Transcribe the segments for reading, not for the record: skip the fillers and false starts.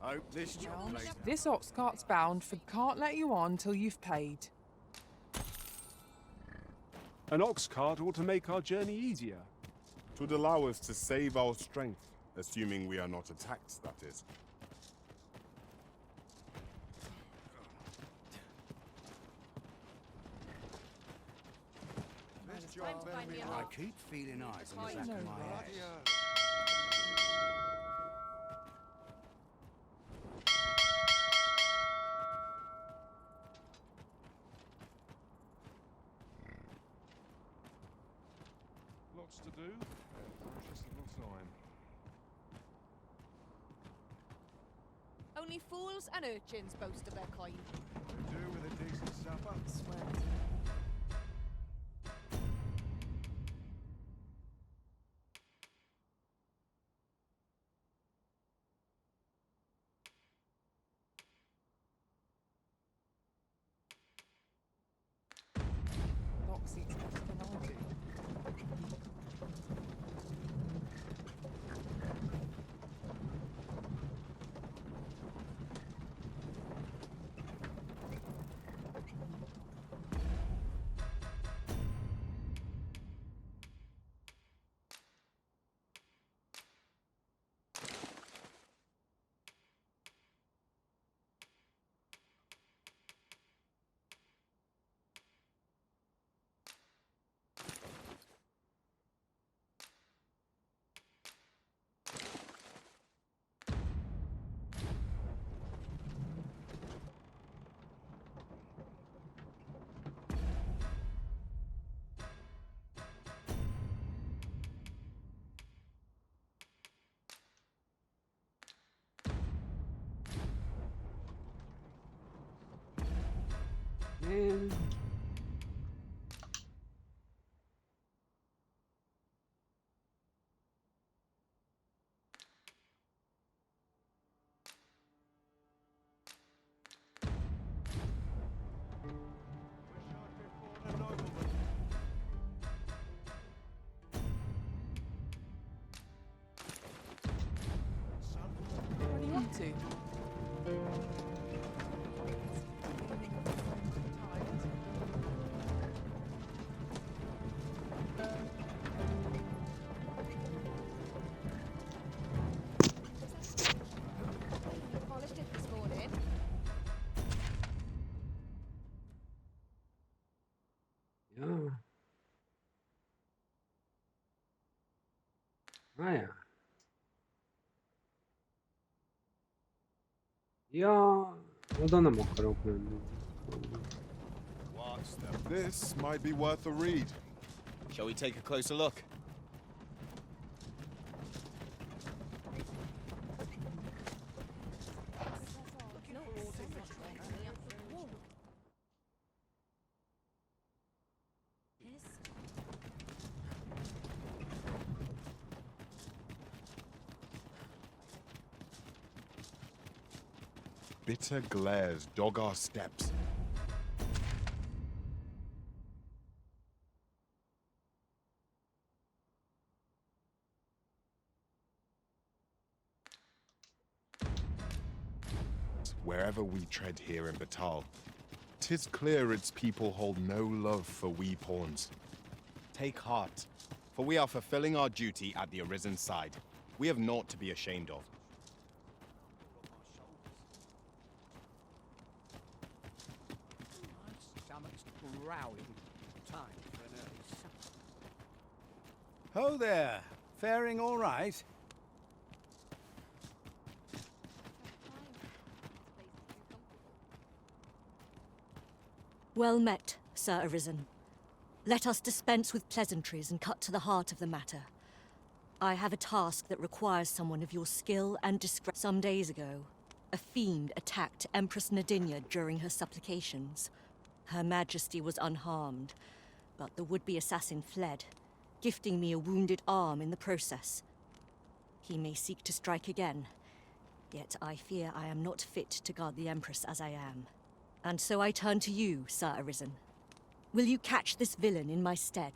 Hope this job plays out. This ox cart's bound for can't let you on till you've paid. An ox cart ought to make our journey easier. Twould allow us to save our strength, assuming we are not attacked, that is. I keep feeling eyes on the back of my head. Lots to do, precious little time. Only fools and urchins boast of their kind. Do with a decent supper. Swear. Lox eats better than I do. Man. What are you up to? Polished it this morning. Ja. Ah ja. Ja, Madonna mockar men. What's that? This might be worth a read. Shall we take a closer look? Bitter glares dog our steps. Wherever we tread here in Batal, 'tis clear its people hold no love for we pawns. Take heart, for we are fulfilling our duty at the Arisen side. We have naught to be ashamed of. Stomach's growling. Time for an early supper. Ho there! Faring all right? Well met, Sir Arisen. Let us dispense with pleasantries and cut to the heart of the matter. I have a task that requires someone of your skill and discretion. Some days ago, a fiend attacked Empress Nadinia during her supplications. Her Majesty was unharmed, but the would-be assassin fled, gifting me a wounded arm in the process. He may seek to strike again, yet I fear I am not fit to guard the Empress as I am. And so I turn to you, Sir Arisen. Will you catch this villain in my stead?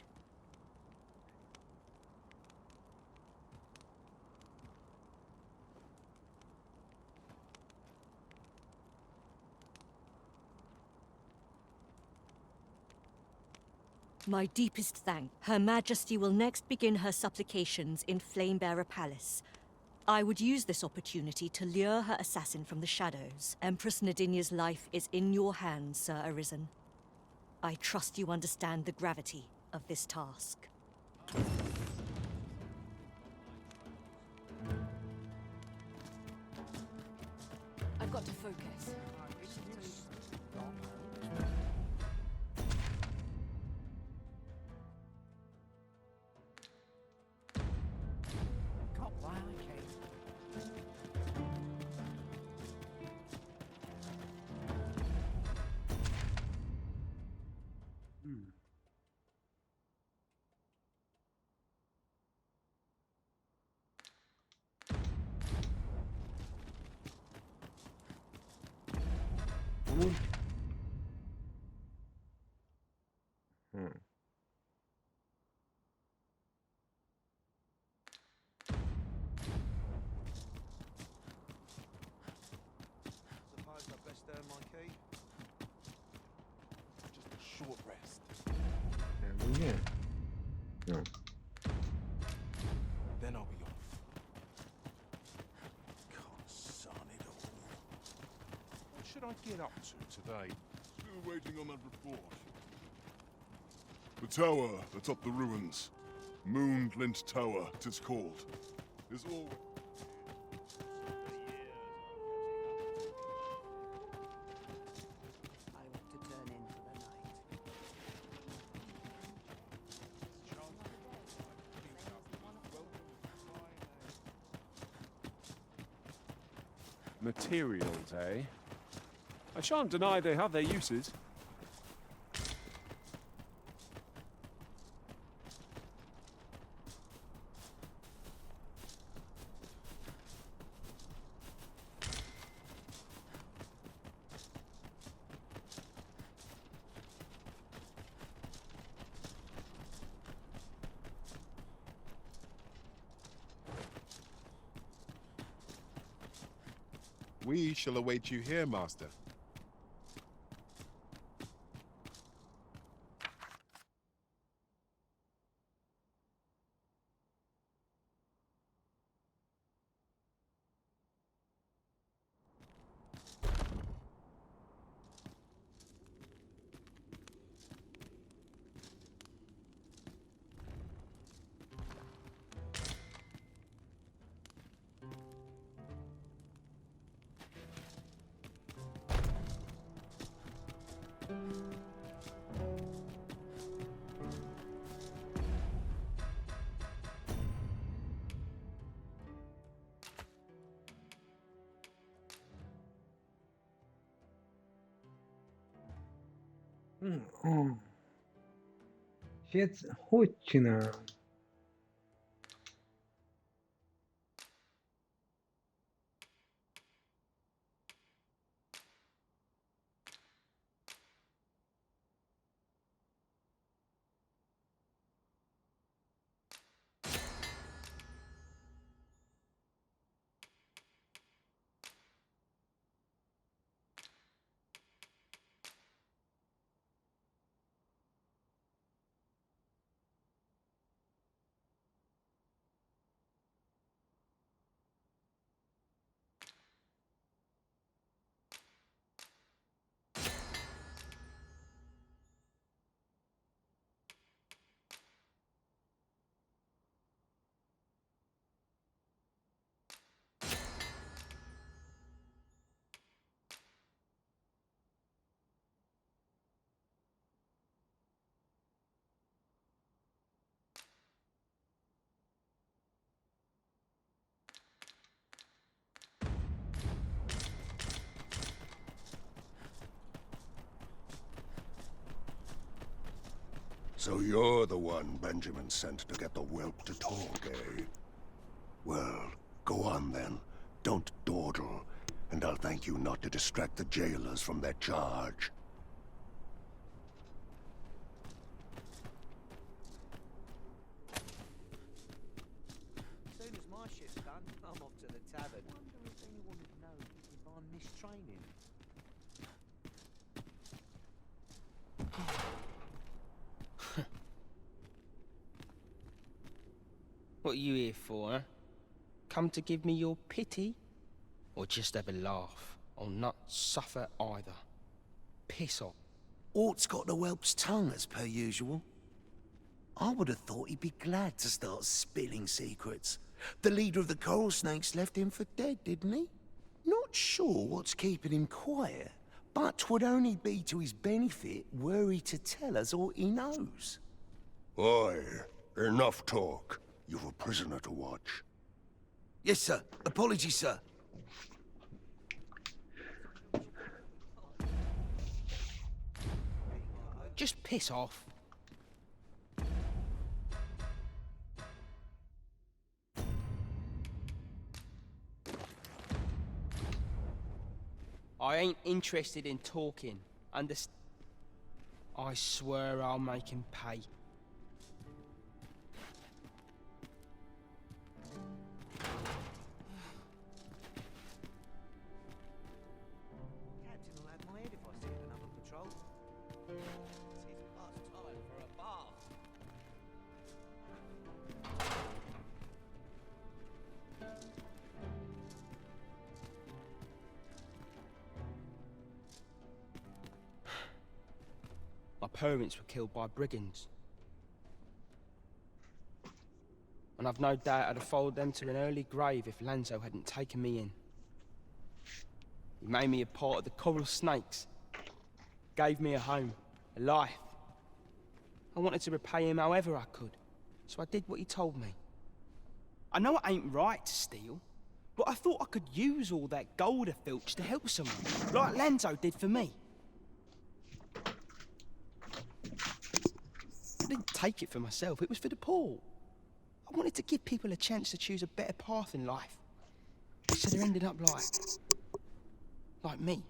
My deepest thanks. Her Majesty will next begin her supplications in Flamebearer Palace. I would use this opportunity to lure her assassin from the shadows. Empress Nadinia's life is in your hands, Sir Arisen. I trust you understand the gravity of this task. I've got to focus. Got why I came. Hmm. Tamam. Hmm. Suppose I best earn my key. Just a short rest. 이게 Then I'll be off. Can't son it all. What should I get up to today? Still waiting on that report. The tower atop the ruins. Moonglint Tower, 'tis called. Is all. I ought to turn in for the night. Materials, eh? I shan't deny they have their uses. We shall await you here, Master. Świetnie. So you're the one Benjamin sent to get the whelp to talk, eh? Well, go on then. Don't dawdle, and I'll thank you not to distract the jailers from their charge. As soon as my shift's done, I'm off to the tavern. Wonder if anyone would know if I'm mistraining. What are you here for, huh? Come to give me your pity? Or just have a laugh? I'll not suffer either. Piss off. Ort's got the whelp's tongue, as per usual. I would have thought he'd be glad to start spilling secrets. The leader of the coral snakes left him for dead, didn't he? Not sure what's keeping him quiet, but 'twould only be to his benefit were he to tell us all he knows. Oi, enough talk. You've a prisoner to watch. Yes, sir. Apologies, sir. Just piss off. I ain't interested in talking. I swear I'll make him pay. Captain will have my head if I see another patrol. It's his past time for a bath. My parents were killed by brigands. And I've no doubt I'd have followed them to an early grave if Lanzo hadn't taken me in. He made me a part of the coral snakes. Gave me a home, a life. I wanted to repay him however I could, so I did what he told me. I know it ain't right to steal, but I thought I could use all that gold I filched to help someone, like Lanzo did for me. I didn't take it for myself, it was for the poor. I wanted to give people a chance to choose a better path in life. So they're ending up like me.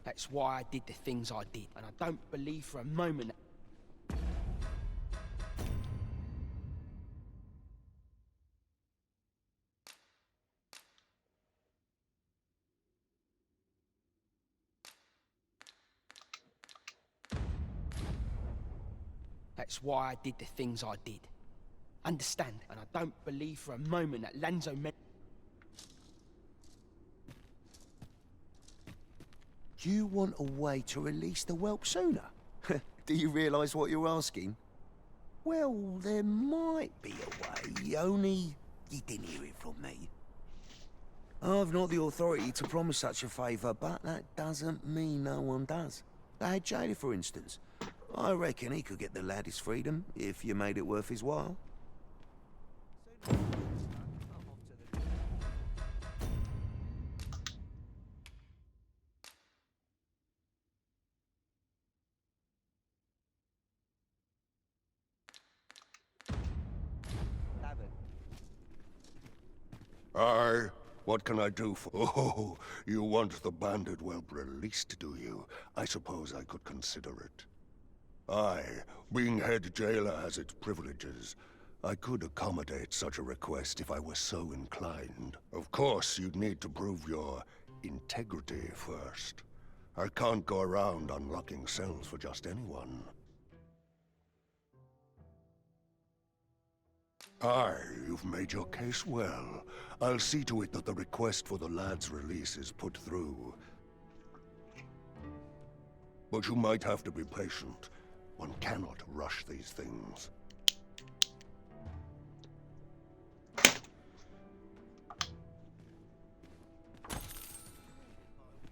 That's why I did the things I did, and I don't believe for a moment that... That's why I did the things I did. Understand? And I don't believe for a moment that Lanzo meant... You want a way to release the whelp sooner? Do you realise what you're asking? Well, there might be a way, only you didn't hear it from me. I've not the authority to promise such a favour, but that doesn't mean no one does. Lad Jailer, for instance. I reckon he could get the lad his freedom, if you made it worth his while. Aye, what can I do for... Oh, you want the banded whelp released, do you? I suppose I could consider it. Aye, being head jailer has its privileges. I could accommodate such a request if I were so inclined. Of course, you'd need to prove your integrity first. I can't go around unlocking cells for just anyone. Aye, you've made your case well. I'll see to it that the request for the lad's release is put through. But you might have to be patient. One cannot rush these things.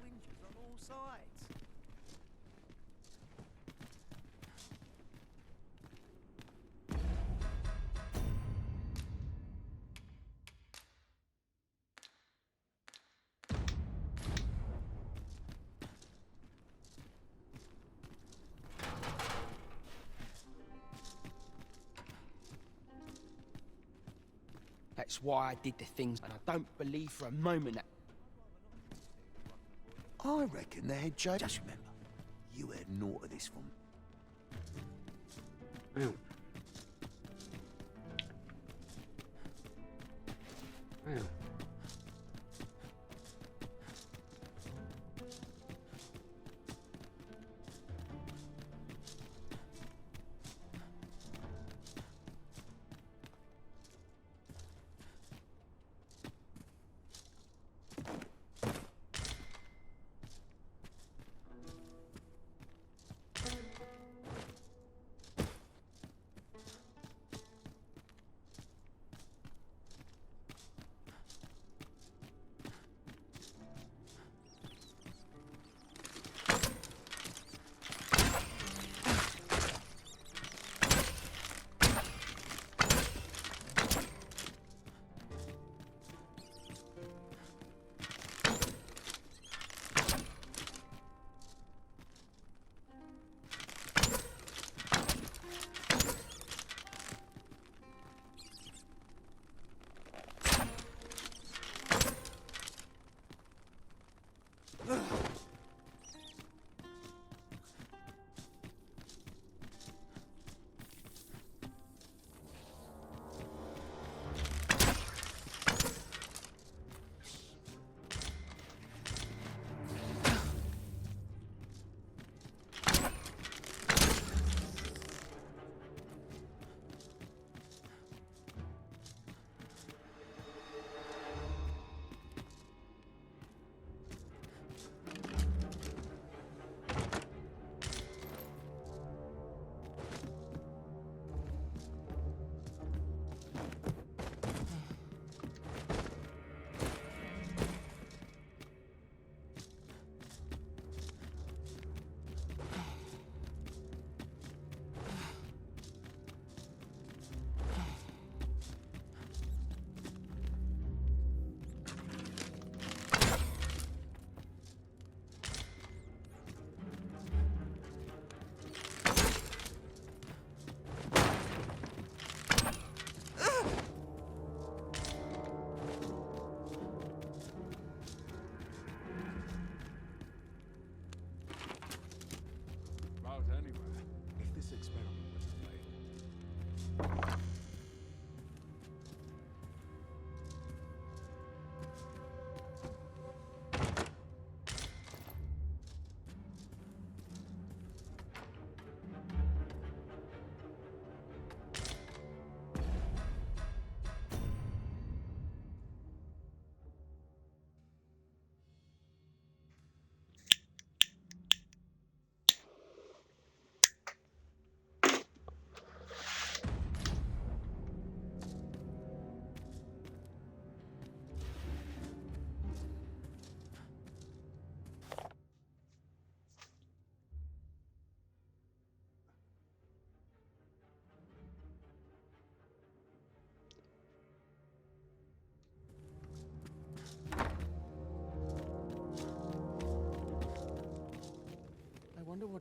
Winches on all sides. That's why I did the things, and I don't believe for a moment that... I reckon the head jailer... Just remember, you heard naught of this from... Damn. Damn.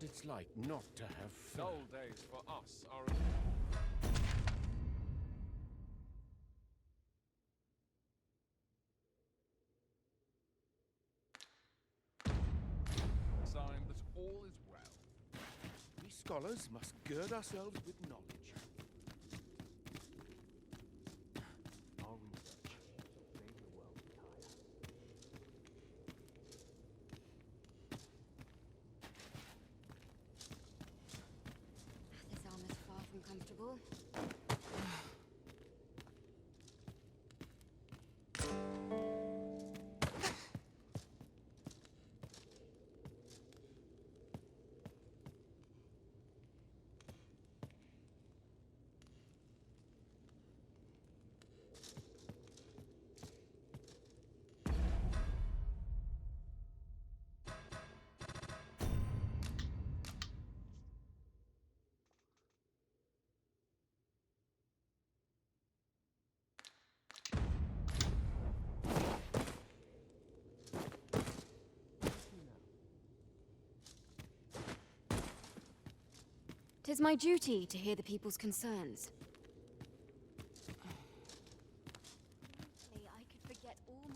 it's like not to have fun. Dull days for us are... sign that all is well. We scholars must gird ourselves with knowledge. Our research made the world retire. This armor's far from comfortable. Tis my duty to hear the people's concerns. I could forget all my...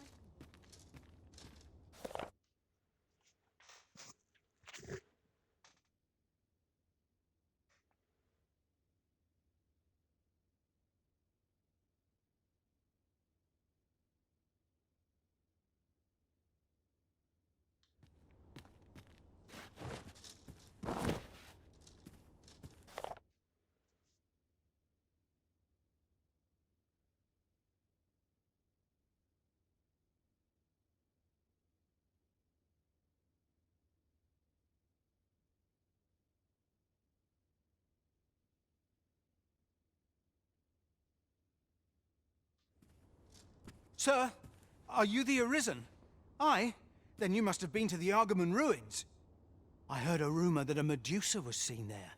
Sir, are you the Arisen? Aye? Then you must have been to the Argamon ruins. I heard a rumor that a Medusa was seen there.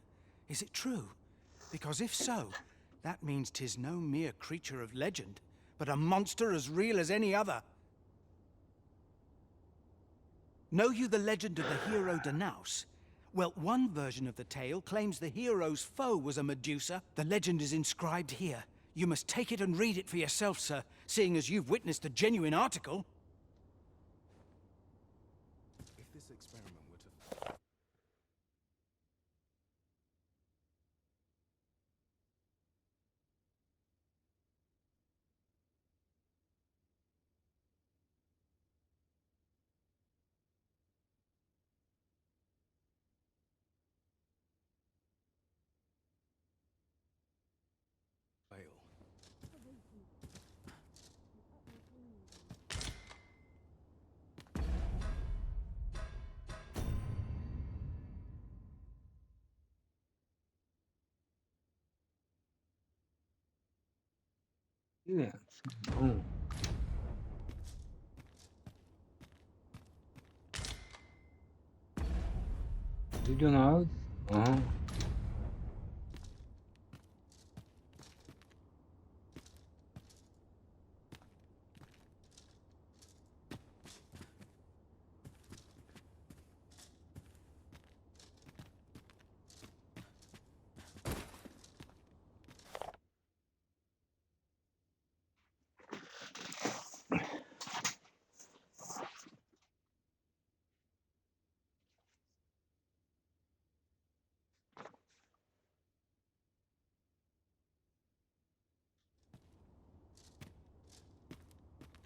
Is it true? Because if so, that means 'tis no mere creature of legend, but a monster as real as any other. Know you the legend of the hero Danaus? Well, one version of the tale claims the hero's foe was a Medusa. The legend is inscribed here. You must take it and read it for yourself, sir, seeing as you've witnessed a genuine article. If this experiment were to... fail. Yeah. Oh. Did you know? Uh-huh.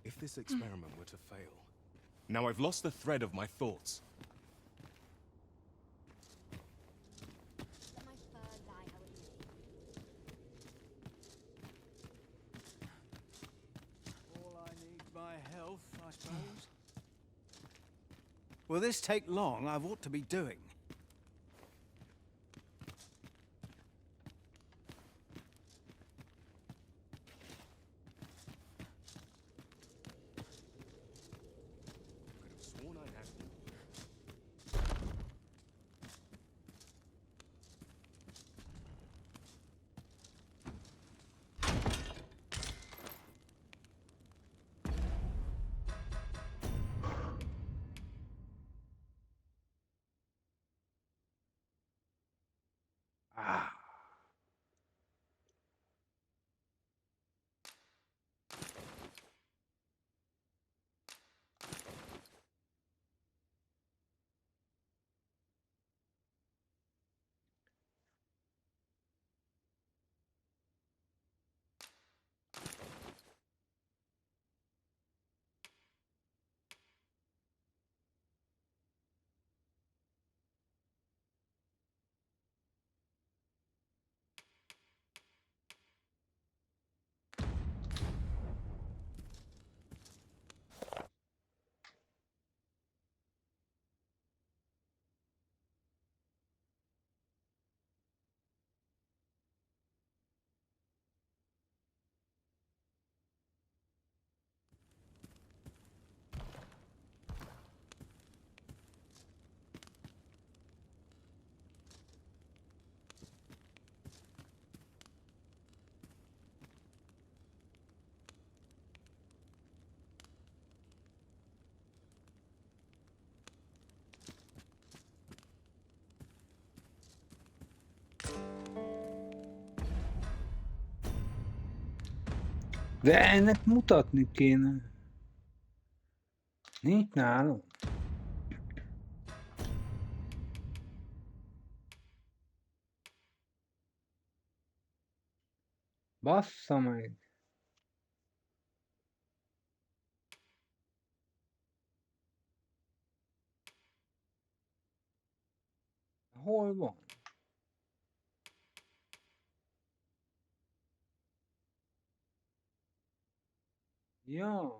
If this experiment were to fail... Now I've lost the thread of my thoughts. Let my fur lie how it may. All I need my health, I suppose. Will this take long? I've ought to be doing. Could have sworn I had... De ennek mutatni kéne. Nincs nálam. Bassza meg. Hol van? Ja.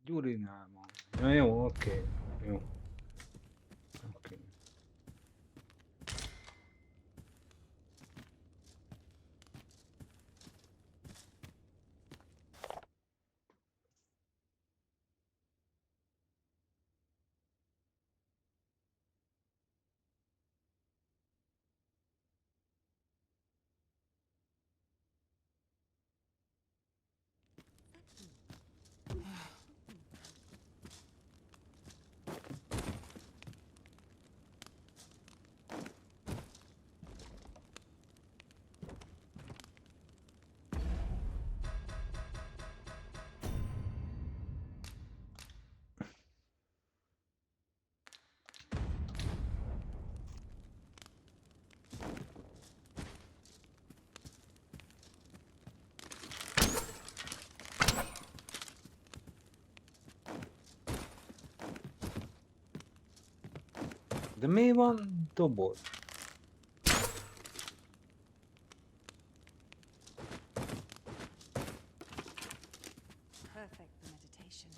Gyurinál van. Ja, jó, oké. Jó. Oké. De mi van doboz? Perfect for meditation.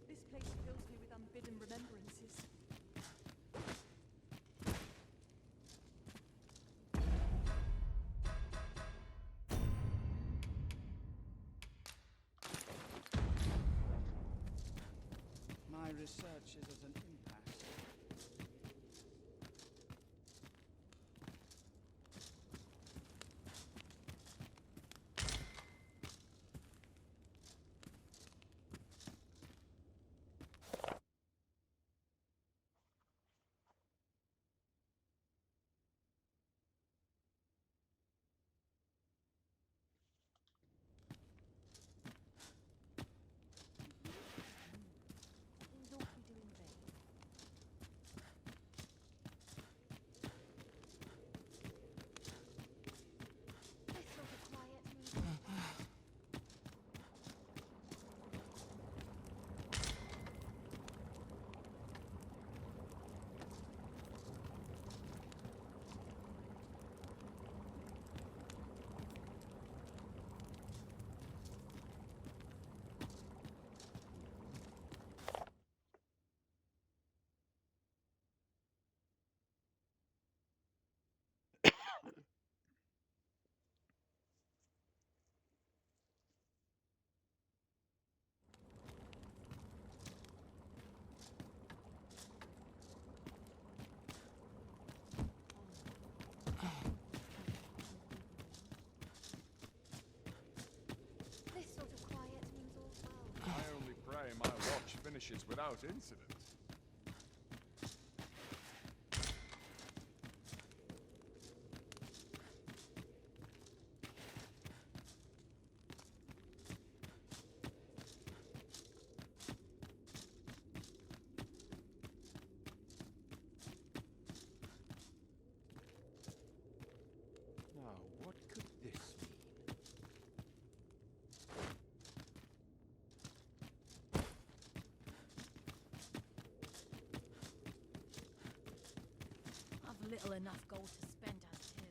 This place fills me with unbidden remembrances. My research is at an impasse. My watch finishes without incident. Now, what could this mean? little enough gold to spend as it is.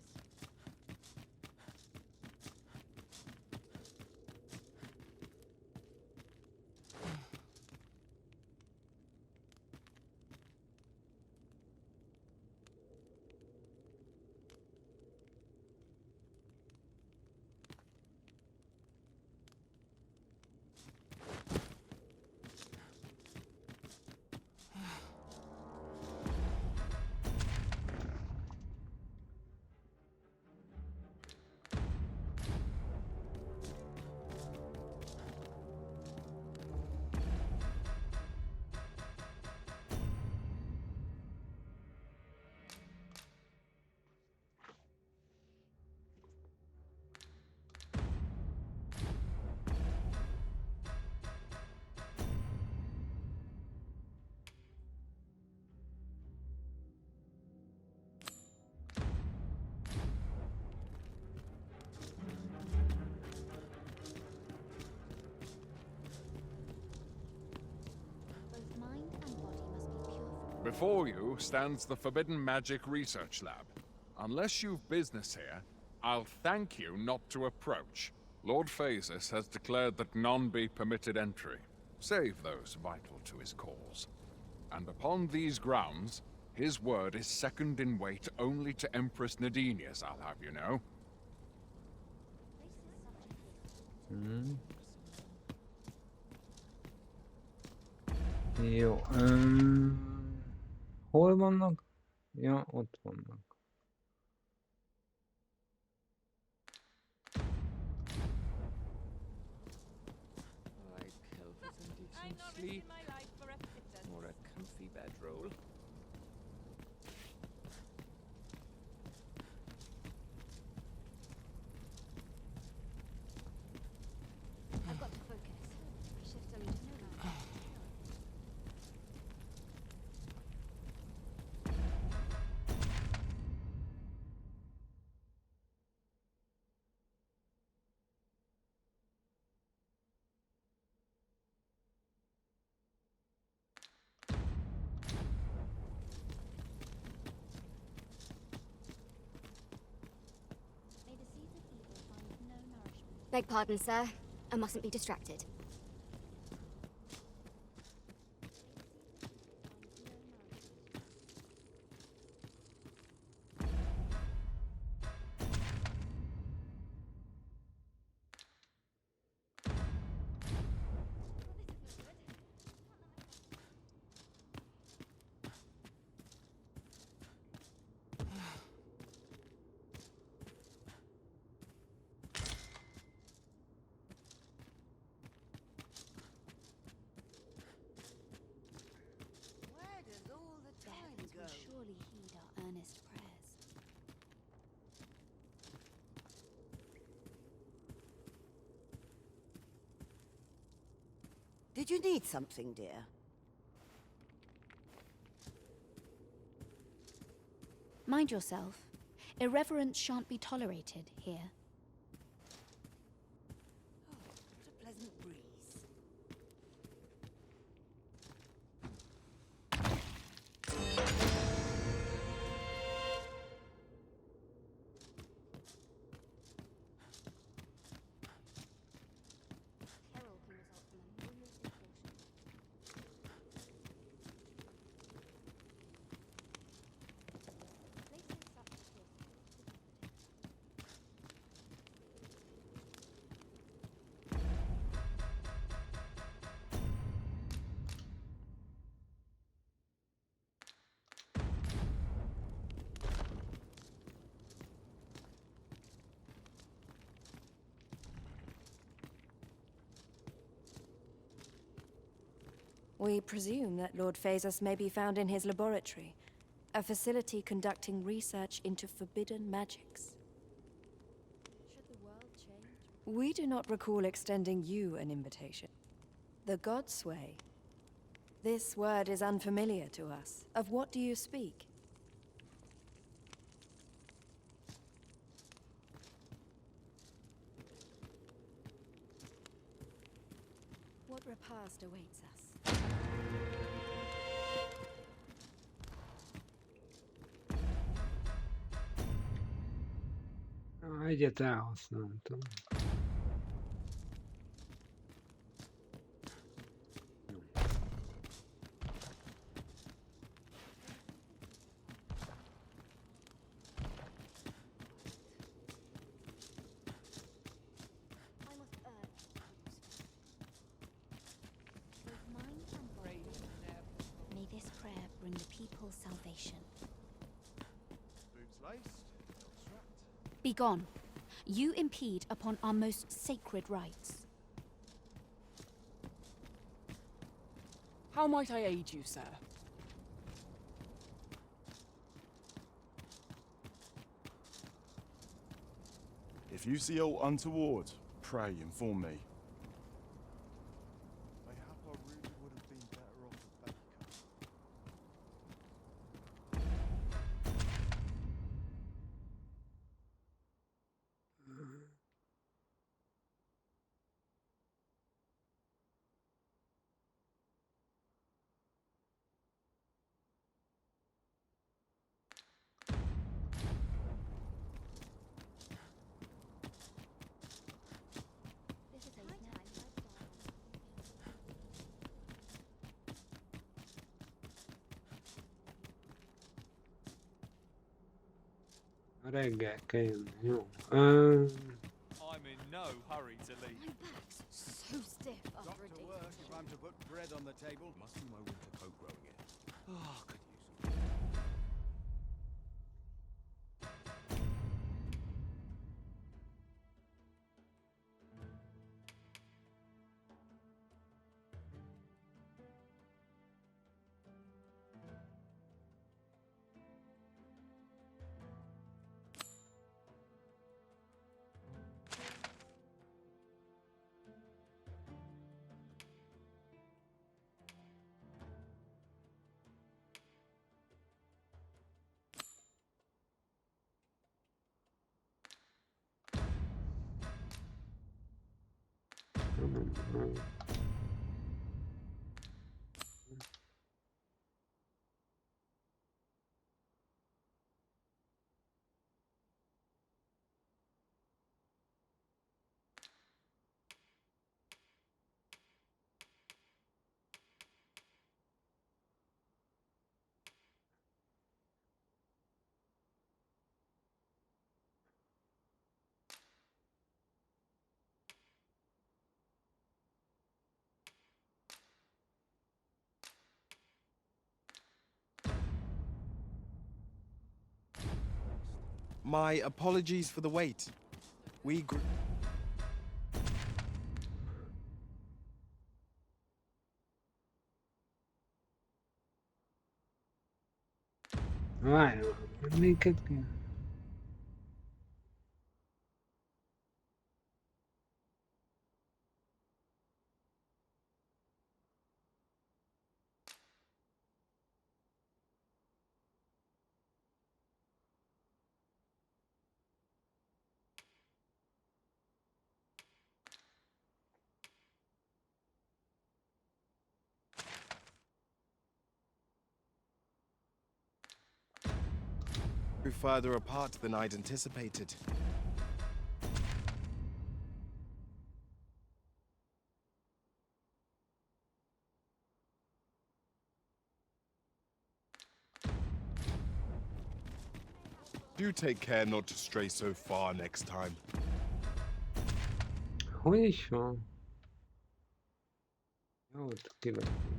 Before you stands the Forbidden Magic Research Lab. Unless you've business here, I'll thank you not to approach. Lord Phasis has declared that none be permitted entry, save those vital to his cause. And upon these grounds, his word is second in weight only to Empress Nadinia's, I'll have you know. Jo, hol vannak? Ja, ott vannak. I kill for some decent sleep. Or a comfy bedroll. I've got to focus. Shift only to know. Beg pardon, sir. I mustn't be distracted. Surely heed our earnest prayers. Did you need something, dear? Mind yourself. Irreverence shan't be tolerated here. What a pleasant breeze. We presume that Lord Phasis may be found in his laboratory, a facility conducting research into forbidden magics. Should the world change? We do not recall extending you an invitation. The gods sway. This word is unfamiliar to us. Of what do you speak? What repast awaits us? jděte használni. May this prayer bring the people salvation. Boots laced, belt strapped. Begone. You impede upon our most sacred rites. How might I aid you, sir? If you see aught untoward, pray inform me. Mayhap I really would have been better off a baker. Reggel kell jönni, jó. I'm in no hurry to leave. My back's so stiff after a day. Work if I'm to put bread on the table. Must be my winter coat growing in. Oh, could My apologies for the wait. We Várj, minket kell. grew further apart than I'd anticipated. Do take care not to stray so far next time. Hogy is van? Jó, ott kivettem.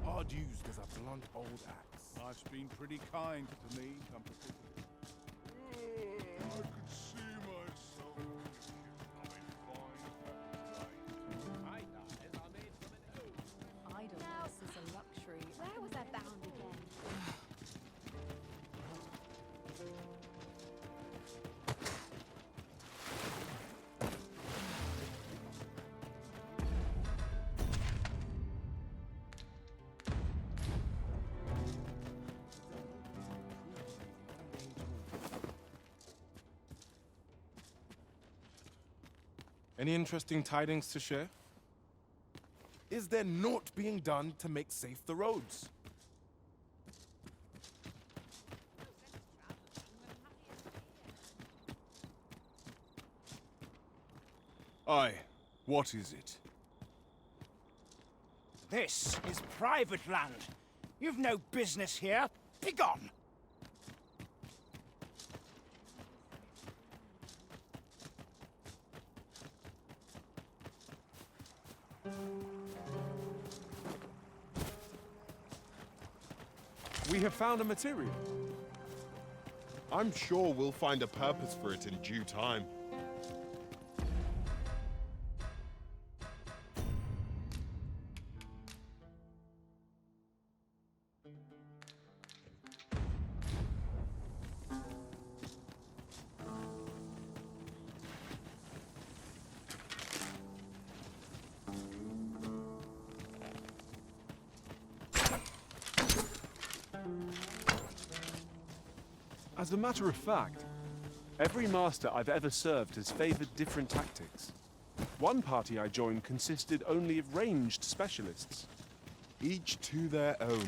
Hard used as a blunt old axe. Life's been pretty kind to me, come to think of it. I could see myself becoming fine Idleness is a luxury. Where was I bound again? Any interesting tidings to share? Is there naught being done to make safe the roads? Aye, what is it? This is private land. You've no business here. Begone! We have found a material. I'm sure we'll find a purpose for it in due time. As a matter of fact, every master I've ever served has favored different tactics. One party I joined consisted only of ranged specialists. Each to their own.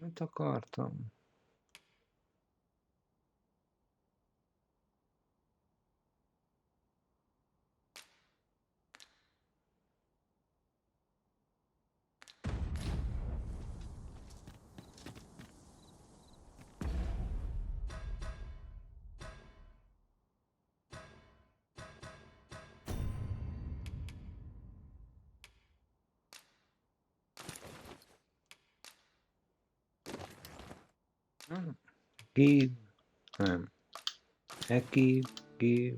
Mit akartam? Give. Nem. Give.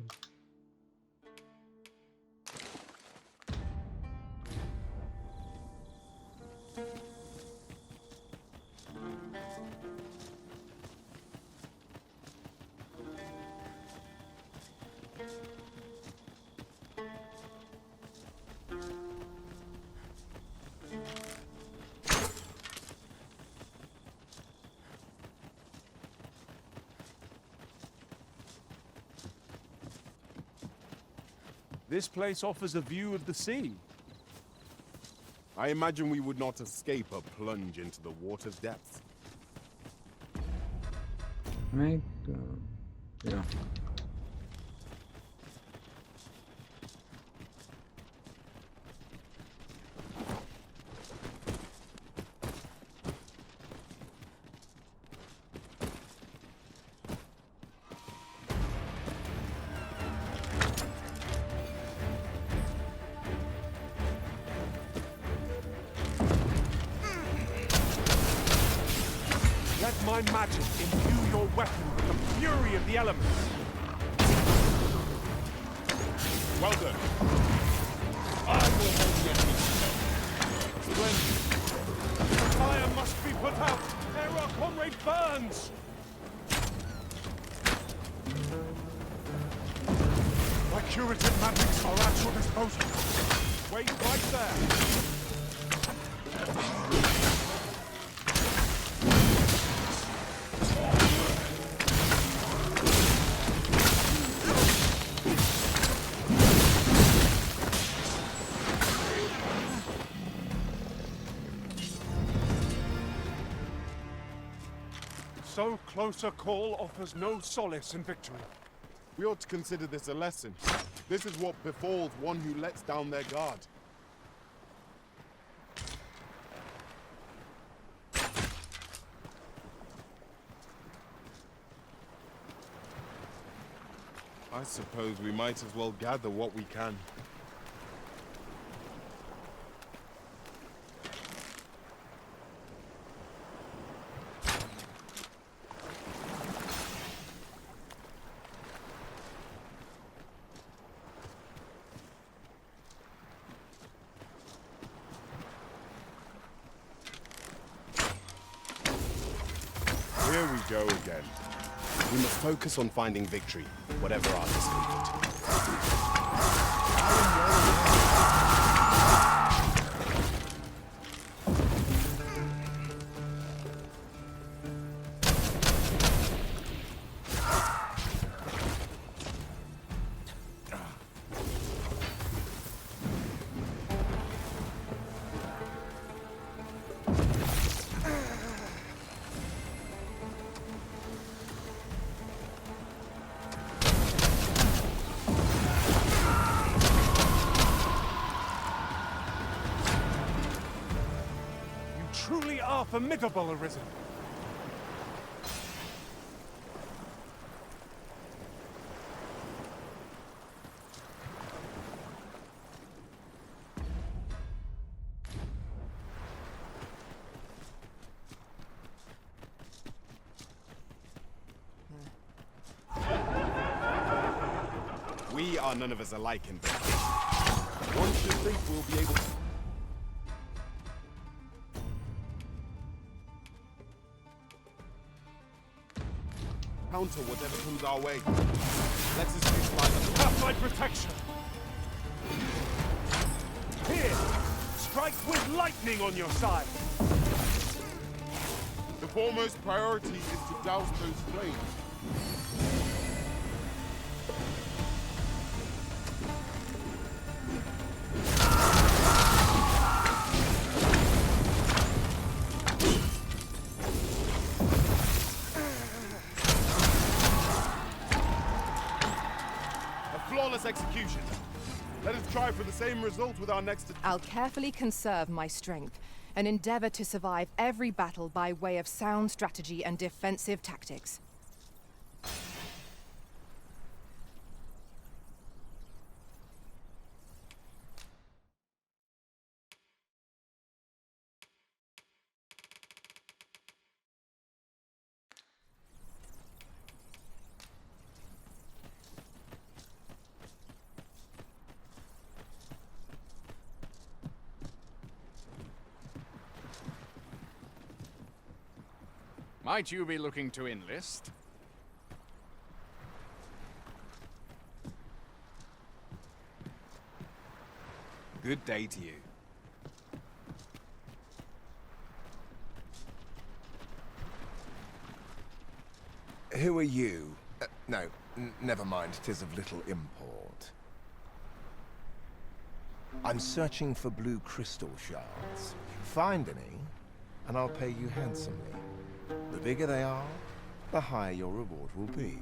This place offers a view of the sea. I imagine we would not escape a plunge into the water's depths. Még... Ja. Let my magic imbue your weapon with the fury of the elements. Well done. I will hold the enemy. splendid. The fire must be put out ere our comrade burns! My curative magics are at your disposal. Wait right there. So close a call offers no solace in victory. We ought to consider this a lesson. This is what befalls one who lets down their guard. I suppose we might as well gather what we can. Here we go again. We must focus on finding victory, whatever our discomfort. Truly are formidable, Arisen. We are none of us alike in vocation. One should think we'll be able to... counter whatever comes our way. Let us utilize the Have my protection! Here! Strike with lightning on your side! The foremost priority is to douse those flames. Flawless execution. Let us try for the same result with our next... I'll carefully conserve my strength and endeavor to survive every battle by way of sound strategy and defensive tactics. Might you be looking to enlist? Good day to you. Who are you? No, never mind. 'Tis of little import. I'm searching for blue crystal shards. Find any, and I'll pay you handsomely. The bigger they are, the higher your reward will be.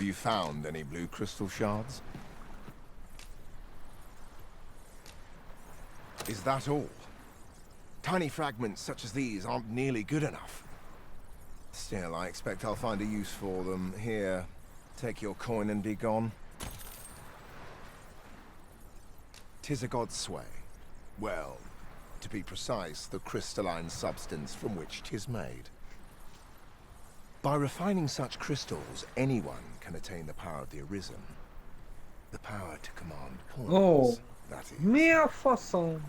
you found any blue crystal shards? Is that all? Tiny fragments such as these aren't nearly good enough. Still, I expect I'll find a use for them. Here, take your coin and be gone. 'Tis a god's sway. Well, to be precise, the crystalline substance from which 'tis made. By refining such crystals, anyone can attain the power of the Arisen. The power to command Oh, coins, that is. meia façon.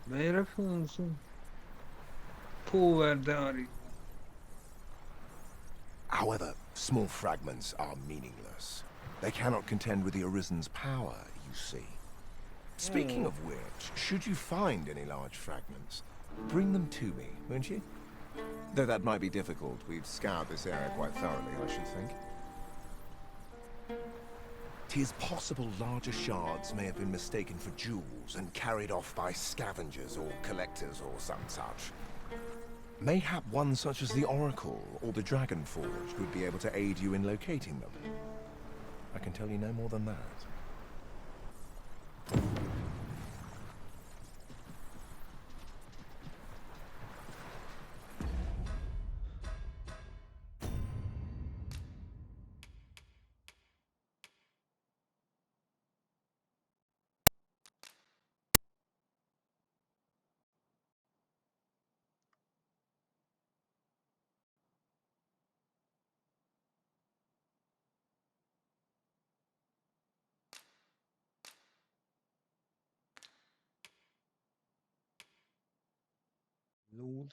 Bem referência. Påvärdarig. However, small fragments are meaningless. They cannot contend with the Arisen's power, you see. Speaking of which, should you find any large fragments, bring them to me, won't you? Though that might be difficult. We've scoured this area quite thoroughly, I should think. 'Tis possible larger shards may have been mistaken for jewels and carried off by scavengers or collectors or some such. Mayhap one such as the Oracle or the Dragon Forge would be able to aid you in locating them. I can tell you no more than that. Lord.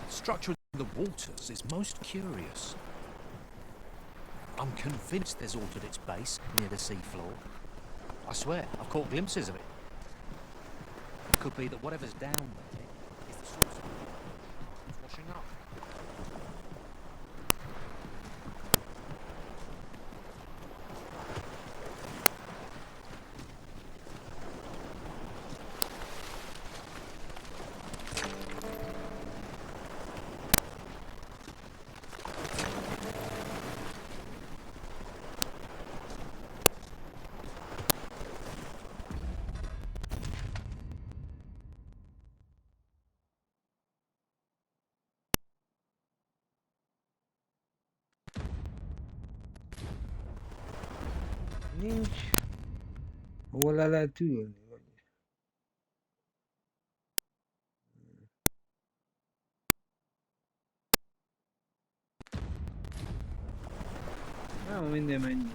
Structure of the waters is most curious. I'm convinced there's altered its base near the seafloor. I swear, I've caught glimpses of it. It could be that whatever's down there is the source of it's washing up. Nincs. Hol le lehet ülni? Vagy... Nem, minden mennyi.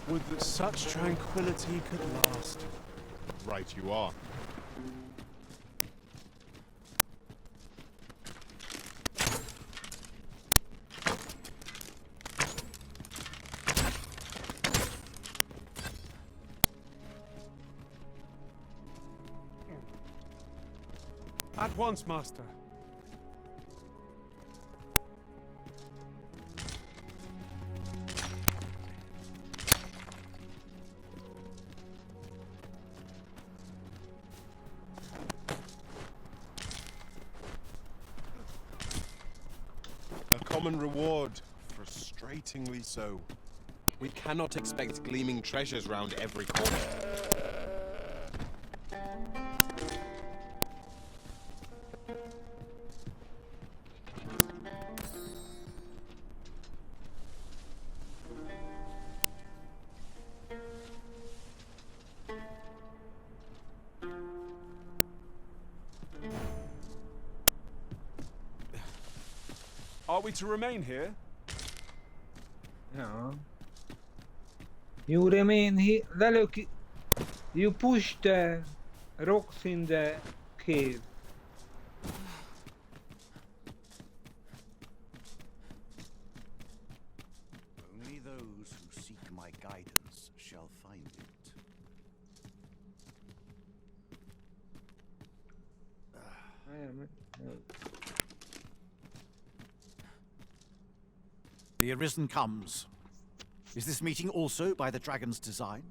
Would that such tranquility could last. Right you are. At once, Master. A common reward. Frustratingly so. We cannot expect gleaming treasures round every corner. Are we to remain here? Ja. You remain here. Look, you push the rocks in the cave. Only those who seek my guidance shall find it. The Arisen comes. Is this meeting also by the dragon's design?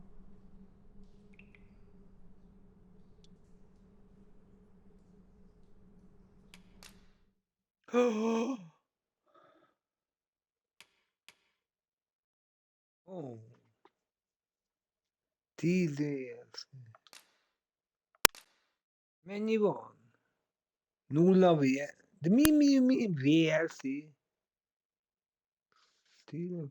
Oh. Teasers. Mennyi van? Nulla De mi VLC? Tényleg?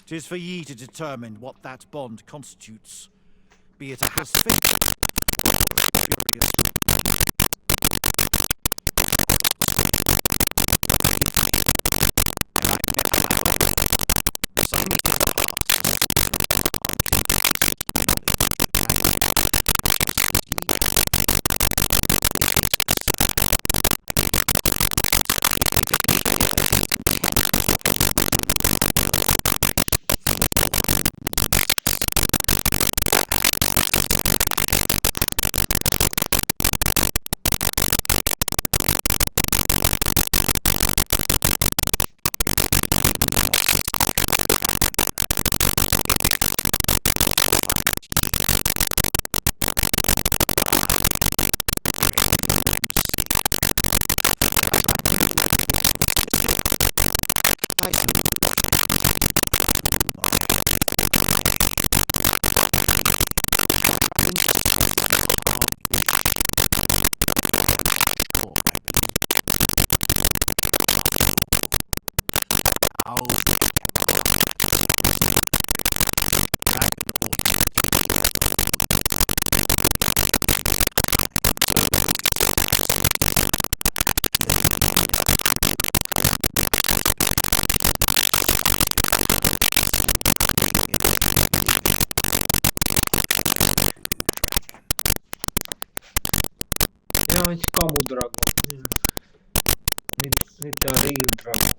Tis for ye to determine what that bond constitutes, be it a house fate. Ja, egy kamu dragon. Mit a real dragon?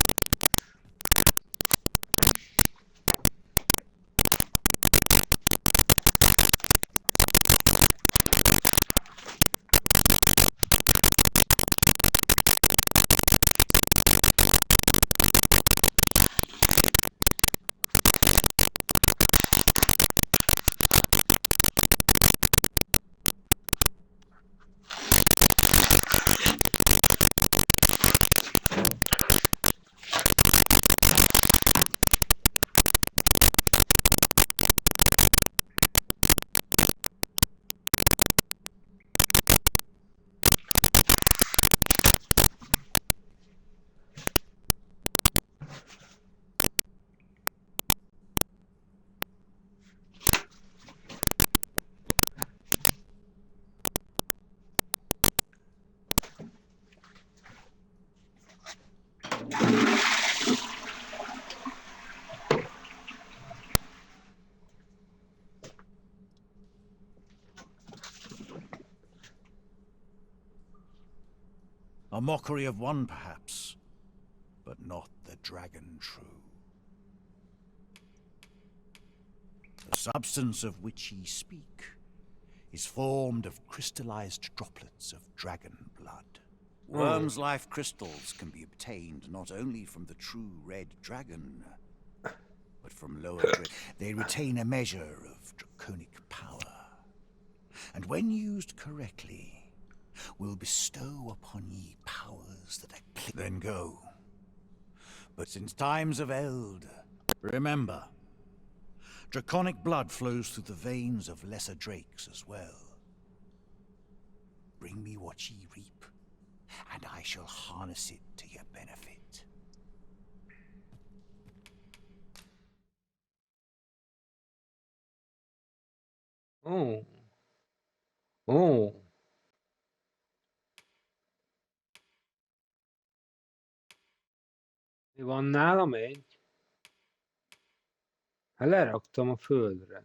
A mockery of one, perhaps, but not the dragon true. The substance of which ye speak is formed of crystallized droplets of dragon blood. Worm's life crystals can be obtained not only from the true red dragon, but from lower grade. They retain a measure of draconic power, and when used correctly, will bestow upon ye powers that are then go. But since times of eld, remember, draconic blood flows through the veins of lesser drakes as well. Bring me what ye reap, and I shall harness it to your benefit. Oh. Oh. Det var nära mig. Jag leraktam a földre.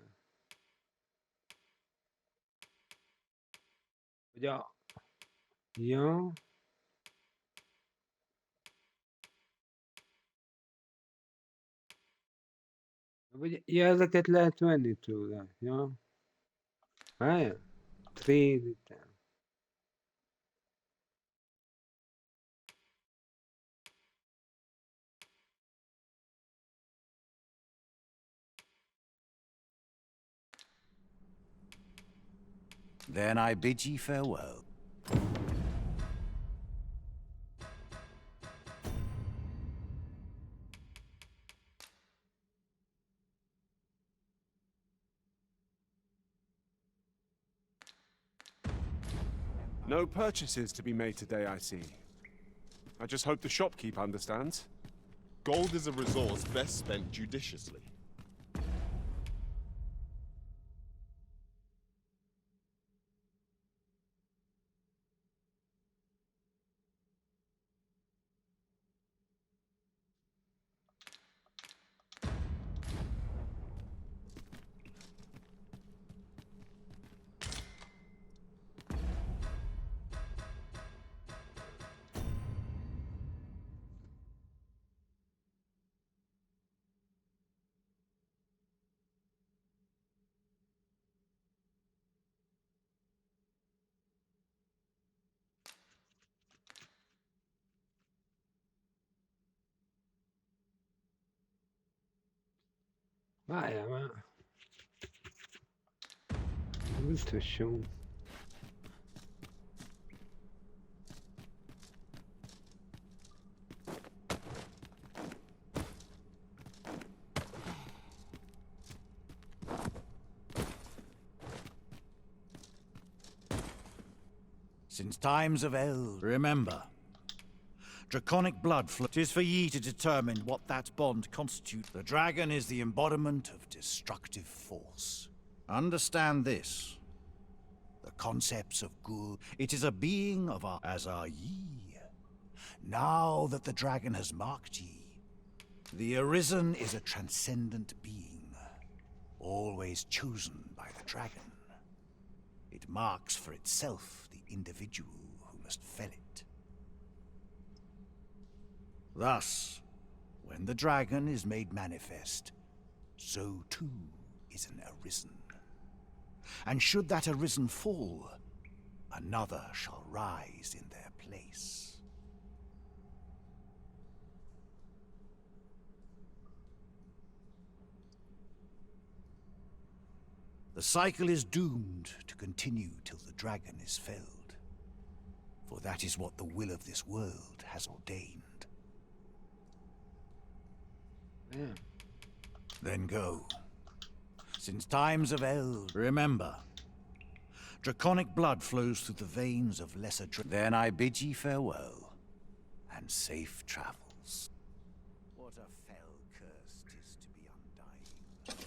Ja. Ja. Vagy ezeket lehet venni tőle. Ja. Hát, trade it. Then I bid ye farewell. No purchases to be made today, I see. I just hope the shopkeep understands. Gold is a resource best spent judiciously. Várjál már. Biztos jó. Since times of eld, remember, draconic blood flow. 'Tis for ye to determine what that bond constitutes. The dragon is the embodiment of destructive force. Understand this. The concepts of good. It is a being of our, as are ye. Now that the dragon has marked ye, the Arisen is a transcendent being, always chosen by the dragon. It marks for itself the individual who must fell it. Thus, when the dragon is made manifest, so too is an Arisen. And should that Arisen fall, another shall rise in their place. The cycle is doomed to continue till the dragon is felled, for that is what the will of this world has ordained. Yeah. Then go. Since times of eld, remember, draconic blood flows through the veins of lesser Then I bid ye farewell, and safe travels. What a fell curse 'tis to be undying.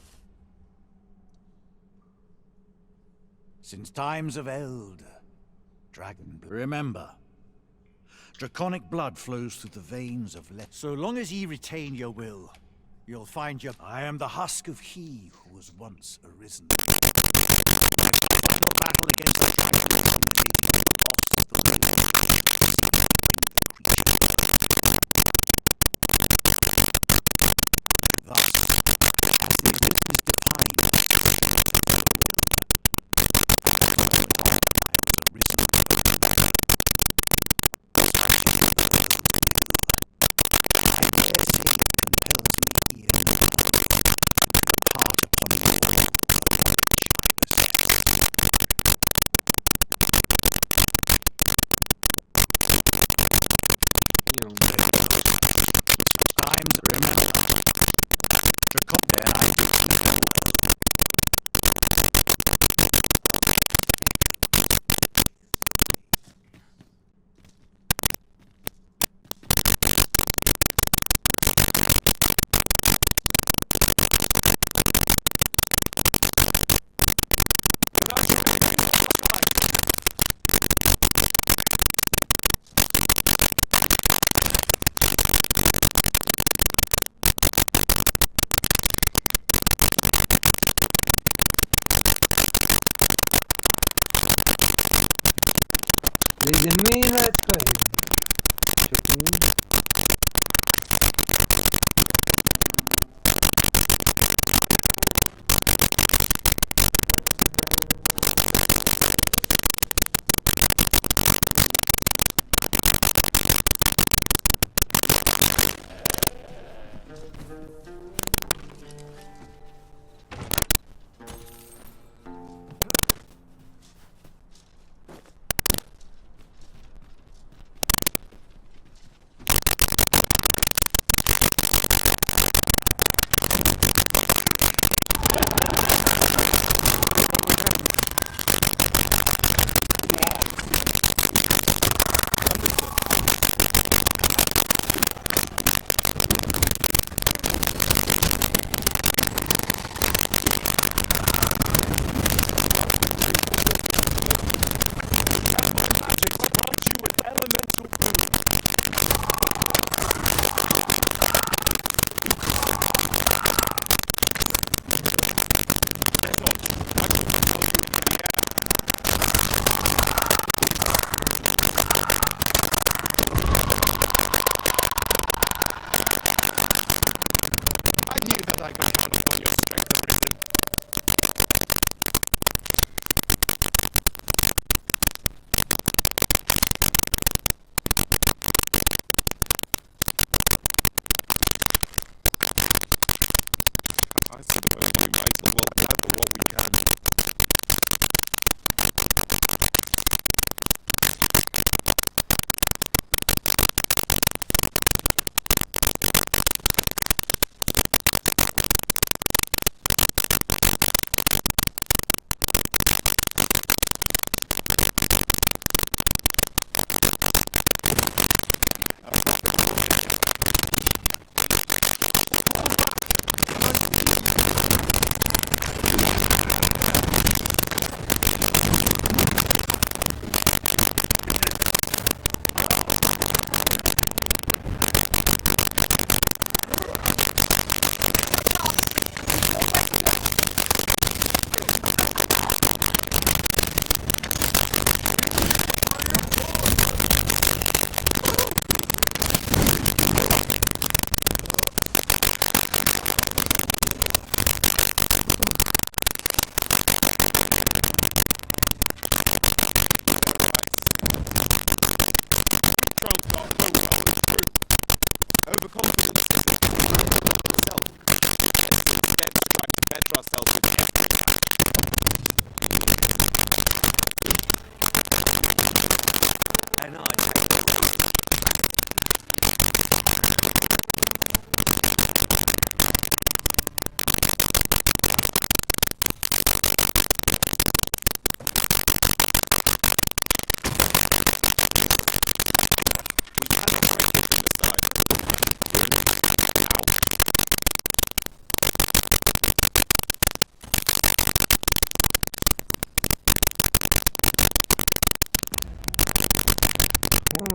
Since times of eld, remember, draconic blood flows through the veins of So long as ye retain your will, you'll find your... I am the husk of he who was once Arisen. Final battle against the dragon intimidating the boss of the world. Thus, as the will is defined, I was Arisen. nemmeno la spalla. Cioè, quindi...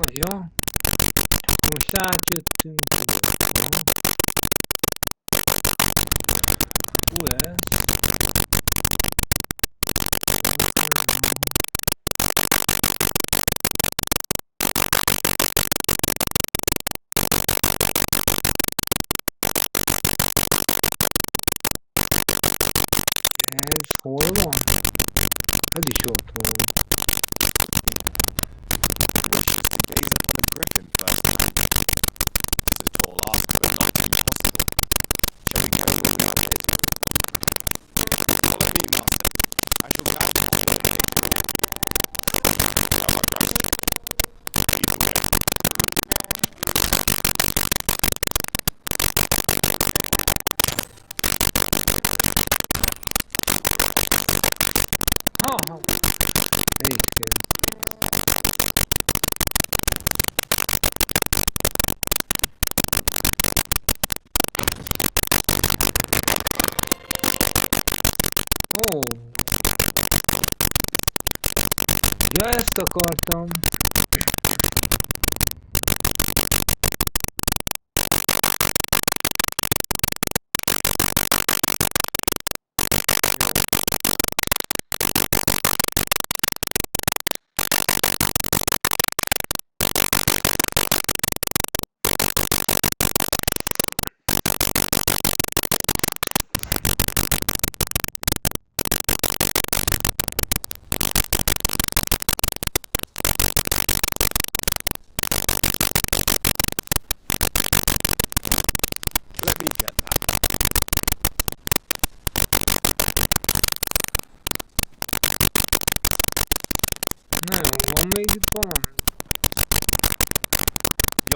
Ja. Hoe staat het? Hoe is? Ez hol van? Ez is ott van. Ja, ezt akartam.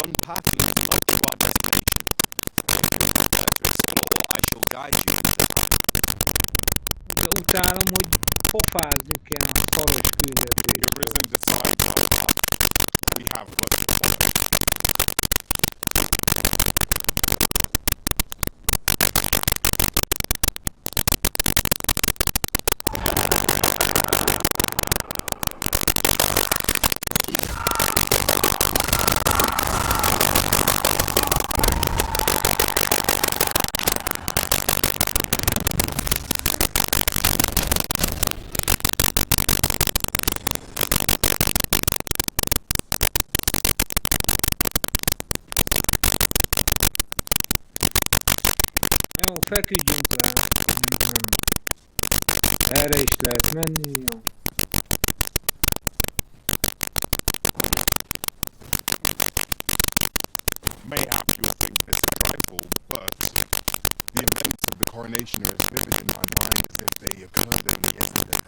One path leads not to our destination. If you prefer to explore, I shall guide you to the path. De utálom, hogy pofázni kell a szaros küldetésből. The Arisen decides our path. We have but to follow. Jó, feküdjünk le. Erre is lehet menni, jó. Mayhap you'll think this a trifle, but the events of the coronation are as vivid in my mind as if they occurred only yesterday.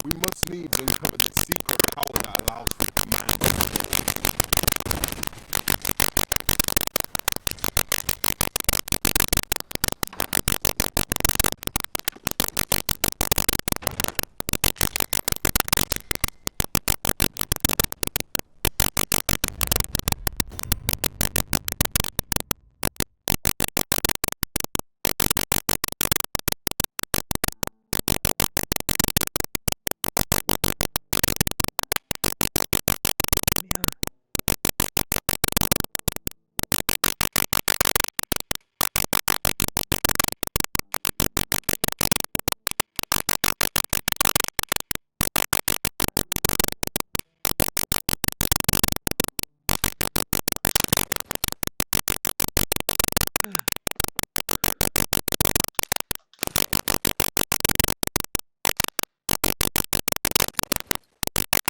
We must needs uncover the secret power that allows for the command of the Lord.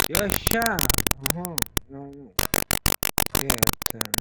Ja, sáv! Aha, jó. Értem.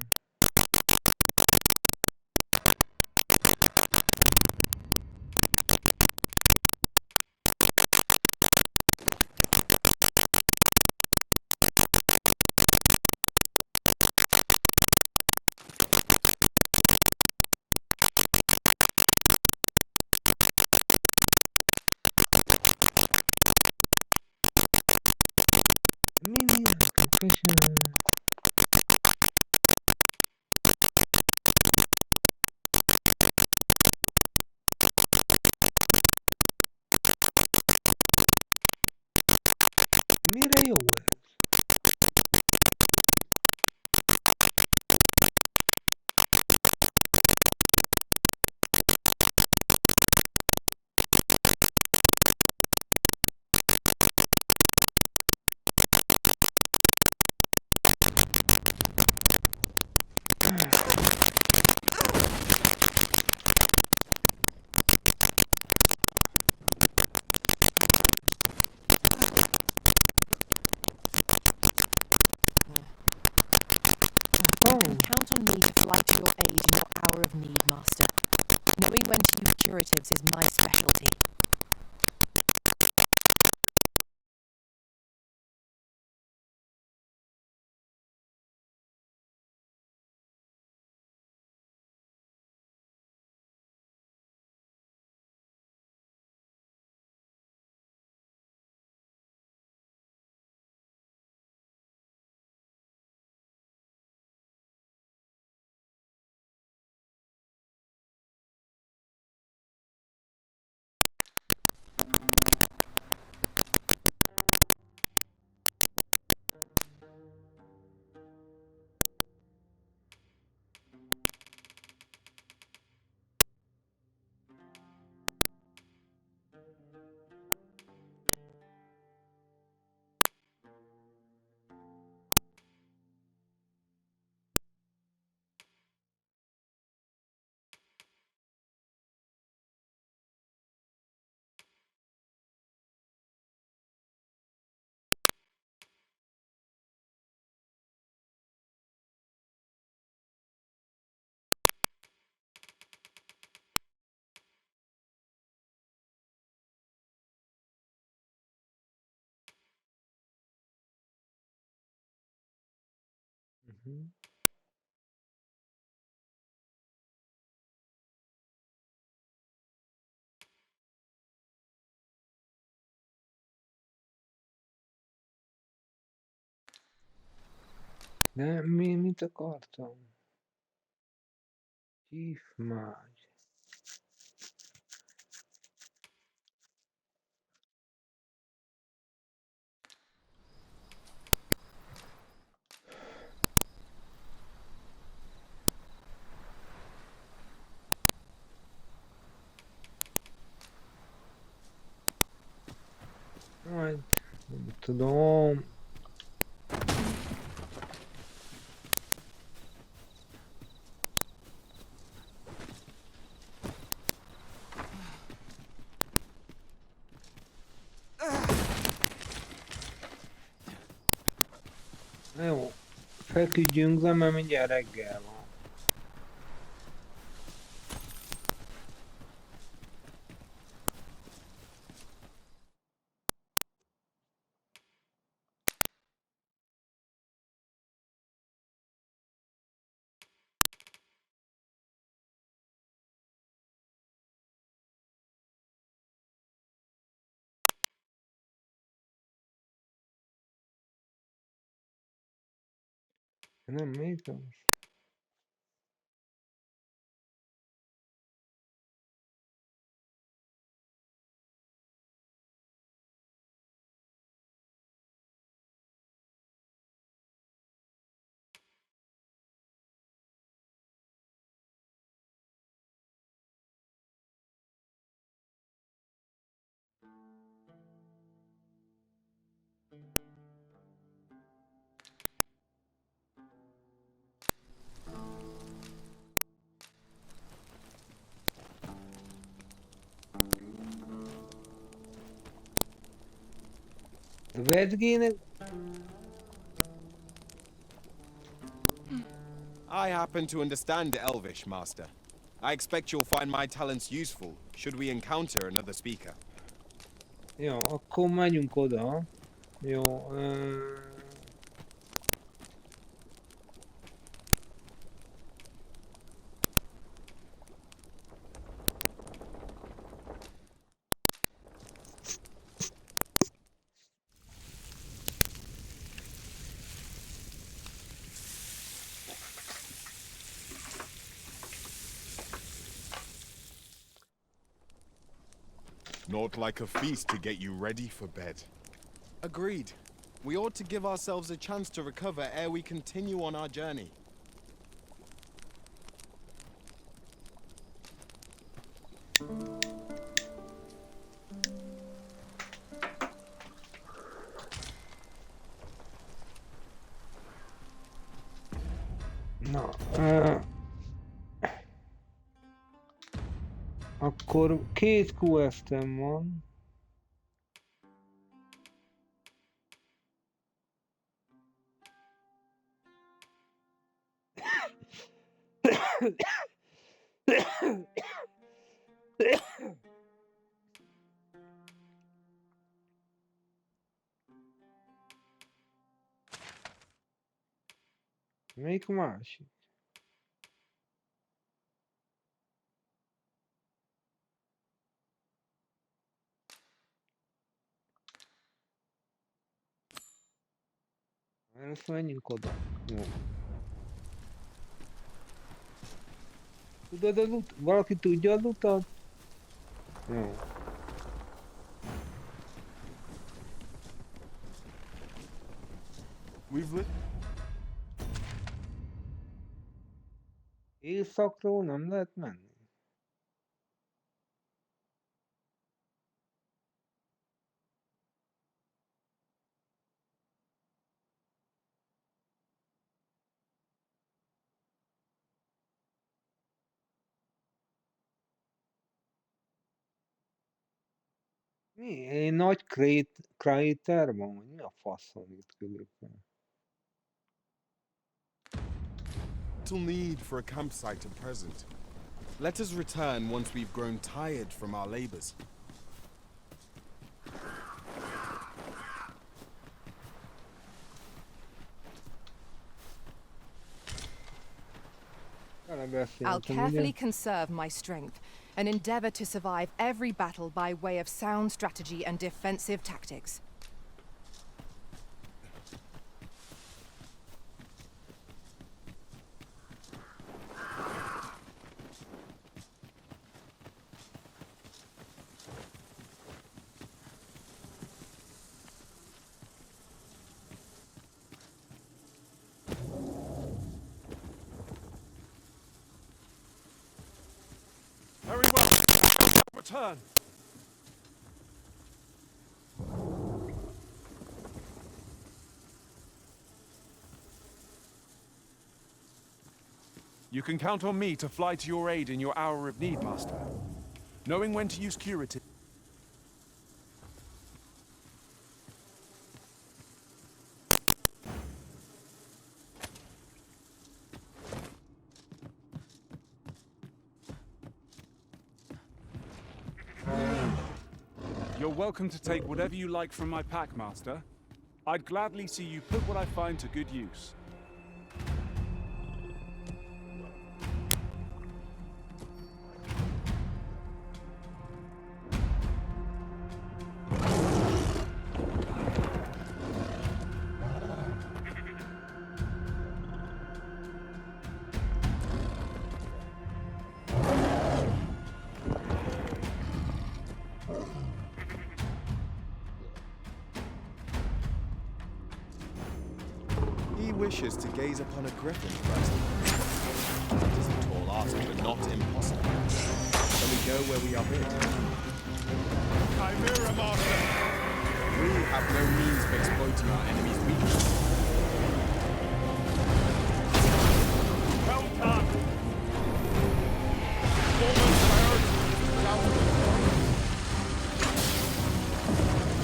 Mire jó ez? You can count on me to fly to your aid in your hour of need, Master. Knowing when to use curatives is my specialty. De mit akartam? Chief Mage. Majd nem tudom. Jó, feküdjünk le, mert mindjárt reggel van. Nem, még az. A Vedgének... I happen to understand Elvish, Master. I expect you'll find my talents useful, should we encounter another speaker. Jó, akkor megyünk oda. Jó, Not like a feast to get you ready for bed. Agreed. We ought to give ourselves a chance to recover ere we continue on our journey. na, akkor 2 questem van. Melyik a másik? Ezt menjünk oda. Jó. Tudod a lut? Valaki tudja a lutat? Jó. Északról nem lehet menni. Mi? Egy nagy kráter van? Mi a faszom itt körülbelül? Little need for a campsite at present. Let us return once we've grown tired from our labors. I'll carefully conserve my strength and endeavor to survive every battle by way of sound strategy and defensive tactics. return. You can count on me to fly to your aid in your hour of need, Master. Knowing when to use curative. You're welcome to take whatever you like from my pack, Master. I'd gladly see you put what I find to good use. He wishes to gaze upon a griffin first. It is a tall ask, but not impossible. Shall we go where we are bid? Chimera Master! We have no means of exploiting our enemy's weakness. Well done! Forward priority is down to the front.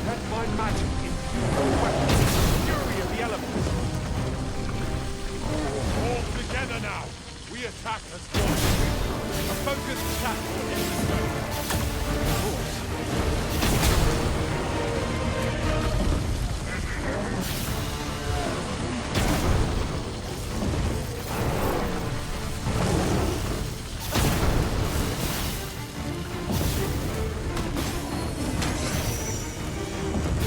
Let my magic infuse your weapons with the fury of the elements. All together now! We attack as one. A focused attack will hit the stone.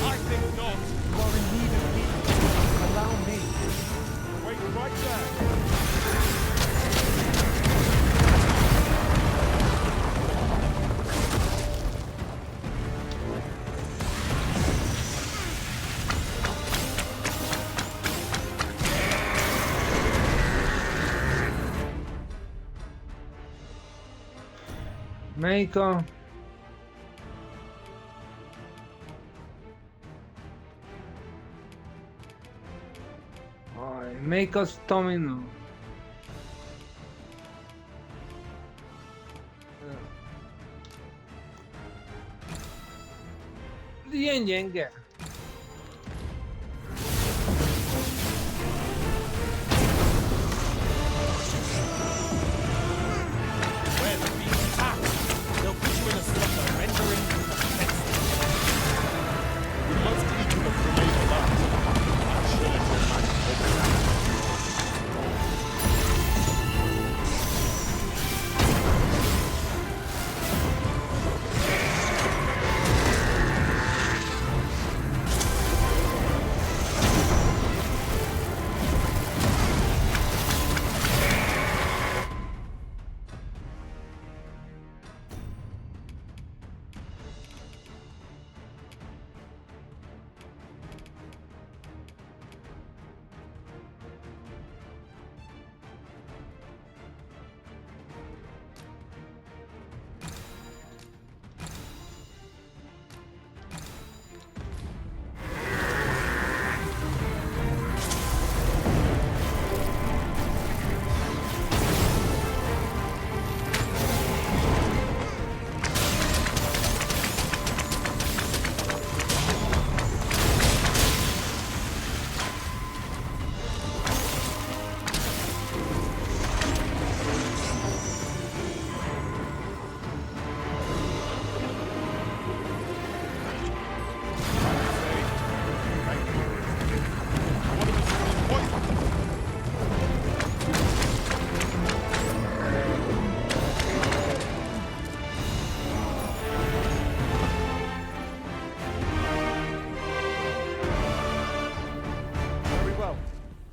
I think not. You are in need of healing. Allow me. Wait right there. Melyik melyik a stamina? Ilyen gyenge.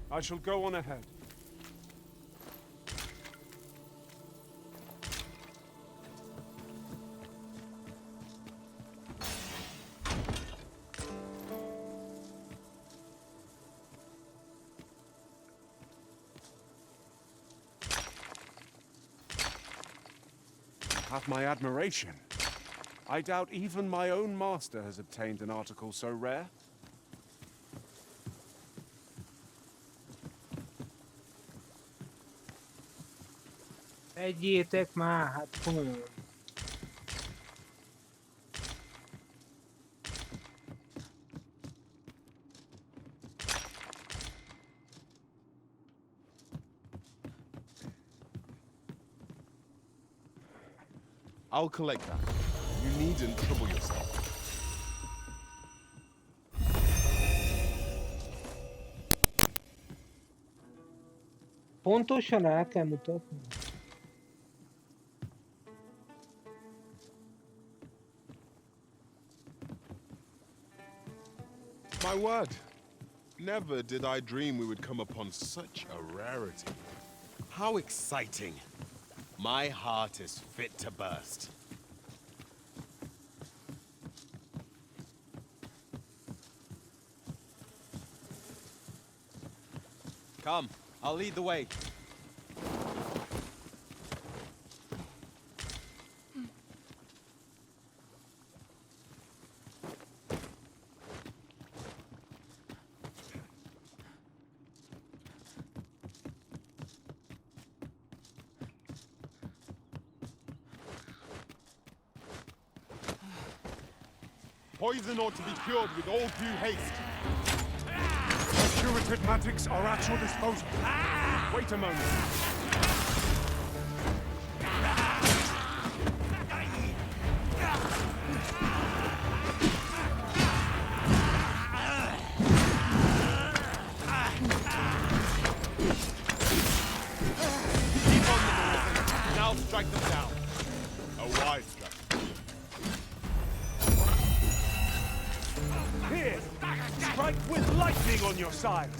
I shall go on ahead. You have my admiration. I doubt even my own master has obtained an article so rare. Egyétek már, hát komolyan. I'll collect that. You needn't trouble yourself. Pontosan el kell mutatni. My word. Never did I dream we would come upon such a rarity. How exciting. My heart is fit to burst. Come, I'll lead the way. Poison ought to be cured with all due haste. Curative magics are at your disposal. Wait a moment. Keep on them, and I'll strike them down. A wise strategy. Here! Strike with lightning on your side!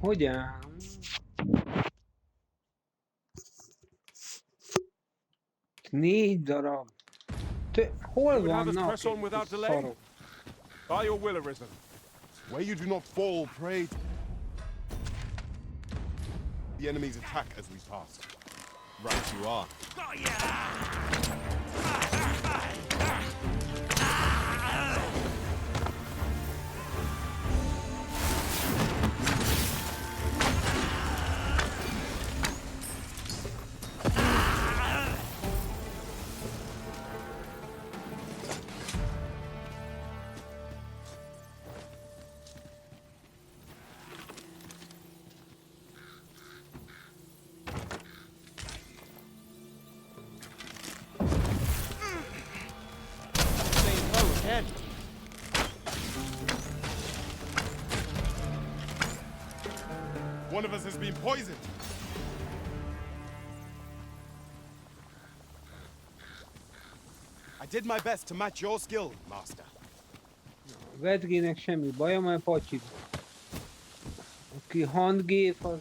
Hogyan? Négy darab. Hol You would have us vannak press on without delay? szarok? By your will, Arisen. Where you do not fall, pray. The enemy's attack as we pass. Right you are. One of us has been poisoned. I did my best to match your skill, Master. Vedgének semmi baja, mert patyig. Aki handgép, az...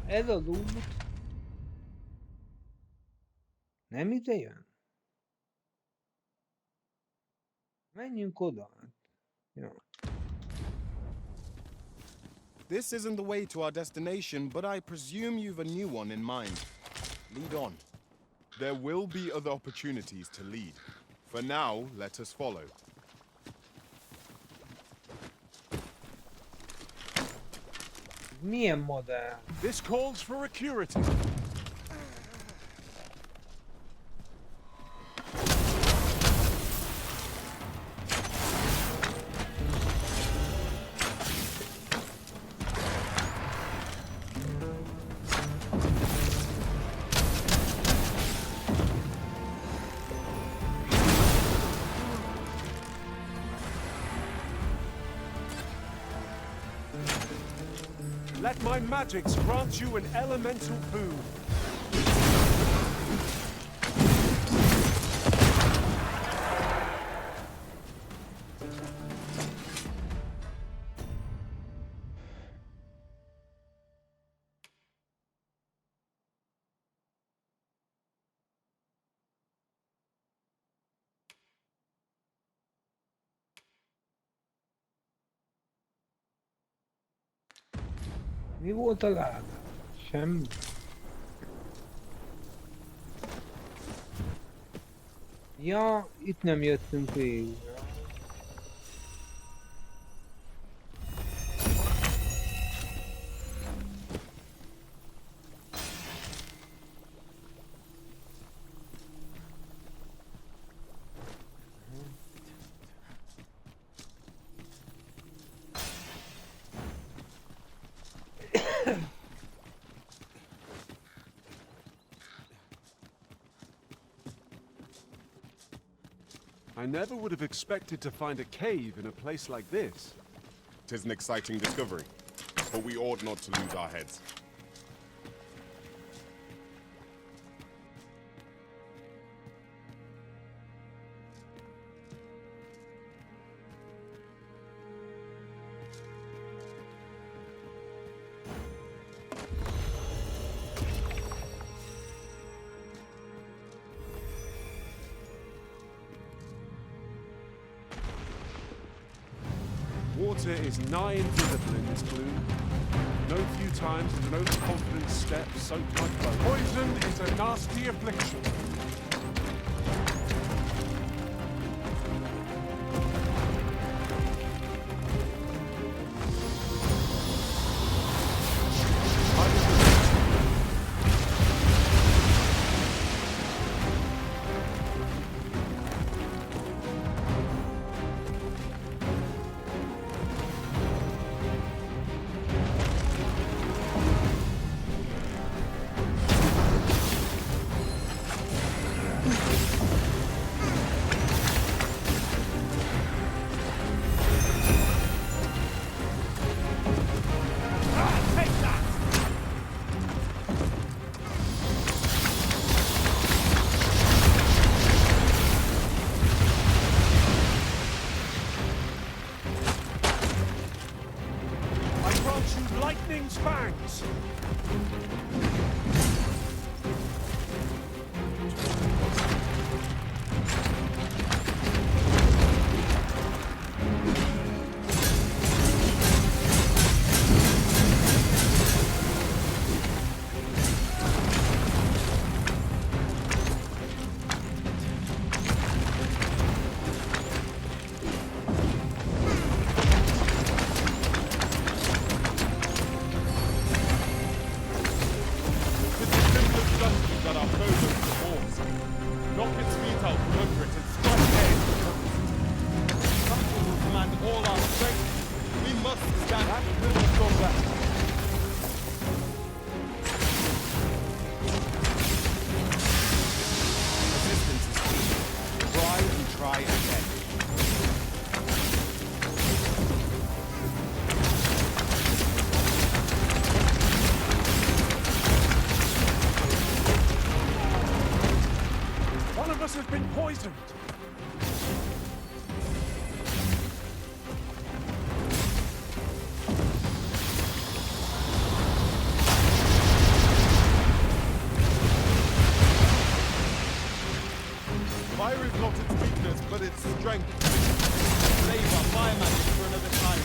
Ez az út. Nem ide jön? Menjünk oda. Ja. This isn't the way to our destination, but I presume you've a new one in mind. Lead on. There will be other opportunities to lead. For now, let us follow. Milyen modell? This calls for a curative. Let my magics grant you an elemental boon. Mi volt a láda? Semmi. Ja, itt nem jöttünk végig. I never would have expected to find a cave in a place like this. 'Tis an exciting discovery, but we ought not to lose our heads. Water is nigh invisible in this gloom. No few times has an overconfident step soaked my clothes. Poison is a nasty affliction. Lightning's fangs! Has been poisoned. Fire is not its weakness, but its strength. Save our fire magic for another time.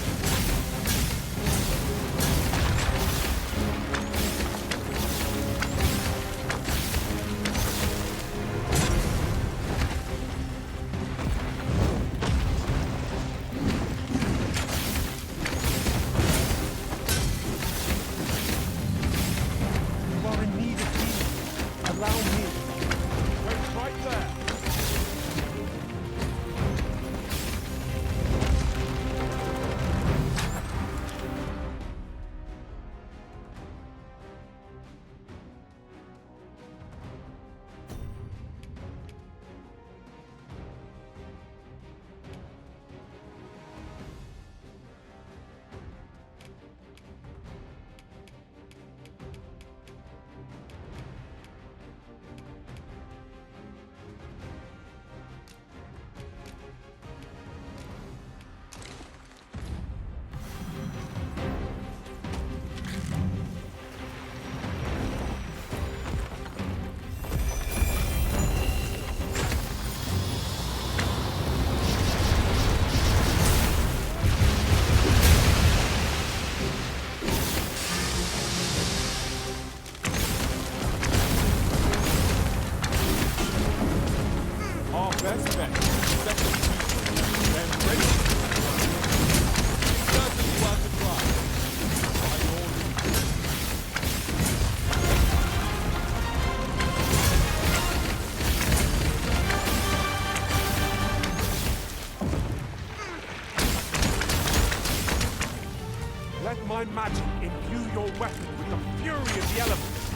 imbue your weapon with the fury of the elements.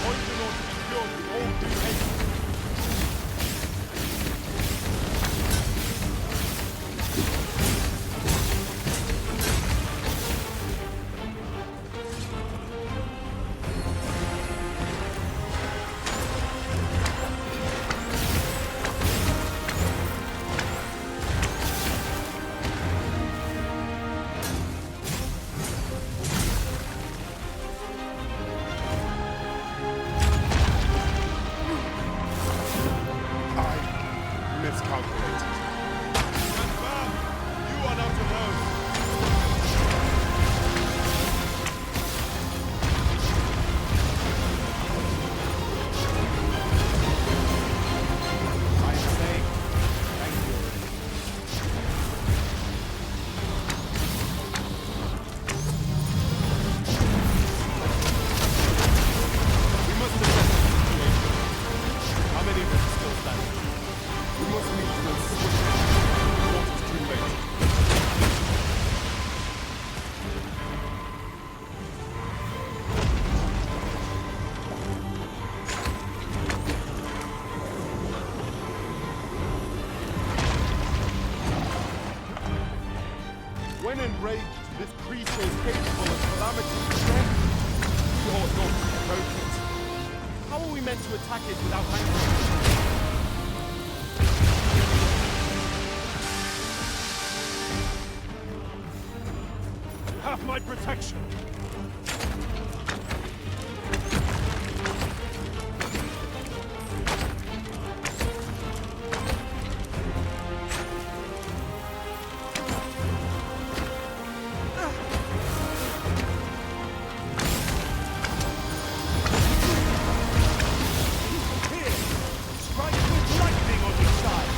Poison ought to be cured with all due haste. Miscalculated. Confirm! You are not alone! I am saying, thank you. We must assess the situation. How many of us are still standing? We must meet to it swiftly. Before it is too late. When enraged, this creature is capable of calamity strength. We ought not to provoke it. How are we meant to attack it without anger? Have my protection. Here, strike with lightning on your side.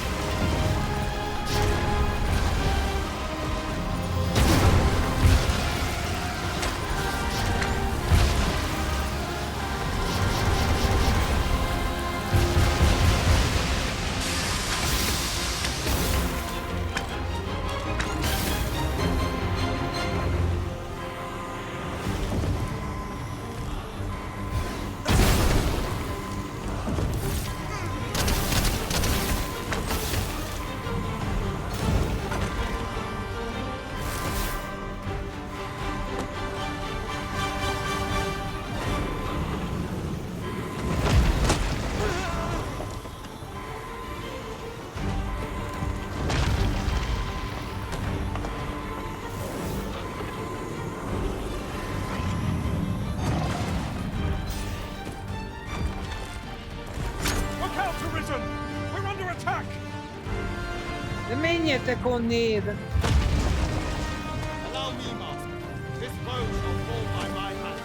Look out, Arisen! We're under attack! Menjete con neve. Allow me, master. This bow shall fall by my hand.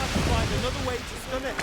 Have to find another way to stun it.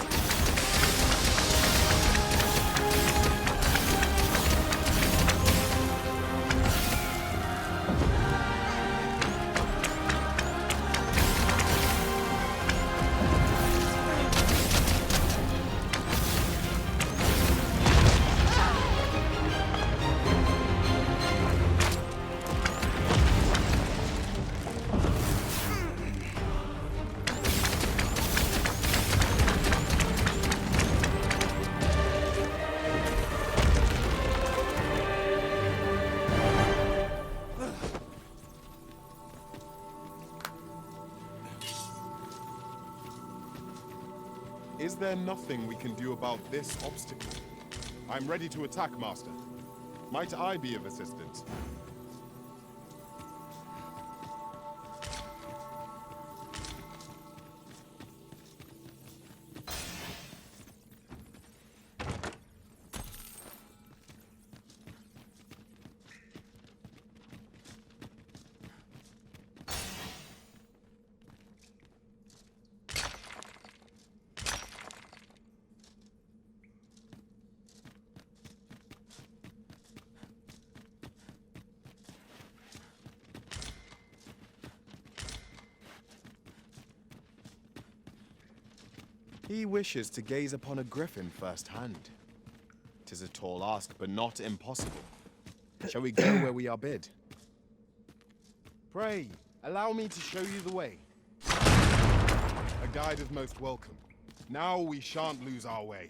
Is there nothing we can do about this obstacle? I'm ready to attack, Master. Might I be of assistance? He wishes to gaze upon a griffin firsthand. 'Tis a tall ask, but not impossible. Shall we go where we are bid? Pray, allow me to show you the way. A guide is most welcome. Now we shan't lose our way.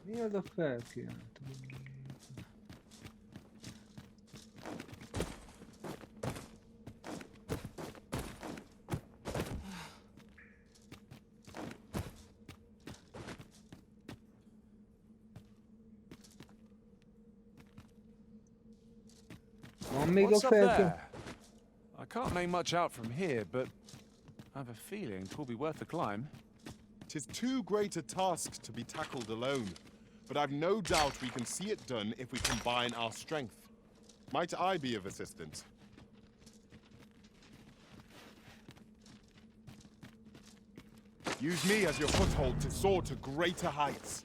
Mi az a felkiáltó? Van még a What's up felkiáltó? there? I can't make much out from here, but I have a feeling 'twill be worth the climb. 'Tis too great a task to be tackled alone, but I've no doubt we can see it done if we combine our strength. Might I be of assistance? Use me as your foothold to soar to greater heights.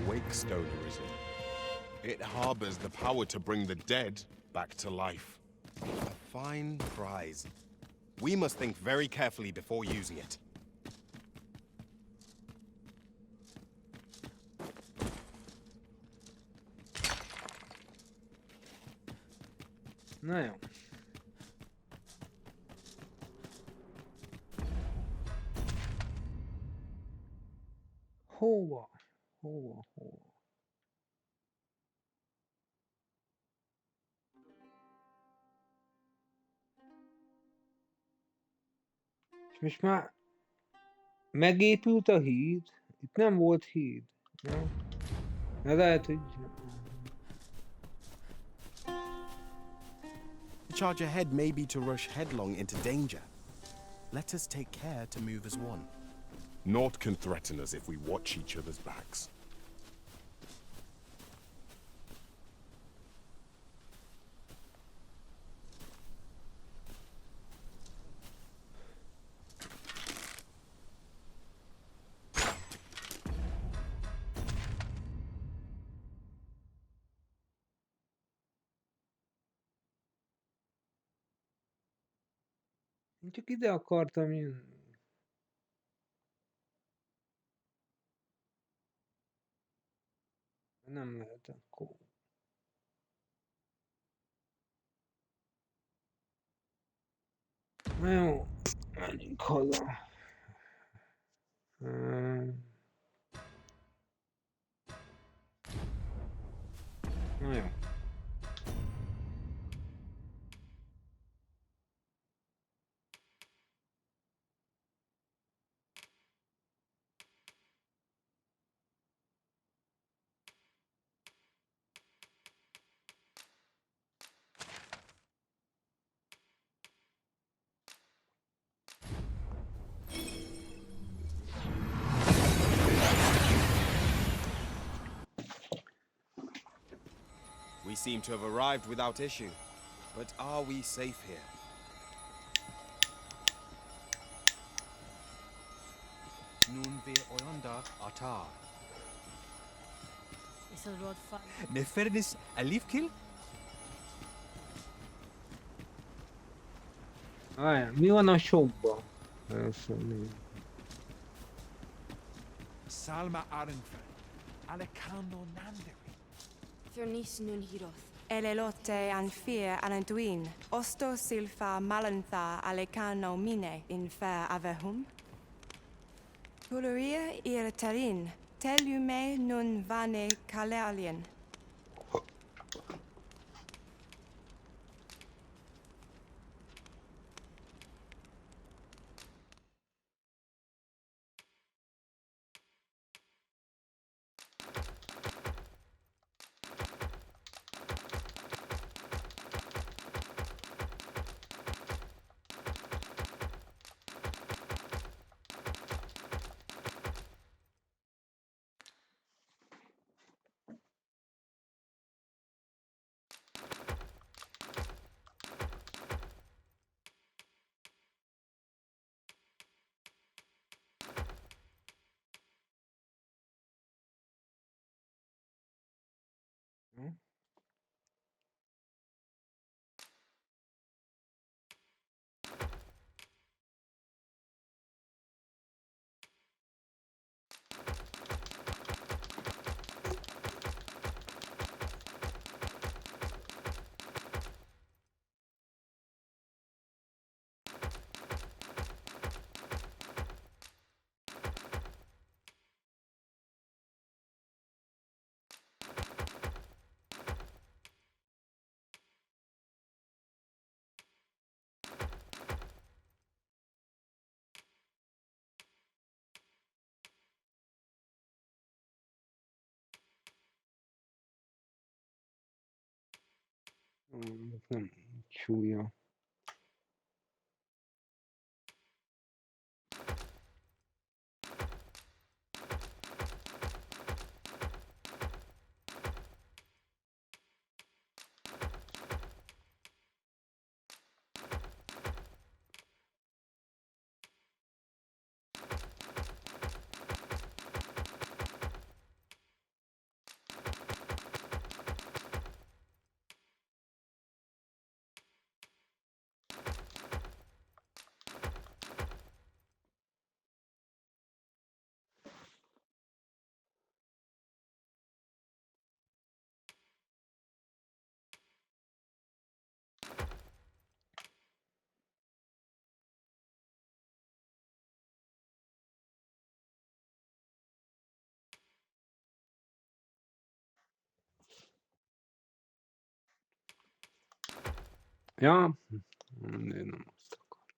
Wake stone arisen. It harbors the power to bring the dead back to life. A fine prize. We must think very carefully before using it. Na jó. Hova? Hova? És most már megépült a híd? Itt nem volt híd. Nem? De lehet, hogy... The charge ahead may be to rush headlong into danger. Let us take care to move as one. Naught can threaten us if we watch each other's backs. Én csak ide akartam jönni. Nem lehet akkor. Na jó, menjünk haza. Na jó. We seem to have arrived without issue. But are we safe here? Nun wir einander atar. Is a rod fun? Nefernis alifkil? Várjál, mi van a shopban? Először nézzük. Salma Arenfe. Alekando Nanderi. Fernis nun hiroth. Elelote anfir alanduin. Osto silfa malantha alekano mine in fer avehum. Puluria irritarin. Telume nun vane kalerlien. Nem súlya. Ja, nem azt akar.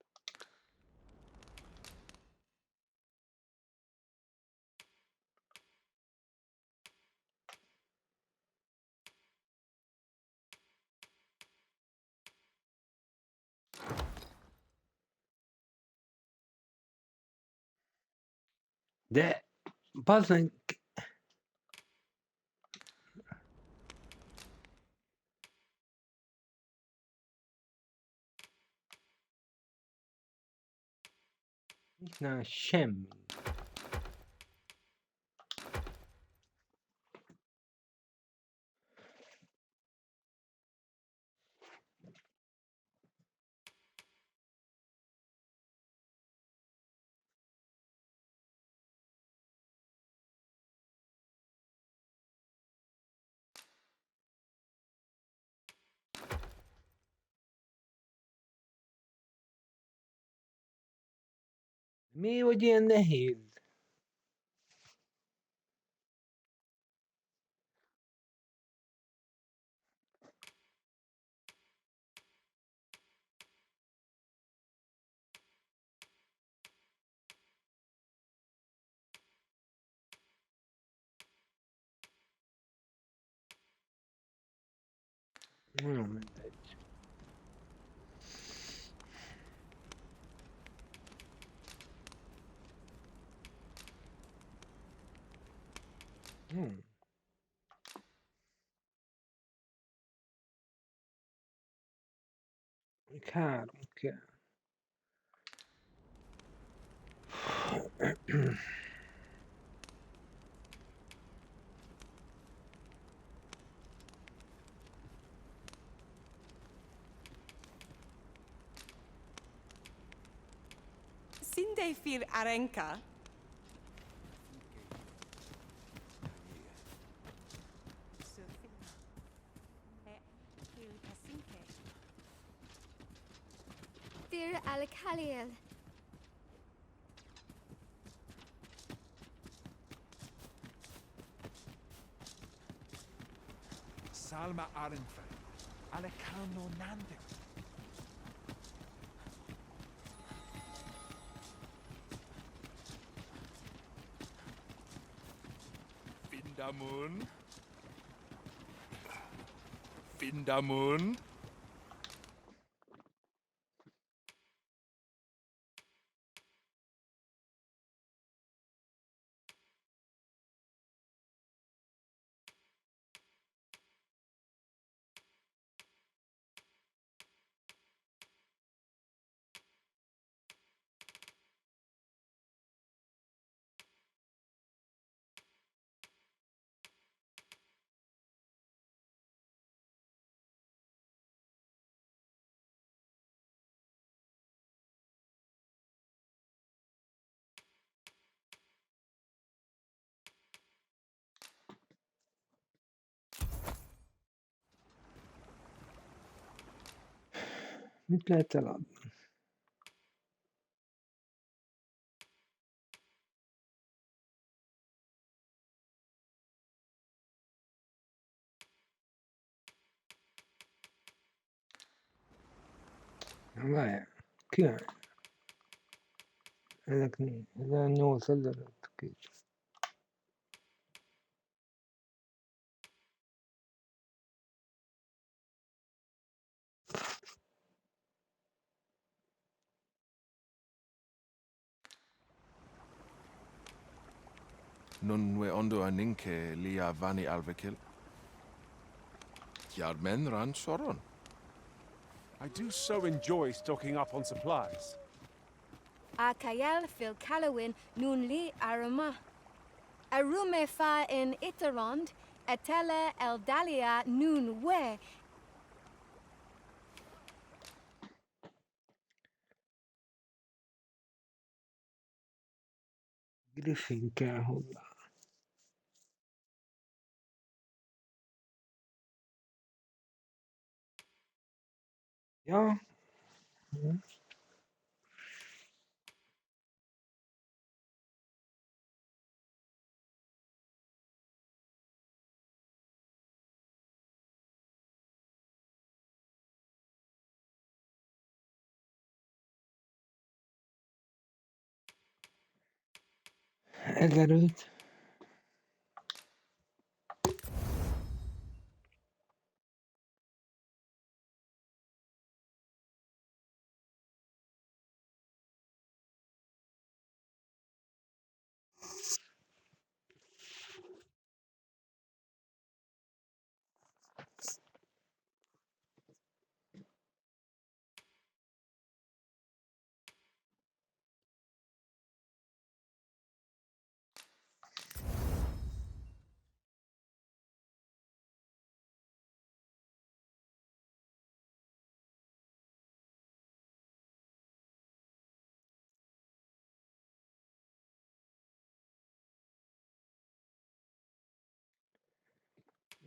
De, bazd meg, nem semmi. Mi, hogy ilyen nehéz? Mindegy. Még 3 kell. Sinde fir arenka. Dir al-Khalil. Salma Arenfe. Alekano Nande. Vindamund. Vindamund. Mit lehet eladni? Várjál, király. Ezek 8000 két. nun we ondo aninke lia vani alvekil. Yardmen ran soron. I do so enjoy stocking up on supplies. Akayel fil Calawin nun li arama. Arume fa in Itarond, etele eldalia nun we. Griffin kell hozzá. Ja. Ezelőtt.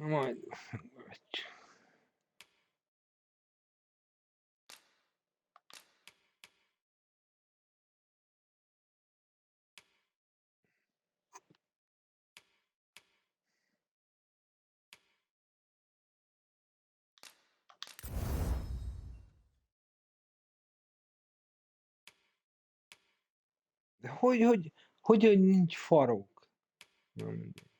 Na majd. De hogy nincs farok? Na mindegy.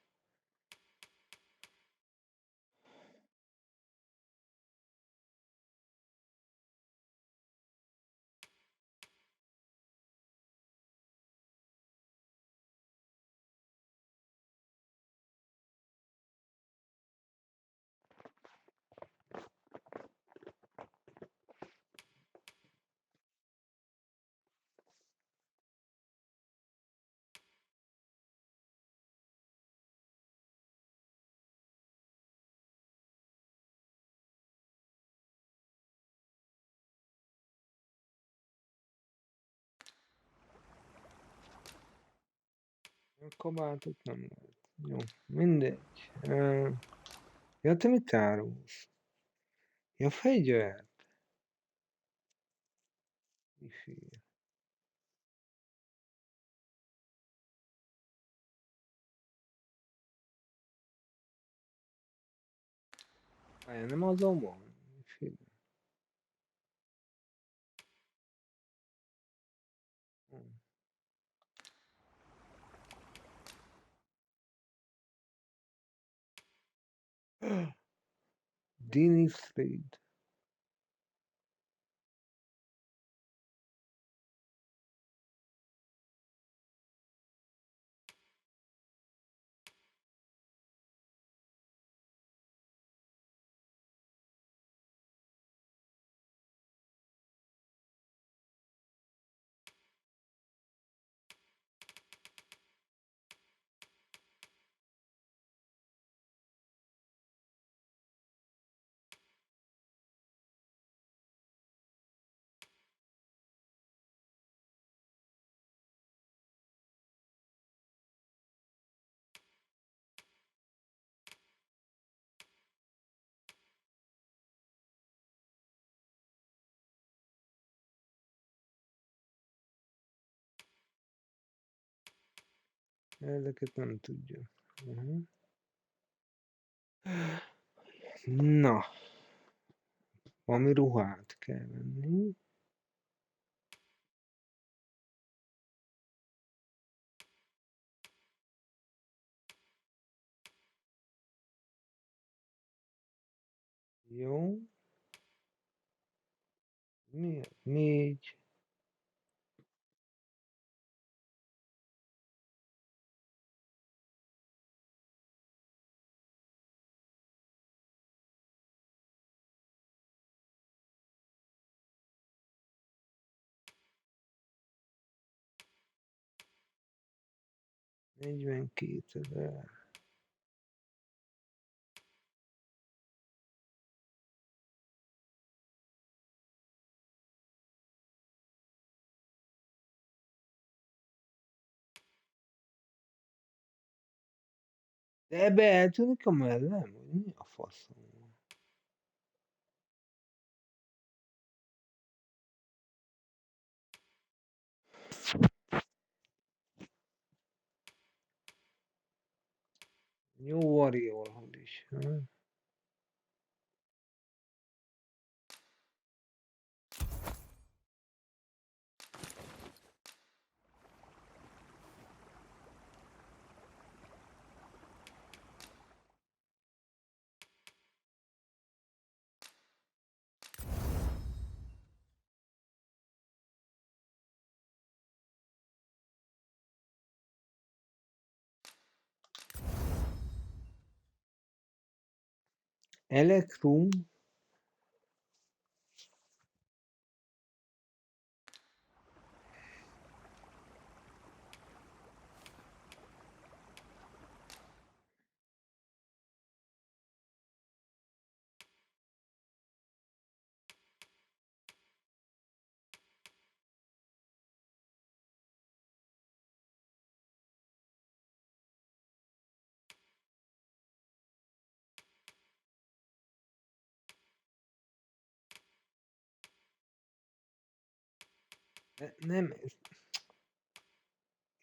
A kabátot nem lehet. Jó, mindegy. Ja, te mit árulsz? Ja, fegyvert. Miféle? Nem azon van? Miféle? Dini Slade. Ezeket nem tudja. Na, valami ruhát kell venni. Jó. Mi? 4. 42 000. De ebbe eltűnik a mellem? Mi a faszom? New Warriorhoz is. Hm? Elektrum? Nem.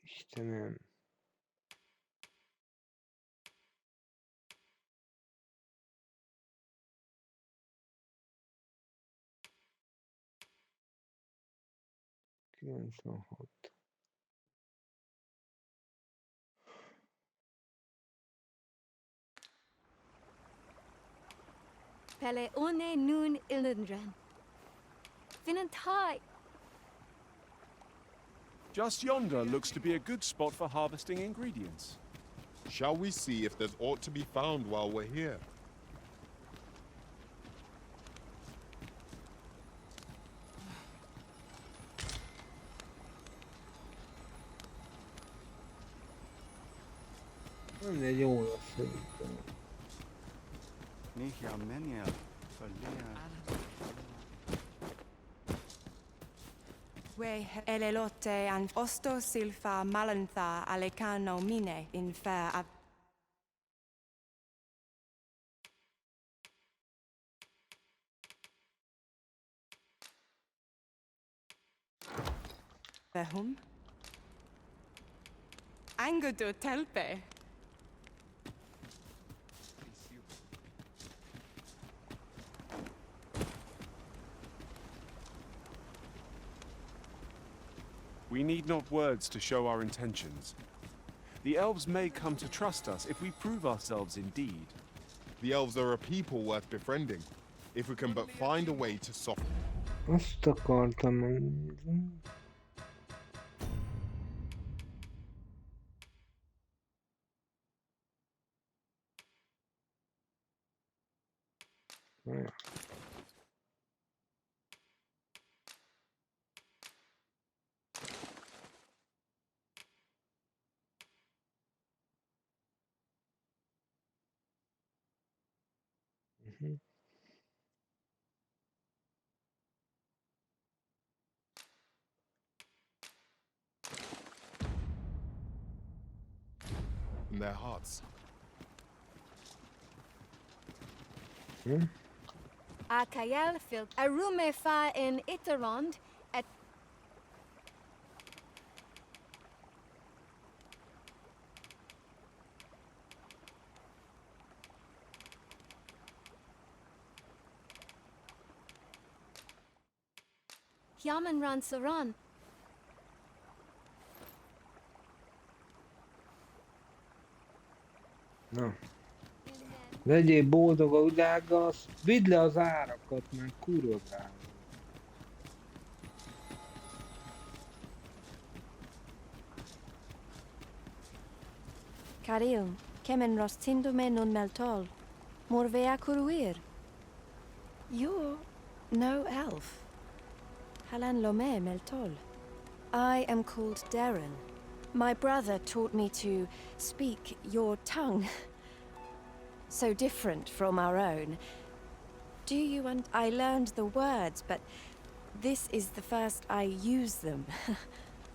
Istenem. Hat. Pele one nun ilundren. Finantai. Just yonder looks to be a good spot for harvesting ingredients. Shall we see if there's aught to be found while we're here? Nem egy jó lesz szerintem. Nicht ja Menier verlieren. We elelote an osto silfa malantha alecano mine in fair ab. Whom? Angudo telpe. We need not words to show our intentions. The elves may come to trust us if we prove ourselves indeed. The elves are a people worth befriending, if we can but find a way to soften. Azt akartam megnézni. In their hearts. A Kayal fil a rume fa in Itarond at Yaman ran saran. Na. Legyél boldog a világgal, vidd le az árakat, mert kurva drága. Caril, kemen rostindo-me non meltol. Morvea curuir. You're no elf. Halan lome meltol. I am called Darren. My brother taught me to speak your tongue. So different from our own. Do you and I learned the words, but this is the first I use them.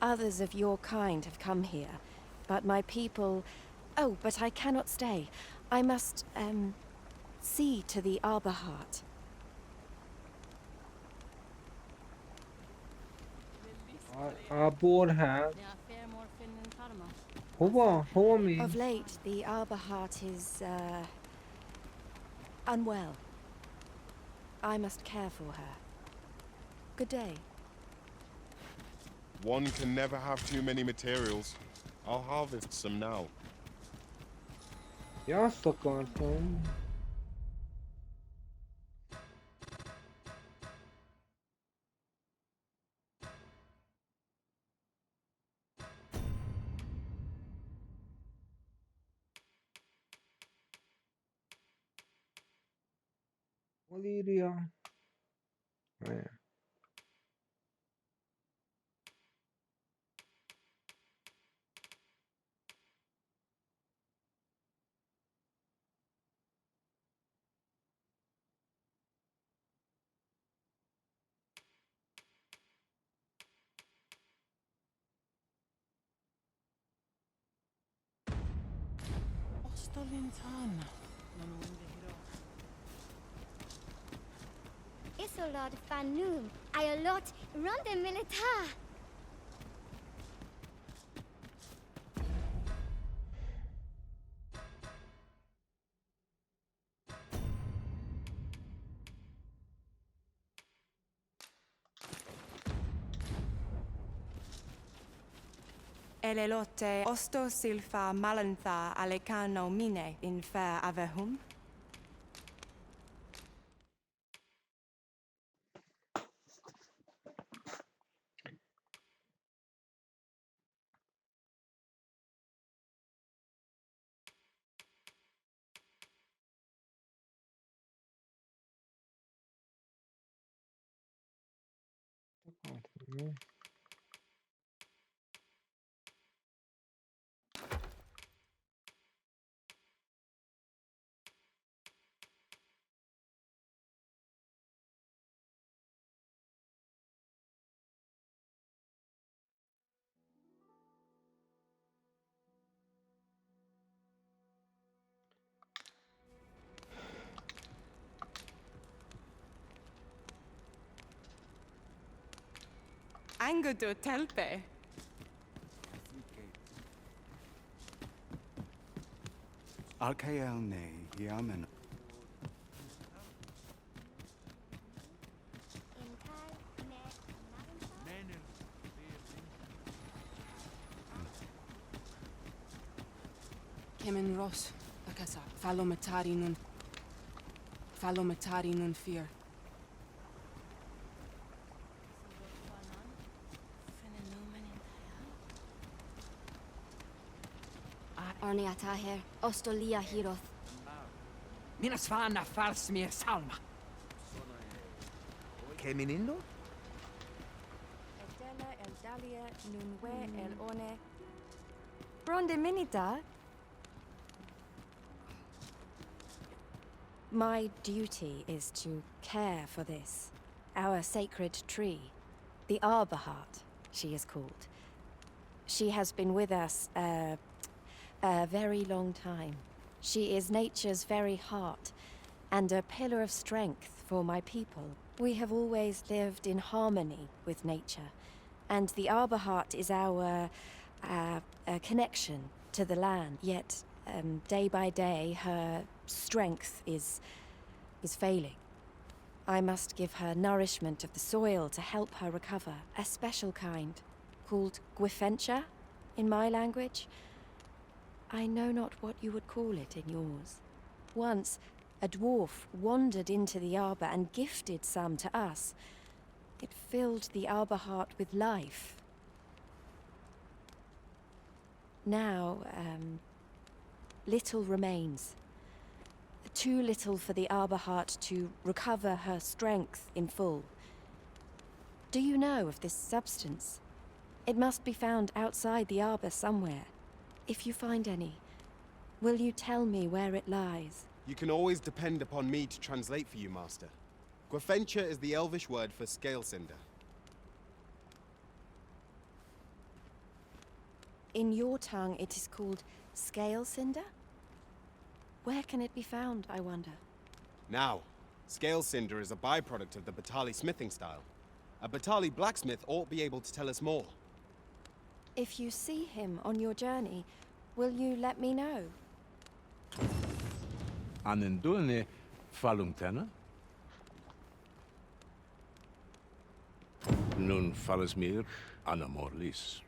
Others of your kind have come here, but my people... Oh, but I cannot stay. I must, see to the Arbor Heart. Arbor Heart. Hova mi? Of late, the Arbor Heart is, unwell. I must care for her. Good day. One can never have too many materials. I'll harvest some now. Ja, azt akartam. Hol írja? Várjál. Isolad fanum, ayolot, ronde milita. Elelote osto silfa malantha alecano mine in fair avehum. Angudu telpe. Alkael ne yamen. Kemen Ross, Akasa, Falometari nun fear. Arni ataher, ostolia hiroth. Minas fana fars mir salma. Kemin indo? Edela el dalia nunwe el one. Ronde minita. My duty is to care for this, our sacred tree, the Arbor Heart, she is called. She has been with us a very long time. She is nature's very heart, and a pillar of strength for my people. We have always lived in harmony with nature, and the Arbor Heart is our connection to the land. Yet, day by day, her strength is failing. I must give her nourishment of the soil to help her recover. A special kind, called Gwifencha in my language. I know not what you would call it in yours. Once, a dwarf wandered into the arbor and gifted some to us. It filled the Arbor Heart with life. Now, little remains. Too little for the Arbor Heart to recover her strength in full. Do you know of this substance? It must be found outside the arbor somewhere. If you find any, will you tell me where it lies? You can always depend upon me to translate for you, Master. Gwafentia is the Elvish word for scale cinder. In your tongue, it is called scale cinder? Where can it be found, I wonder? Now, scale cinder is a byproduct of the Batali smithing style. A Batali blacksmith ought be able to tell us more. If you see him on your journey, will you let me know? Anendune falumtena? Nun falles mir anamorlis.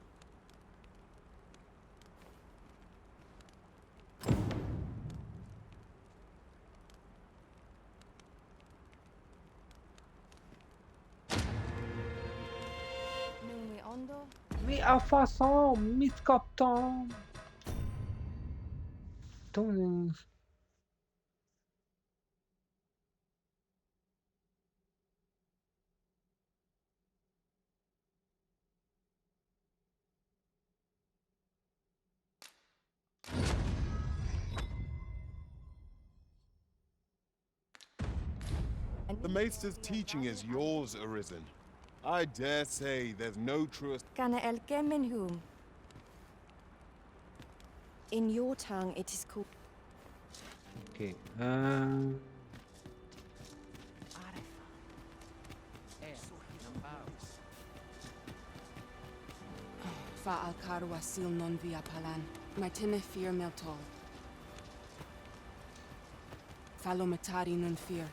Mi a faszom? Mit kaptam? Tudom. The Maester's teaching is yours, Arisen. I dare say there's no truest... Kana el kemenhum. In your tongue, it is called... Okay. Fa al carwa sil non via palan. Maitine fear meltol. Falometari nun fear.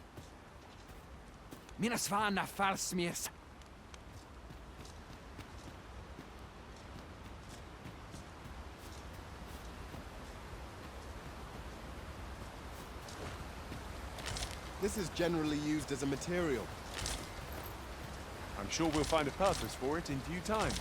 Minas vana farsmirs. This is generally used as a material. I'm sure we'll find a purpose for it in due time.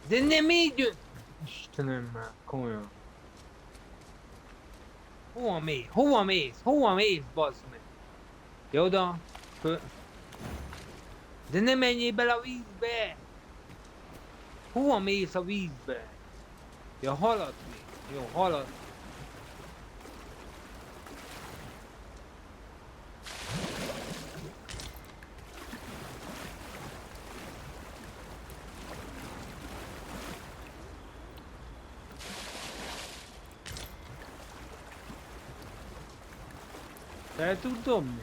De nem így jön! Istenem már, komolyan. Hova mész? Hova mész? Hova mész, bazd meg? Ja, oda. De ne menjél bele a vízbe! Hova mész a vízbe? Ja, halad még. Jó, halad. Fel tud dobni?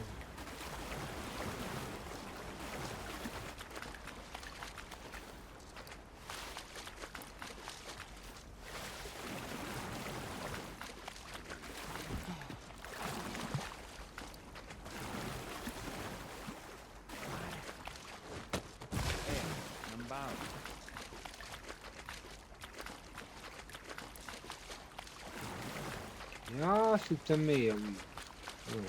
Ja, azt hittem mély a víz. Jó.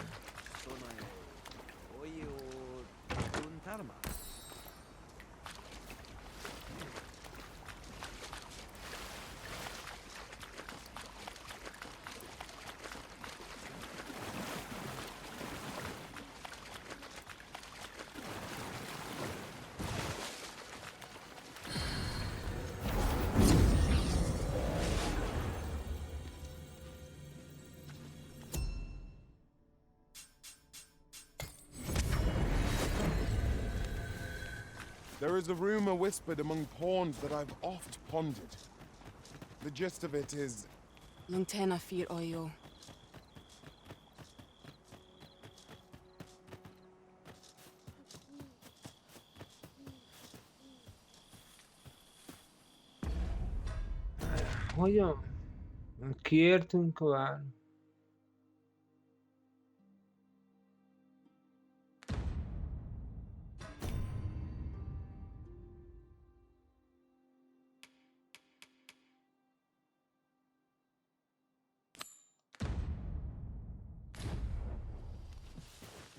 There is a rumor whispered among pawns that I've oft pondered. The gist of it is... Luntena fear oyo. Hogyan? Kiértünk már.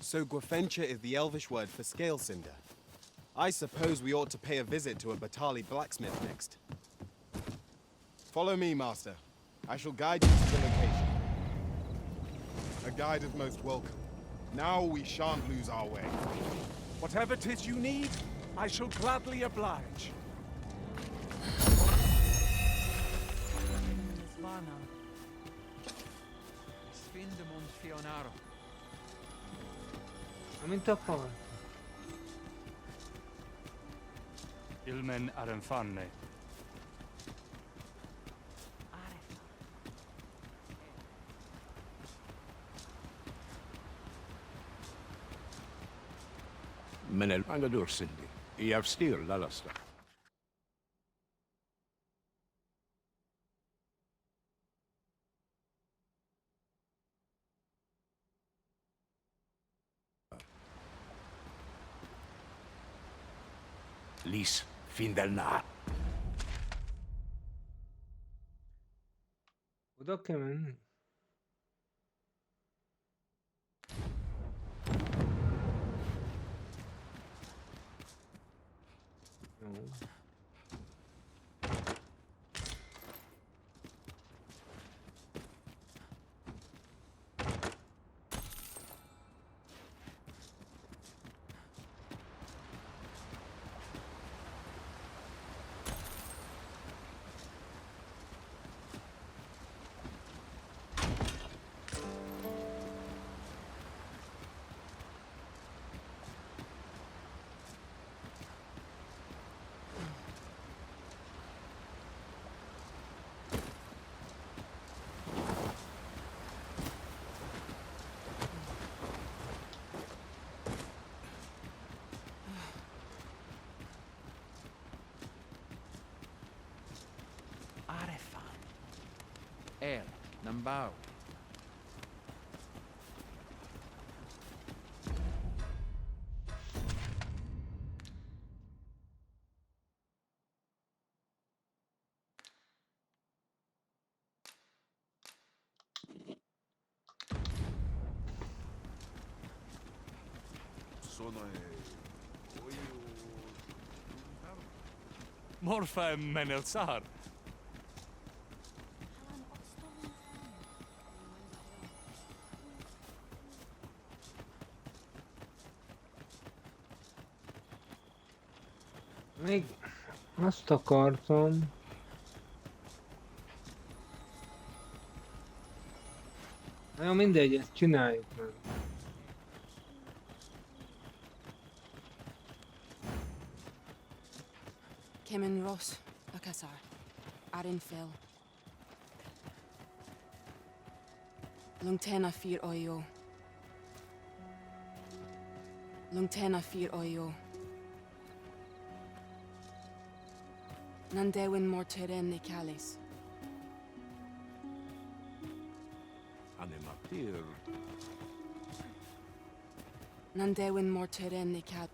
So Gwafencha is the Elvish word for scale cinder. I suppose we ought to pay a visit to a Batali blacksmith next. Follow me, Master. I shall guide you to the location. A guide is most welcome. Now we shan't lose our way. Whatever 'tis you need, I shall gladly oblige. Svana. Sfindamund Fionaro. Amint akar. Ilmen Arenfanne. Men el Angadur Cindy. I have still Lalasta. Lis Findelna. Oda kell menni. Jó. Arefan. El, Nambao. Morfa Menelsar. Még azt akartam. Na jó, mindegy, ezt csináljuk meg. Kemen Ross, Akasar, Arin Phil. Lungtena Fir Oyo. Lungtena Fir Oyo. Nandewin Morteren Nikalis. Animatir. Nandewin Morteren Nikal.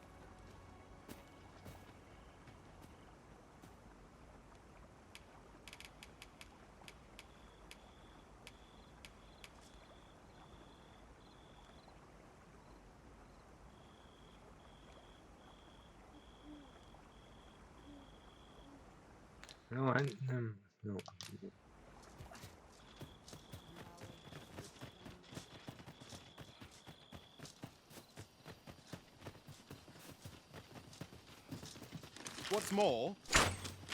Jó, hát nem. Jó. What's more,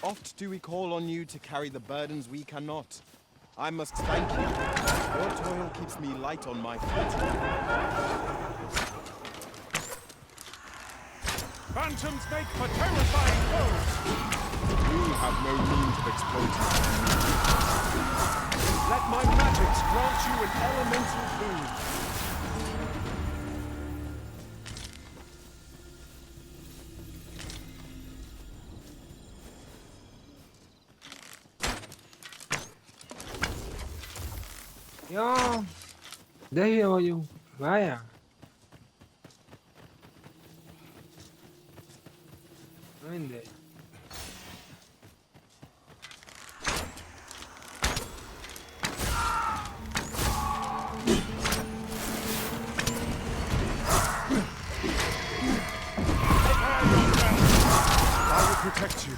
oft do we call on you to carry the burdens we cannot. I must thank you. Your toil keeps me light on my feet. Phantoms make for terrifying foes! We have no means of exploiting Let my magics grant you an elemental boon. De hülye vagyunk. Várjál. Na mindegy. I will protect you.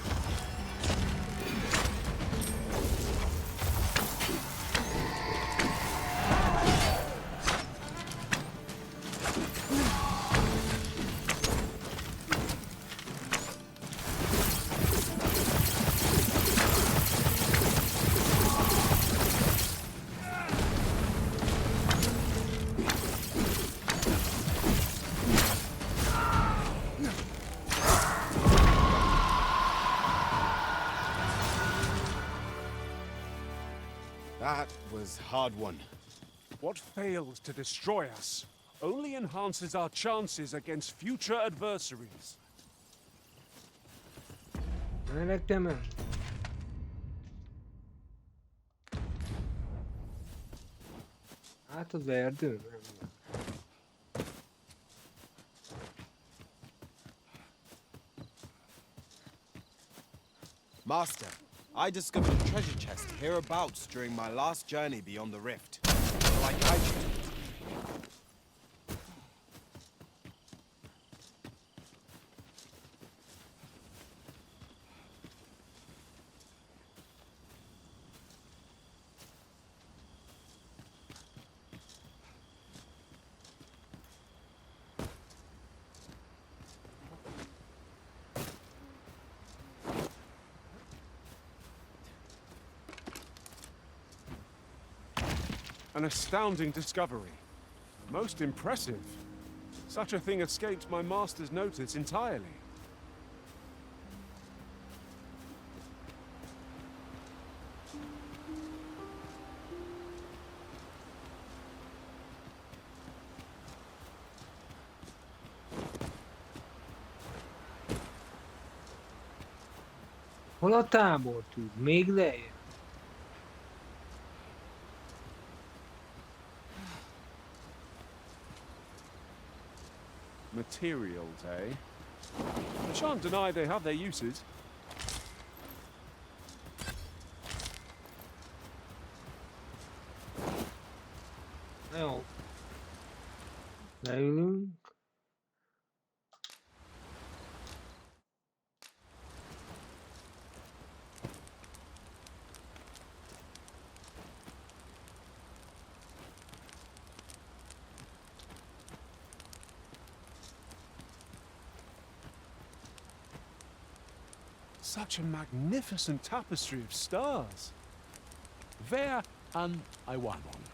That was hard won. What fails to destroy us only enhances our chances against future adversaries. Merre kell menni? Hát az erdő, nem. Master, I discovered a treasure chest hereabouts during my last journey beyond the rift. Shall I guide you to it? An astounding discovery. Most impressive. Such a thing escaped my master's notice entirely. Hol a tábortűz? Még lejjebb. Materials, eh? I shan't deny they have their uses. Jó. Leülünk. Such a magnificent tapestry of stars. Where an I want one.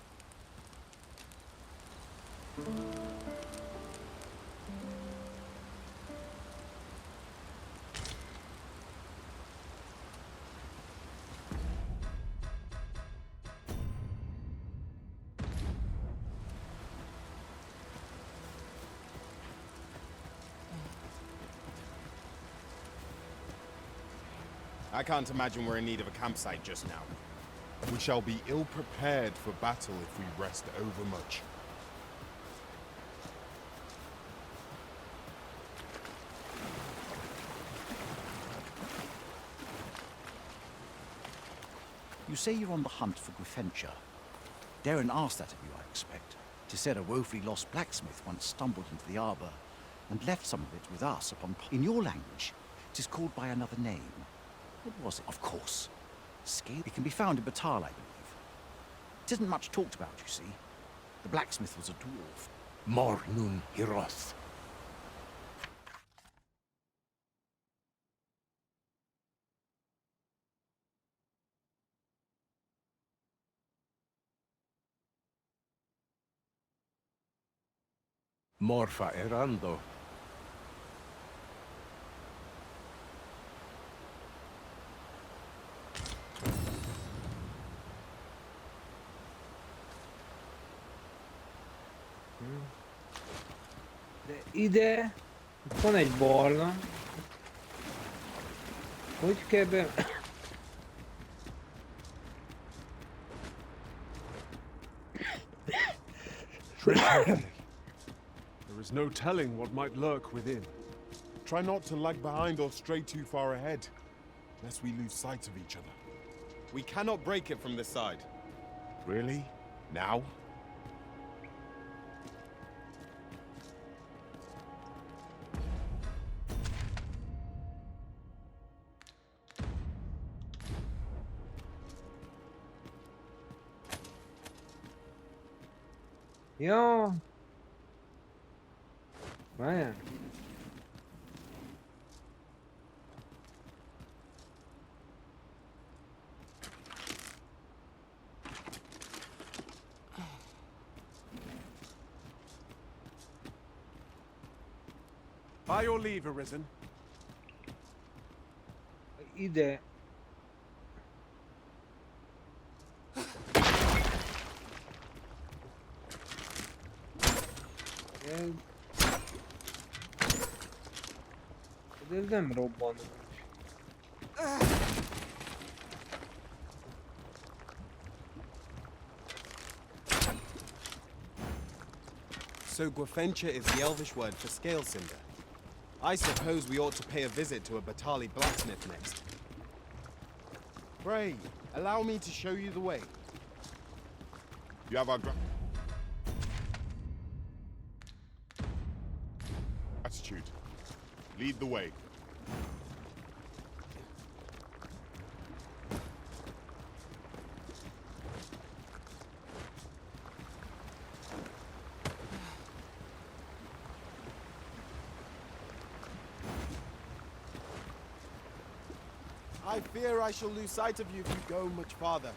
I can't imagine we're in need of a campsite just now. We shall be ill prepared for battle if we rest overmuch. You say you're on the hunt for Griffenture. Darren asked that of you, I expect. 'Tis said a woefully lost blacksmith once stumbled into the arbor and left some of it with us upon... In your language, 'tis called by another name. What was it? Of course. Scale. It can be found in Batal, I believe. It isn't much talked about, you see. The blacksmith was a dwarf. Mor nun hiroth. Morfa erando. De ide van egy barlang. Hogy kell be... Tread carefully. There is no telling what might lurk within. Try not to lag behind or stray too far ahead, lest we lose sight of each other. We cannot break it from this side. Really? Now? Ja. Várjál. By your leave, Arisen. Ide. De ez nem robban. So Gwafencha is the Elvish word for scale cinder. I suppose we ought to pay a visit to a Batali blacksmith next. Pray, allow me to show you the way. You have our gratitude. Lead the way. I fear I shall lose sight of you if you go much farther.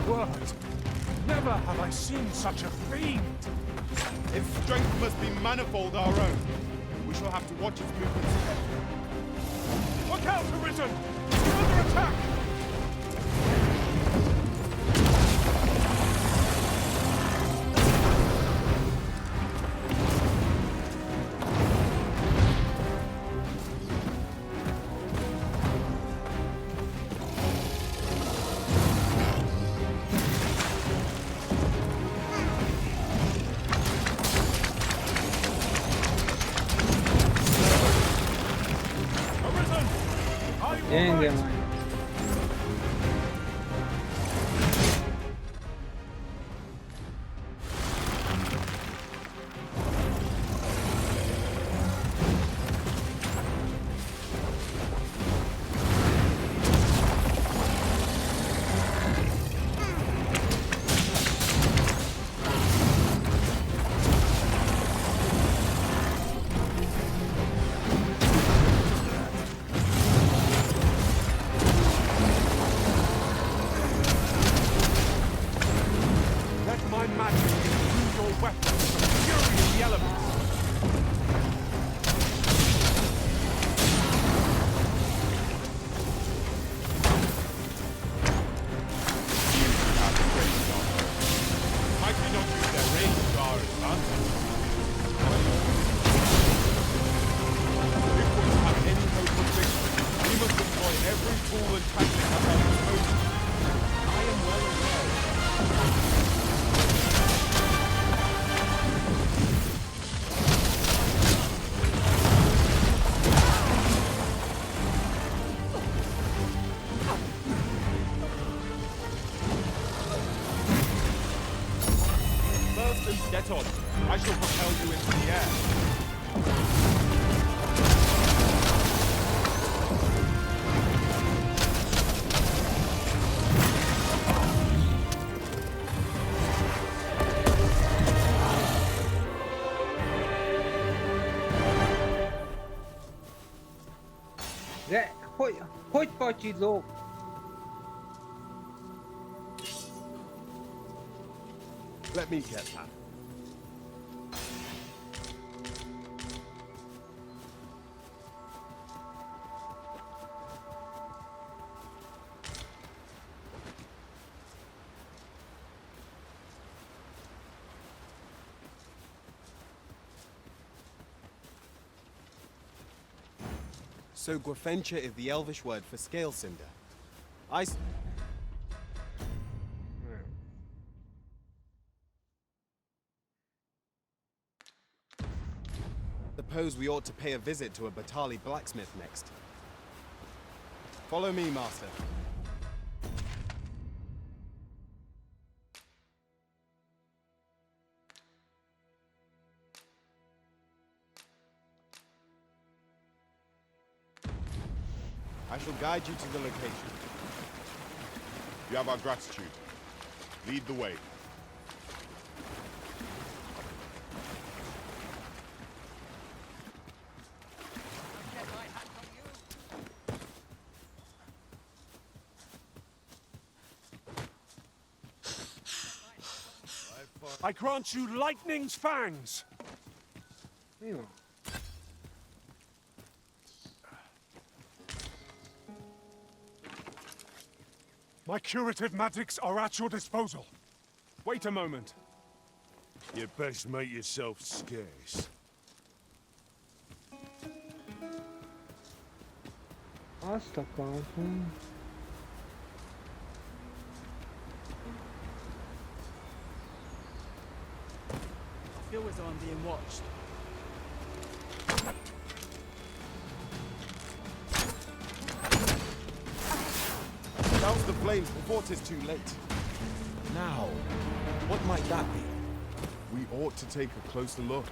Word! Never have I seen such a fiend! Its strength must be manifold our own. We shall have to watch its movements carefully. Look out, Arisen! You're under attack! Gyenge vagy. De hogy pacsizok? Let me get that. So Gwafencha is the Elvish word for scale cinder. Suppose we ought to pay a visit to a Batali blacksmith next. Follow me, Master. I shall guide you to the location. You have our gratitude. Lead the way. I grant you lightning's fangs. Yeah. My curative magics are at your disposal. Wait a moment. You best make yourself scarce. Azt akartam. I feel as though I'm being watched. Douse the flames before 'tis too late. Now, what might that be? We ought to take a closer look.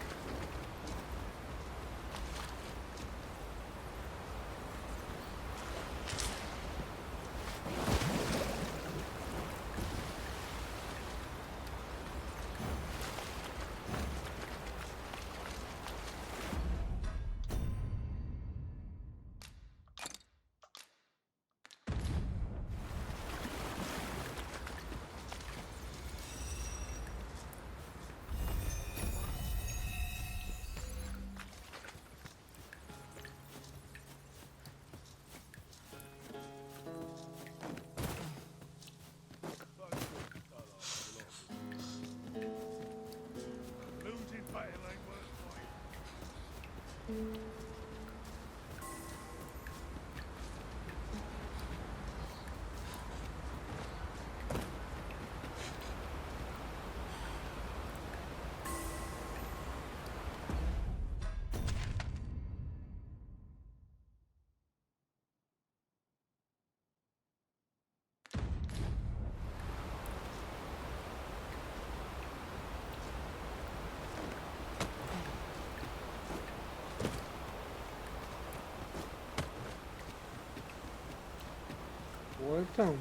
Voltam.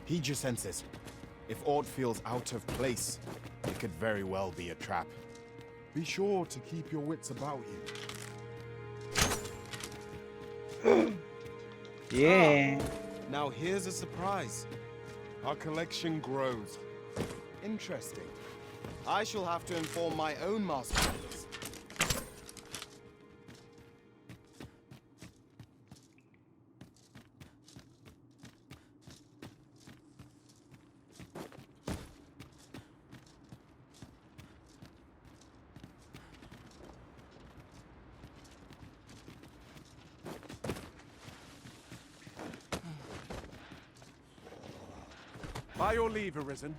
Heed your senses. If aught feels out of place, it could very well be a trap. Be sure to keep your wits about you. Yeah. Now here's a surprise. Our collection grows. Interesting. I shall have to inform my own master of this. By your leave, Arisen.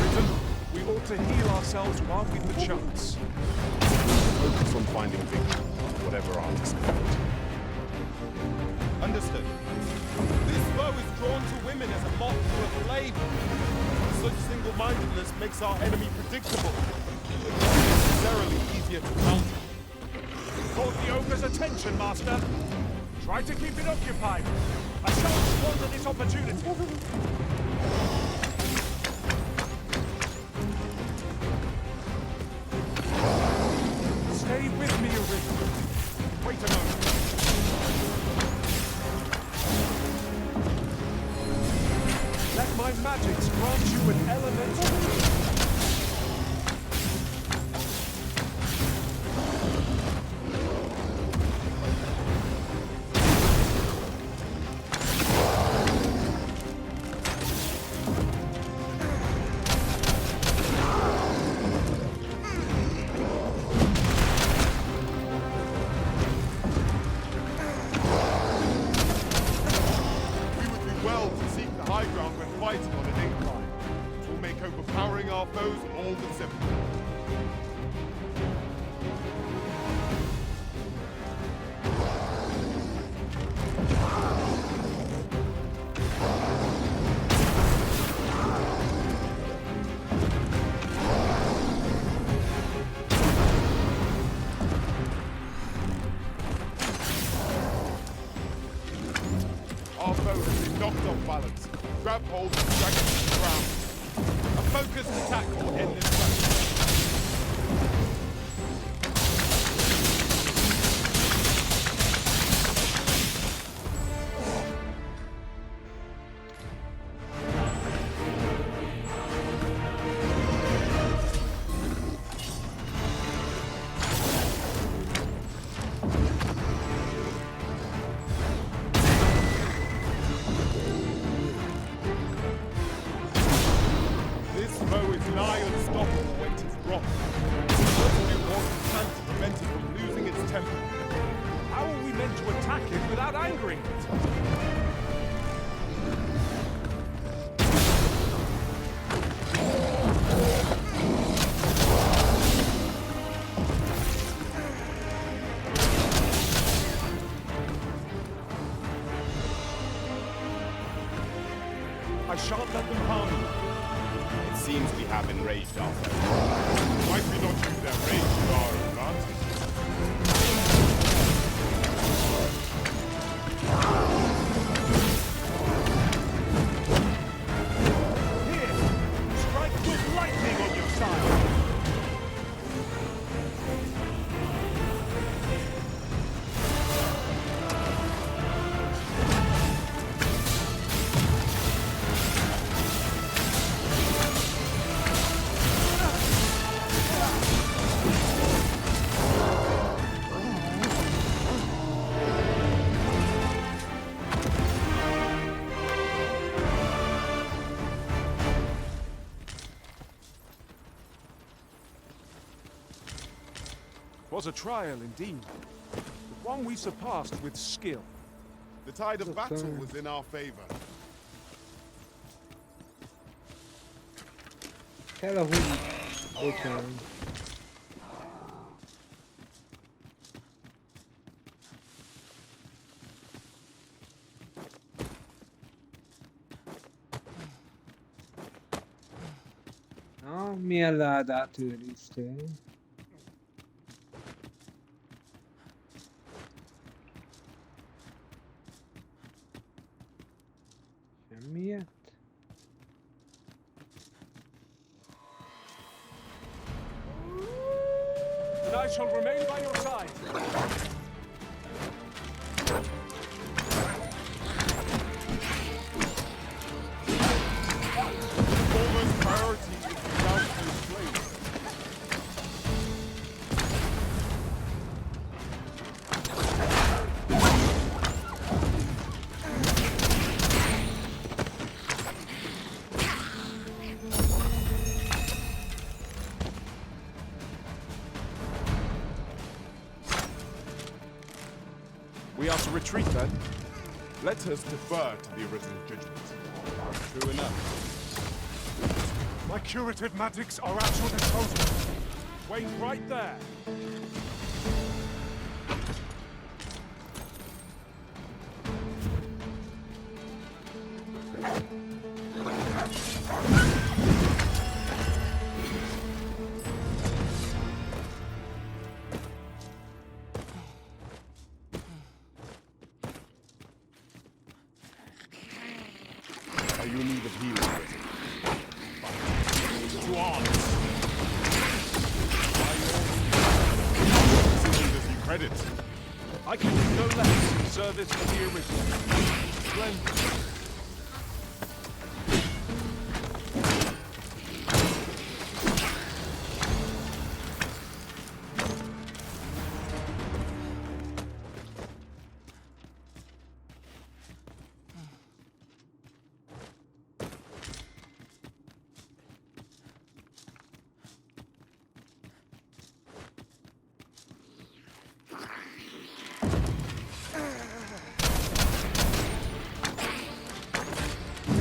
Arisen, we ought to heal ourselves while we've the chance. Focus on finding victory, whatever our discomfort. Understood. This bow is drawn to women as a moth to a flame. mindedness makes our enemy predictable. It's not necessarily easier to counter. Caught the ogre's attention, Master. Try to keep it occupied. I shan't squander this opportunity. Stay with me, Arisen. Wait a moment. Let my magics grant you an elemental. Grab hold and drag it to the ground. A focused attack will end this battle. I shan't let them harm you. It seems we have enraged our foe. Might we not use their rage to our advantage? Here! Strike with lightning on your side! Was a trial indeed, but one we surpassed with skill. The tide of battle was in our favor. Kell bocsánat. Na, milyen ládát őriztél? Semmiért? And I shall remain by your side. Foremost priority is to rout these slaves. We are to retreat then? Let us defer to the Arisen's judgment. True enough. My curative magics are at your disposal. Wait right there. Are you in need of healing, Wizard? To arms! Does you credit? I can do no less in service of the original. Splendid.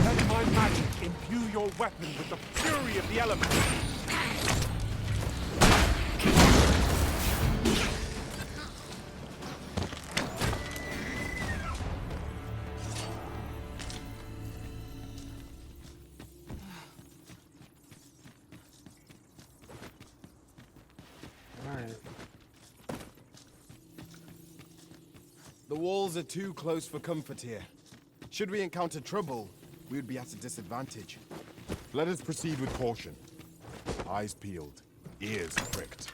Let my magic imbue your weapon with the fury of the elements. The walls are too close for comfort here. Should we encounter trouble, we would be at a disadvantage. Let us proceed with caution. Eyes peeled, ears pricked.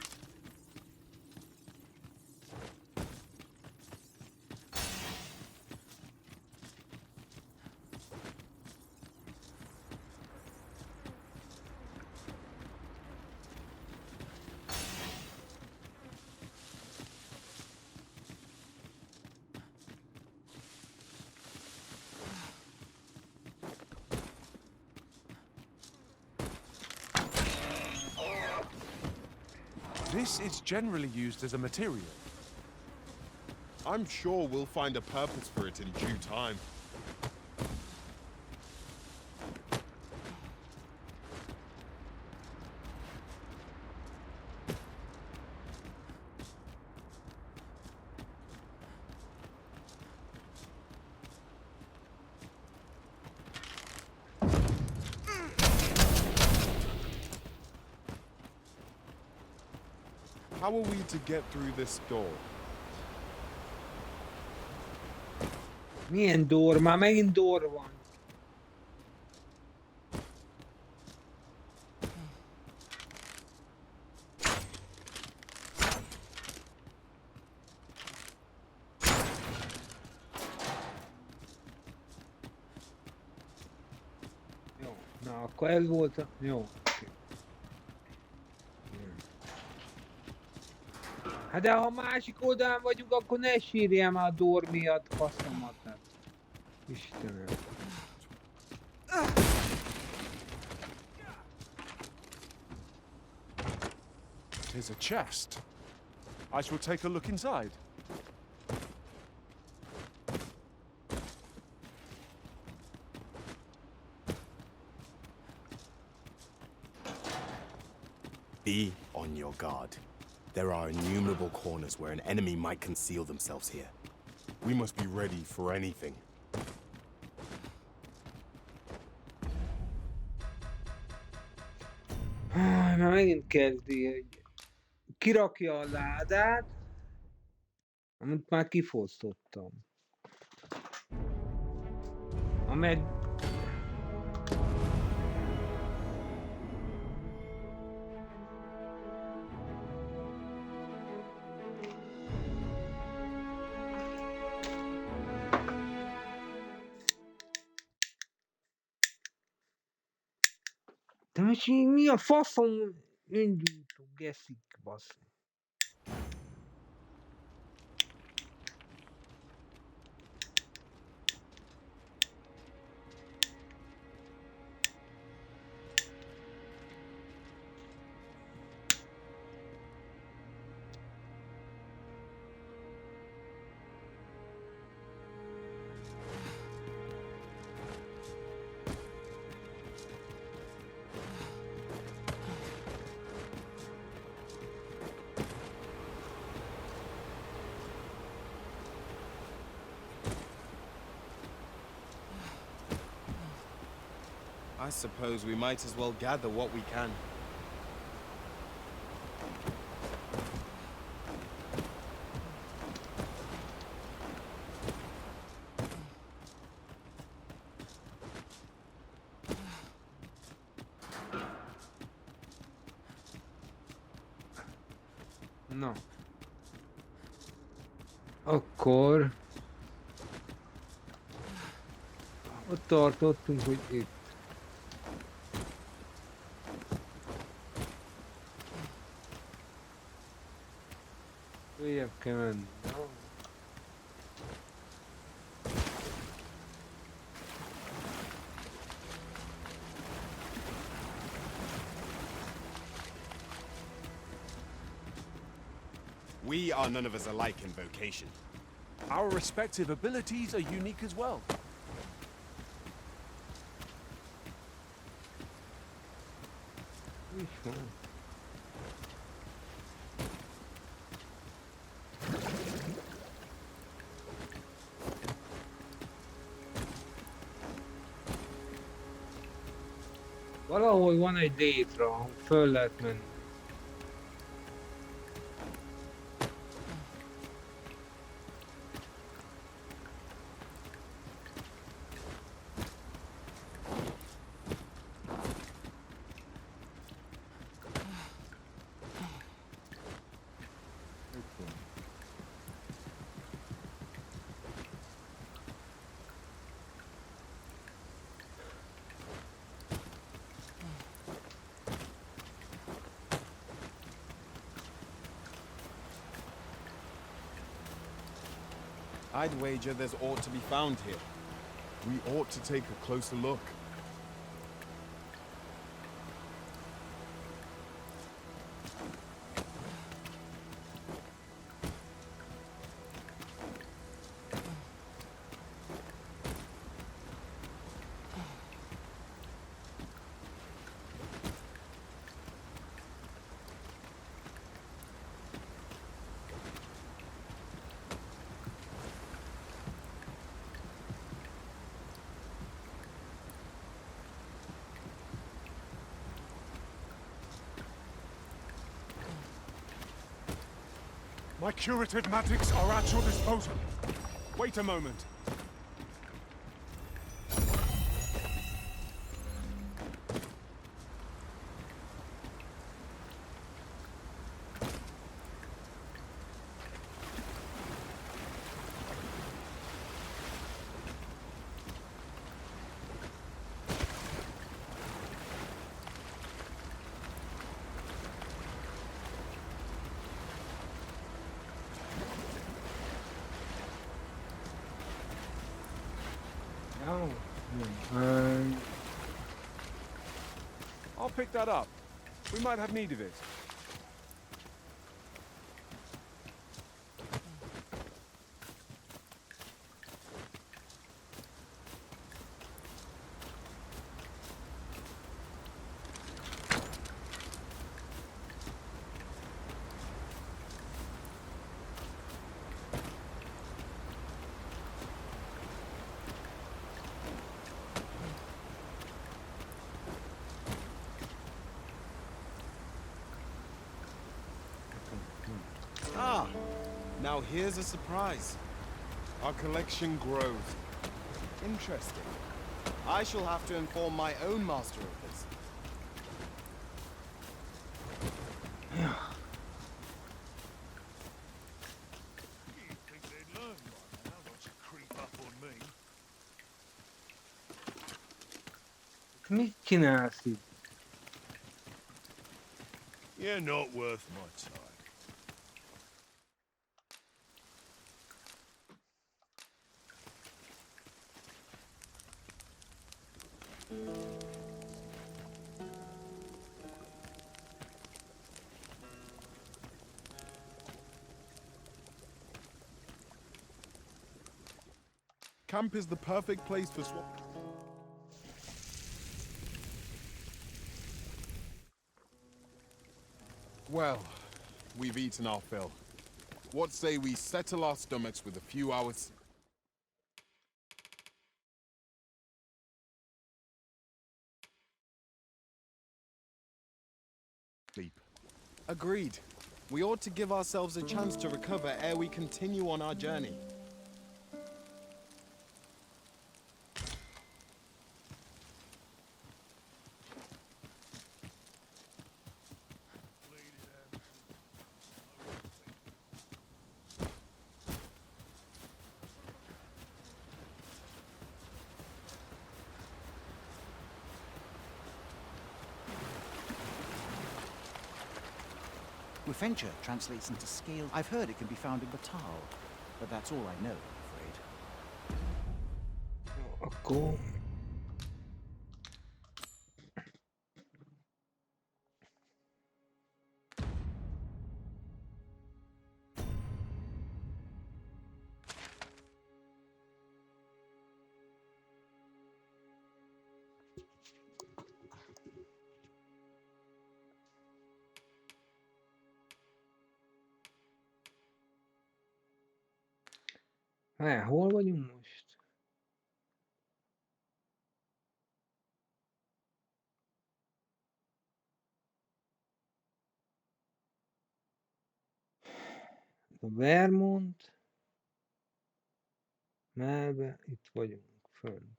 This is generally used as a material. I'm sure we'll find a purpose for it in due time. How are we to get through this door? Milyen door? Már megint door van. Jó, na akkor ez volt a... Jó. Hát de ha másik oldalán vagyunk, akkor ne sírjál már a door miatt, faszomat. Hát. Istenem. Here's a chest. I shall take a look inside. Be on your guard. There are innumerable corners where an enemy might conceal themselves here. We must be ready for anything. Már megint kezdi, hogy kirakja a ládát, amit már kifosztottam. Ameddig... De most mi a faszom indultunk, geszik, basz. I suppose we might as well gather what we can. Na. Akkor... Ott tartottunk, hogy itt. Följebb kell menni. No. We are none of us alike in vocation. Our respective abilities are unique as well. Is van. Valahol van egy létre, ahol föl lehet menni. I'd wager there's aught to be found here. We ought to take a closer look. My curative magics are at your disposal. Wait a moment. I'll pick that up. We might have need of it. Ah, now here's a surprise. Our collection grows. Interesting. I shall have to inform my own master of this. Mit csinálsz itt? You're not worth my time. Camp is the perfect place for swap. Well, we've eaten our fill. What say we settle our stomachs with a few hours... sleep. Agreed. We ought to give ourselves a chance to recover ere we continue on our journey. Gwefencha translates into scale. I've heard it can be found in Batal, but that's all I know, I'm afraid. Akkor... Hol vagyunk most? A Vermont. Melbe, itt vagyunk, fönt.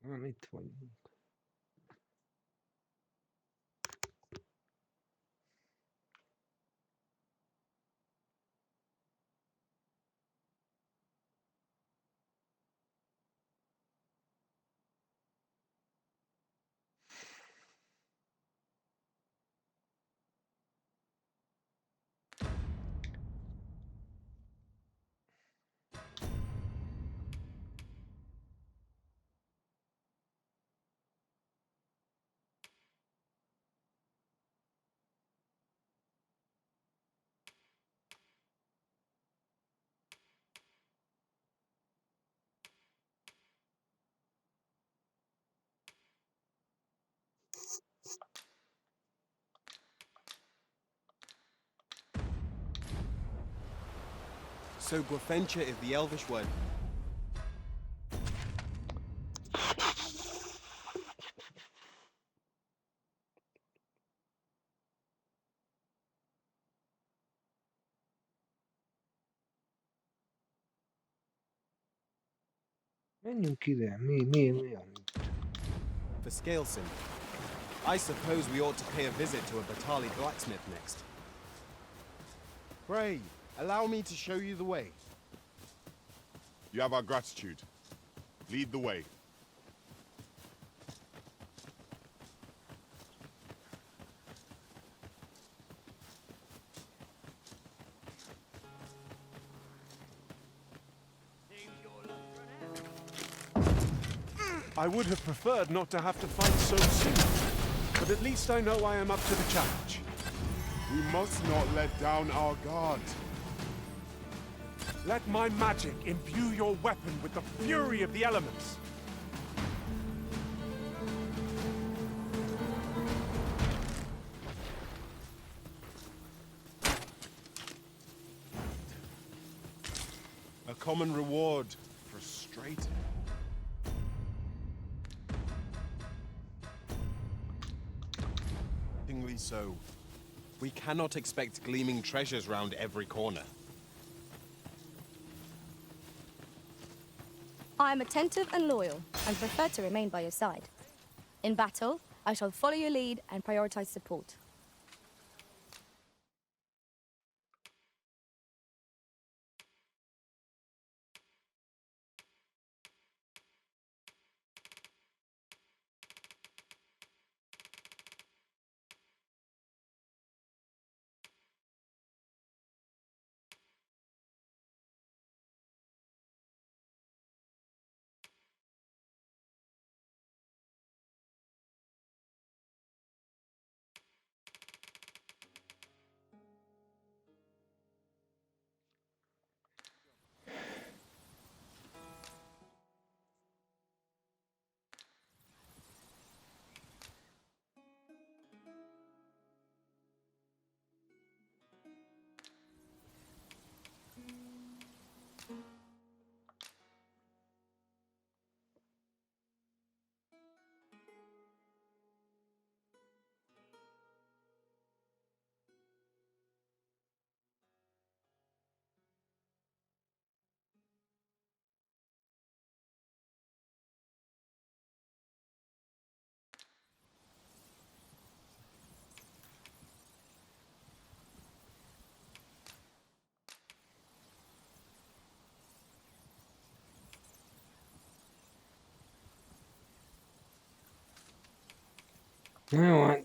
Nem, itt vagyunk. So Gwefencha is the Elvish word. Menjünk ide, mi van itt? For scale cinder. I suppose we ought to pay a visit to a Batali blacksmith next. Pray, allow me to show you the way. You have our gratitude. Lead the way. I would have preferred not to have to fight so soon, but at least I know I am up to the challenge. We must not let down our guard. Let my magic imbue your weapon with the fury of the elements. A common reward. Frustrating. So. We cannot expect gleaming treasures round every corner. I am attentive and loyal, and prefer to remain by your side. In battle, I shall follow your lead and prioritize support. Na jó, hát...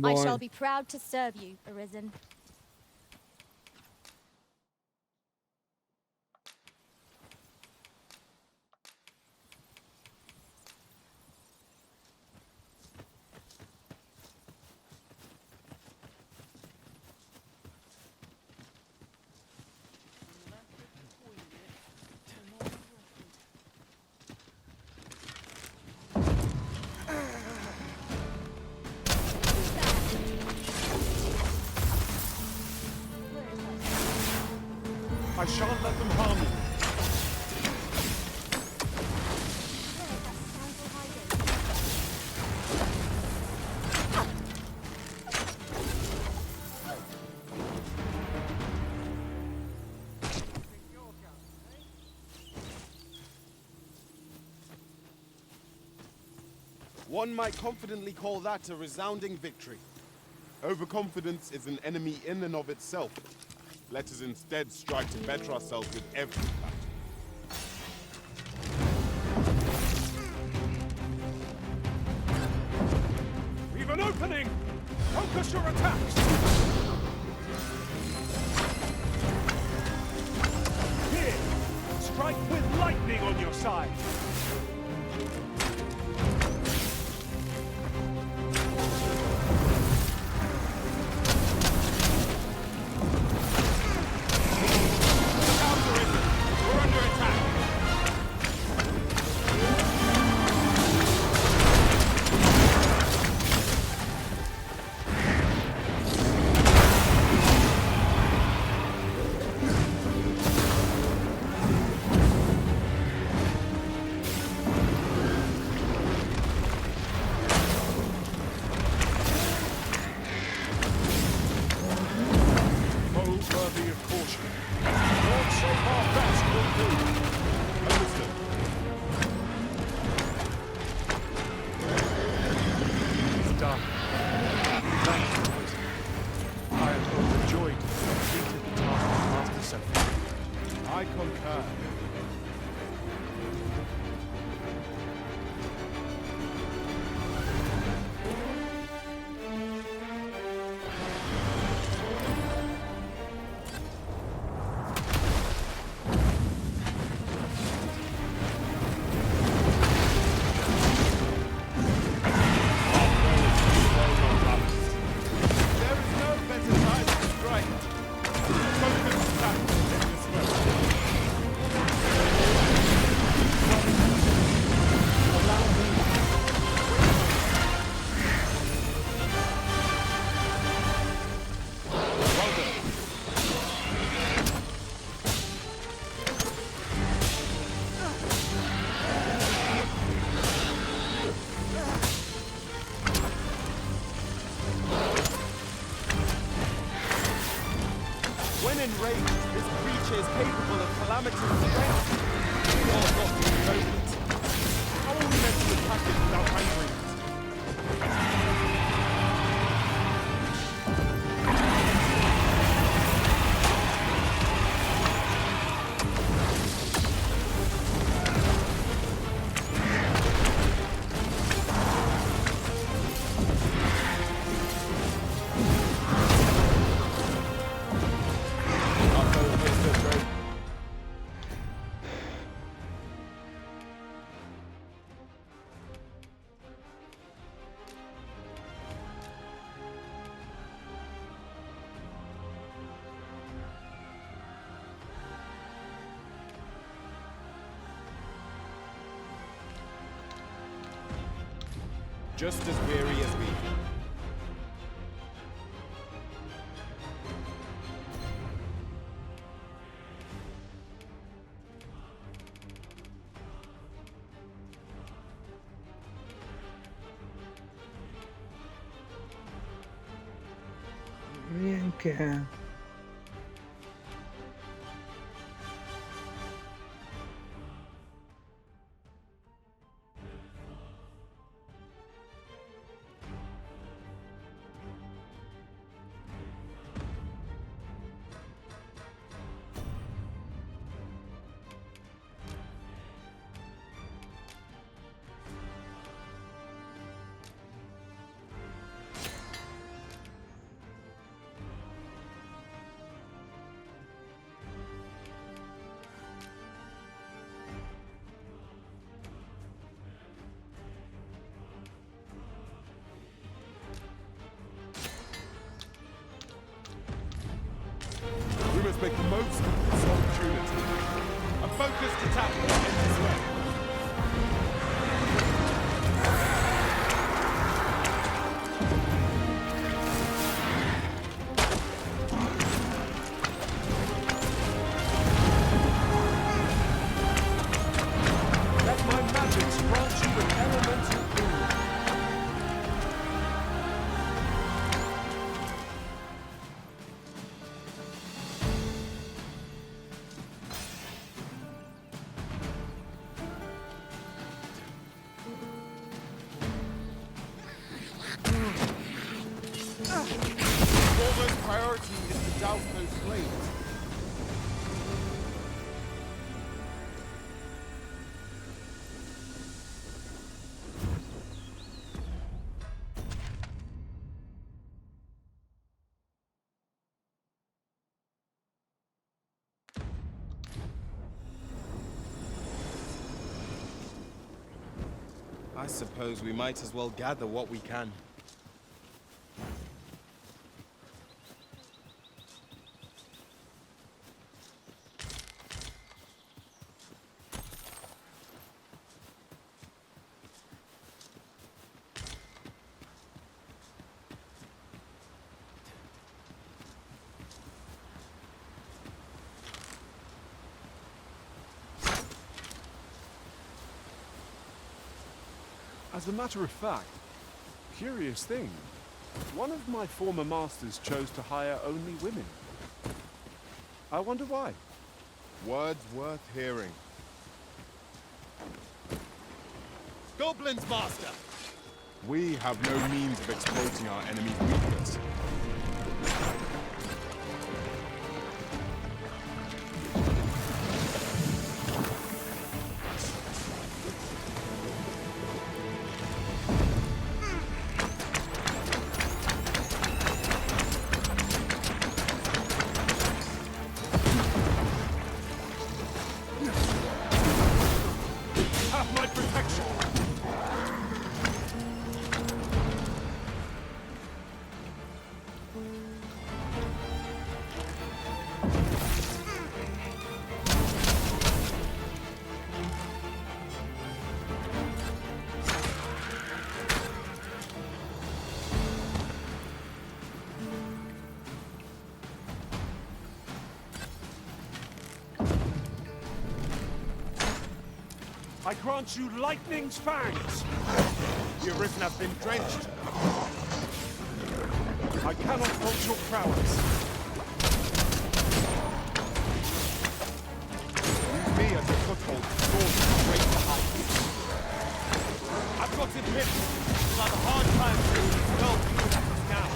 I shall Baj. be proud to serve you, Arisen. I shan't let them harm you. One might confidently call that a resounding victory. Overconfidence is an enemy in and of itself. Let us instead strive to better ourselves with every battle. We've an opening! Focus your attacks! Here! Strike with lightning on your side! Worthy of caution. Lord save our best will do. Understood. It's done. Thank you, Wizard. I am overjoyed to have completed the task of Master Sophie. I concur. When enraged, this creature is capable of calamitous strength. Your God is potent. How are we meant to attack it without angering it? Just as weary as we. Milyen kell? Foremost priority is to douse those flames. I suppose we might as well gather what we can. As a matter of fact, curious thing, one of my former masters chose to hire only women. I wonder why. Words worth hearing. Goblins, Master! We have no means of exploiting our enemy's weakness. Have my protection! I grant you lightning's fangs! The Arisen have been drenched. I cannot fault your prowess. Use me as a foothold to soar to the great heights. I've got it pipped. We'll have a hard time through these well viewed now.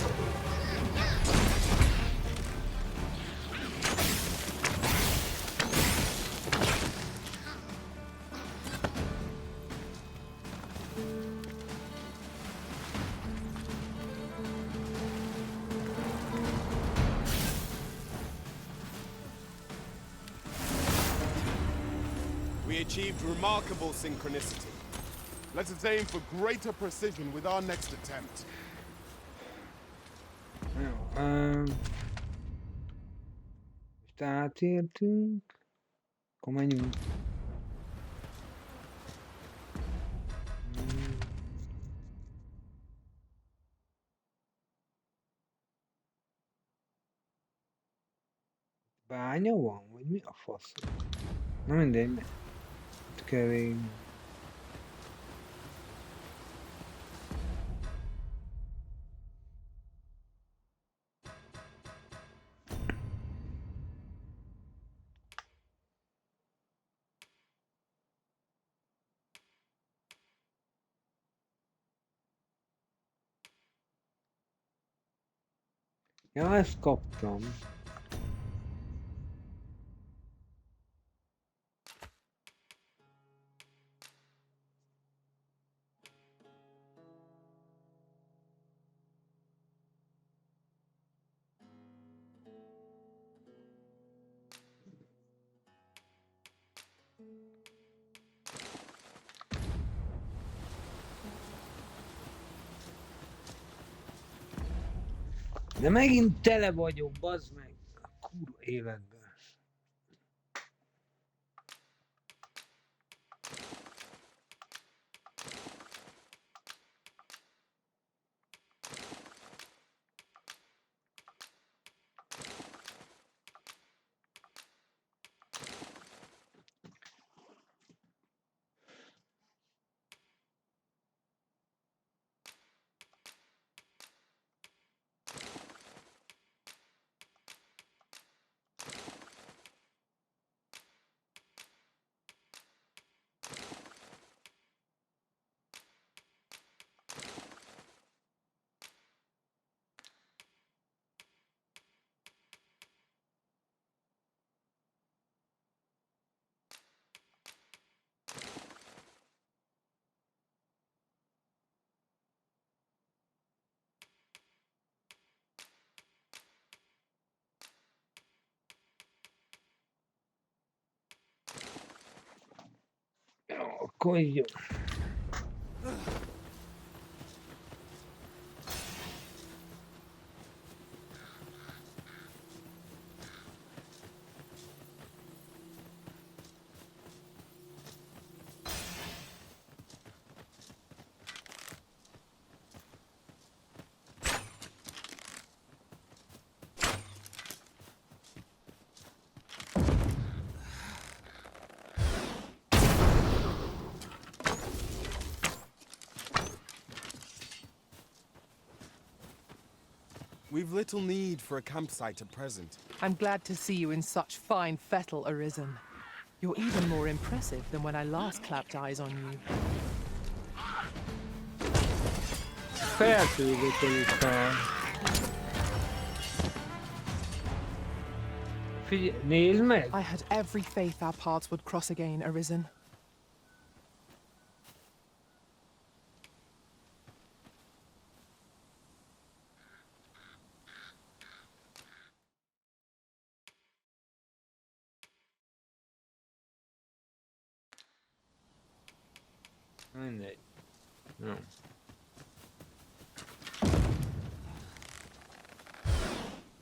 We achieved remarkable synchronicity. Let us aim for greater precision with our next attempt. Most átértünk. Akkor menjünk. Bánya van? Vagy mi a fasz? Na mindegy. Itt kell végig. Ja, ezt kaptam. De megint tele vagyok, bazd meg. A kurva életben. Coglio. We've little need for a campsite at present. I'm glad to see you in such fine fettle, Arisen. You're even more impressive than when I last clapped eyes on you. Nézd meg! I had every faith our paths would cross again, Arisen. Mindegy. Jó.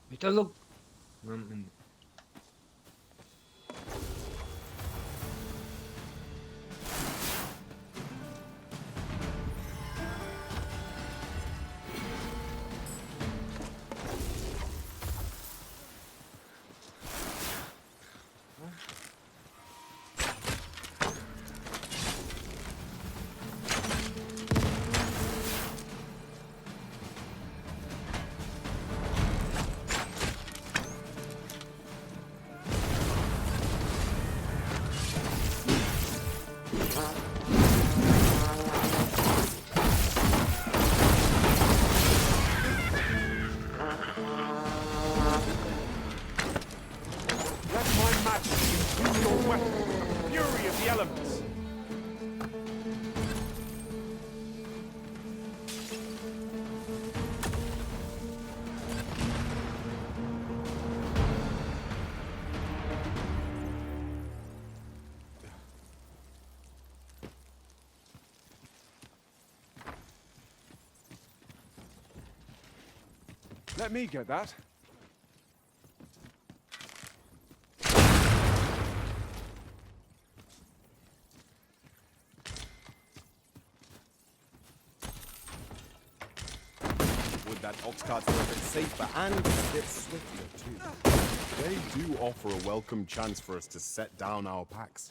Mit azok? Nem mindegy. Let my magic infuse your weapon with the fury of the elements. Let me get that. Would that ox cart's a bit safer and a bit swifter too. They do offer a welcome chance for us to set down our packs.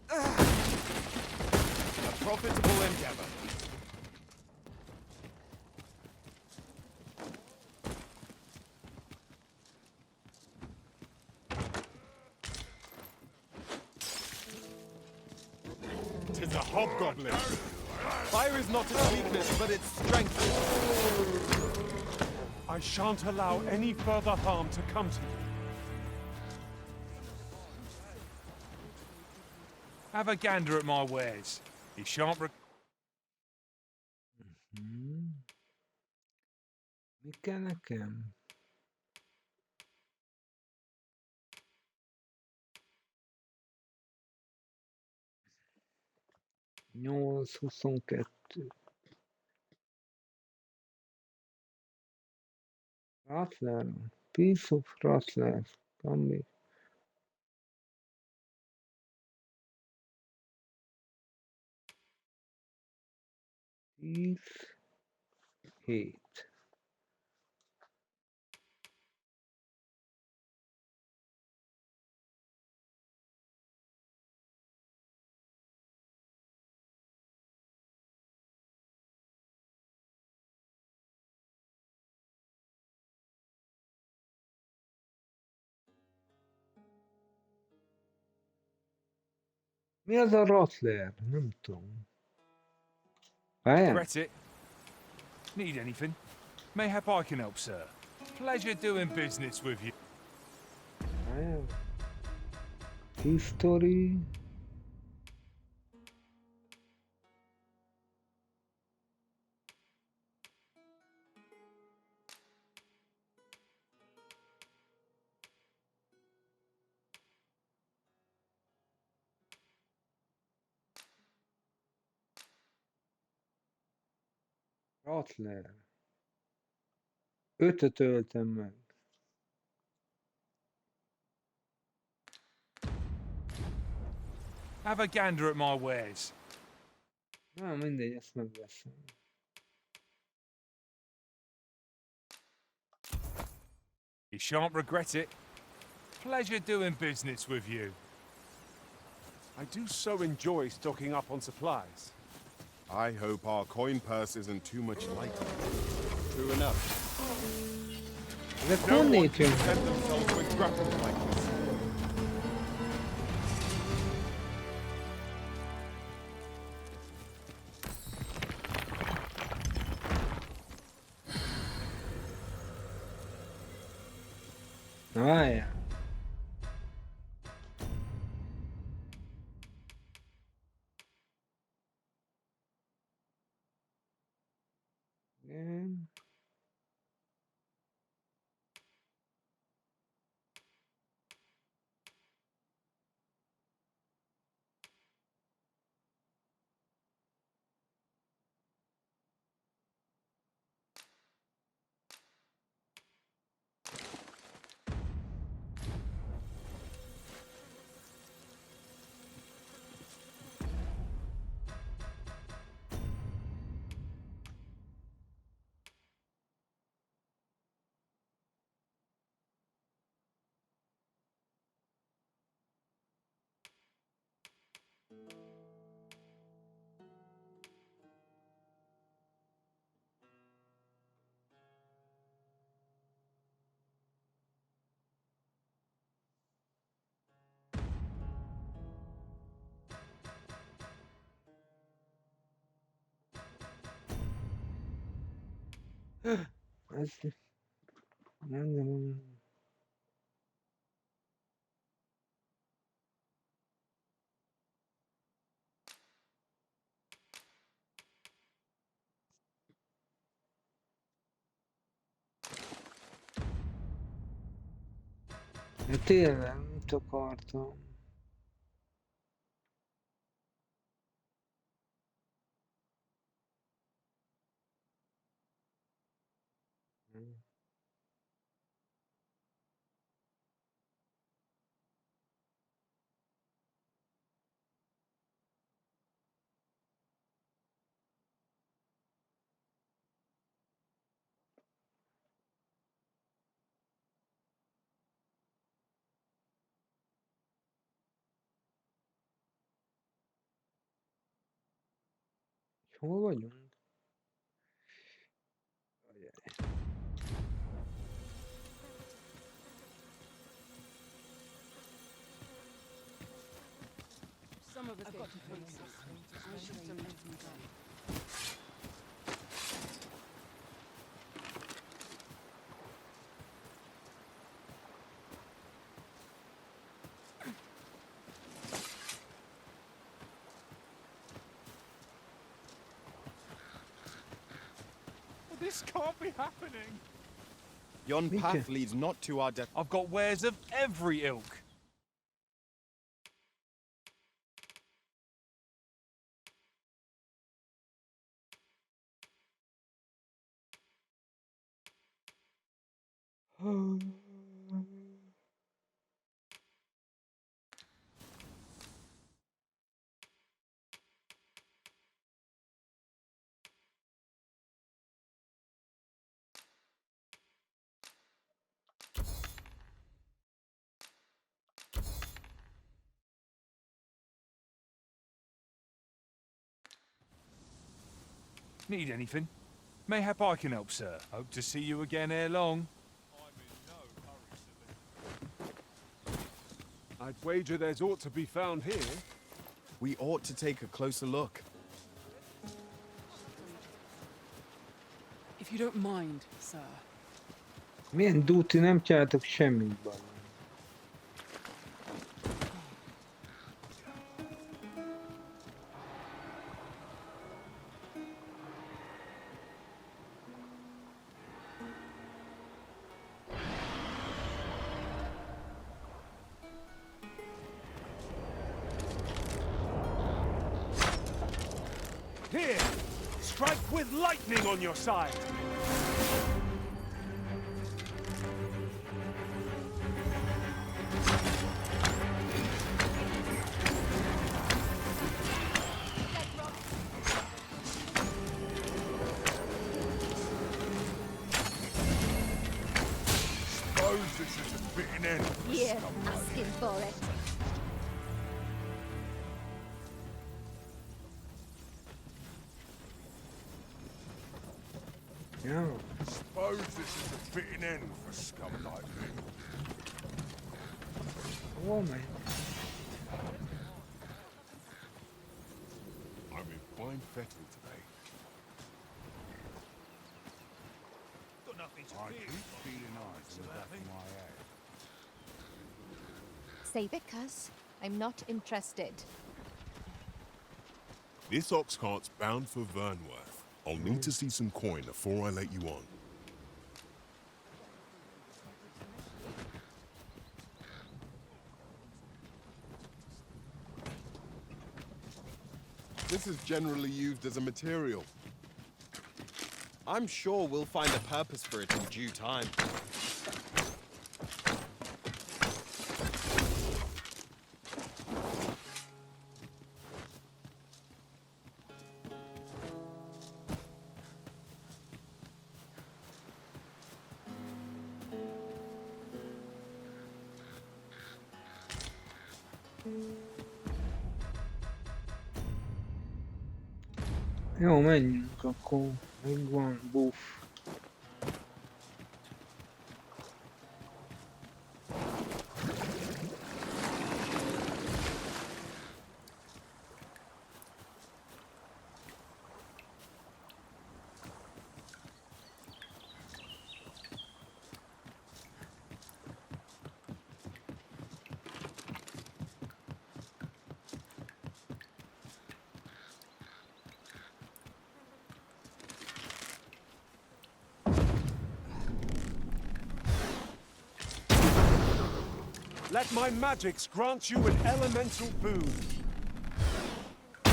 A profitable endeavor. Tis a hobgoblin. Fire is not its weakness, but its strength. I shan't allow any further harm to come to you. Have a gander at my wares. You shan't Mi kell nekem? 8-22. Rattler. Piece of Rattler. Kammi. Tíz. 7. Mi az a Rattler? Nem tudom. Várjál. regret it. Need anything? Mayhap I can help, sir. Pleasure doing business with you. Várjál. History. Rattler. 5-öt öltem meg. Have a gander at my wares. Na, mindegy, ezt megveszem. You shan't regret it. Pleasure doing business with you. I do so enjoy stocking up on supplies. I hope our coin purse isn't too much lighter. True enough. Ezek No one honnét can jönnek? defend themselves with grappling pikes. Na várjál. Igen. Ez... Nem. De tényleg, mit akartam? Hol vagyunk? Some of us got to places. I should have let them go. This can't be happening. Yon path leads not to our death. I've got wares of every ilk. Need anything? Mayhap I can help, sir. Hope to see you again ere long. I'd wager there's aught to be found here. We ought to take a closer look. If you don't mind, sir. Milyen dúti, nem csináltak semmit benne. Strike with lightning on your side! Suppose this is a fitting end. Yeah, asking for it. Yeah. Suppose this is a fitting end for scum like me. Oh man. I'm in fine fettle today. I keep feeling eyes in the back of my head. Save it, cuz. I'm not interested. This ox cart's bound for Vernworth. I'll need to see some coin before I let you on. This is generally used as a material. I'm sure we'll find a purpose for it in due time. Jó, menjünk akkor. Még van buff. Let my magics grant you an elemental boon. I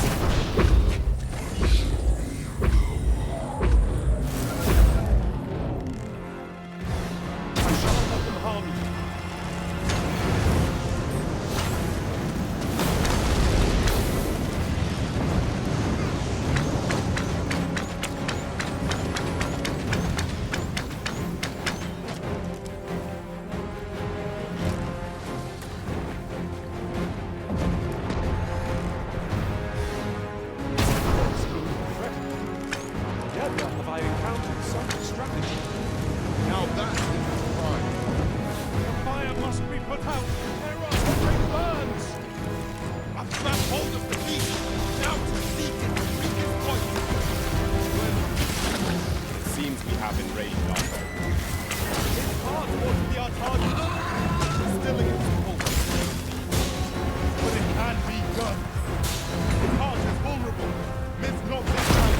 shall not let them harm you. Never have I encountered such strategy. Now that is the crime. The fire must be put out. There are hovering burns. I've grabbed hold of the beast. Now to seek its weakest point. It seems we have enraged our foe. It's hard to be our target. Stilling its pulse. But it can be done. Its heart is vulnerable. Miss not this time.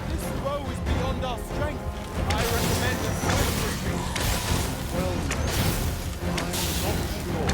This foe is beyond our strength. I recommend a swift retreat. Well, I'm not sure.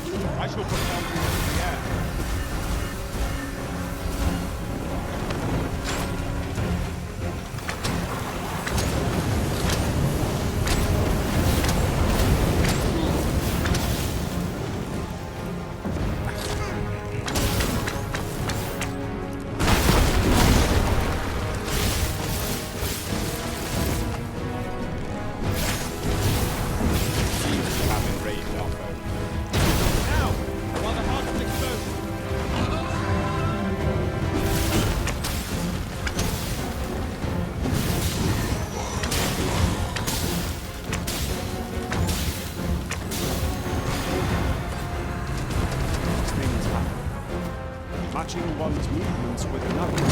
I shall propel you into the air. Matching one's movements with another is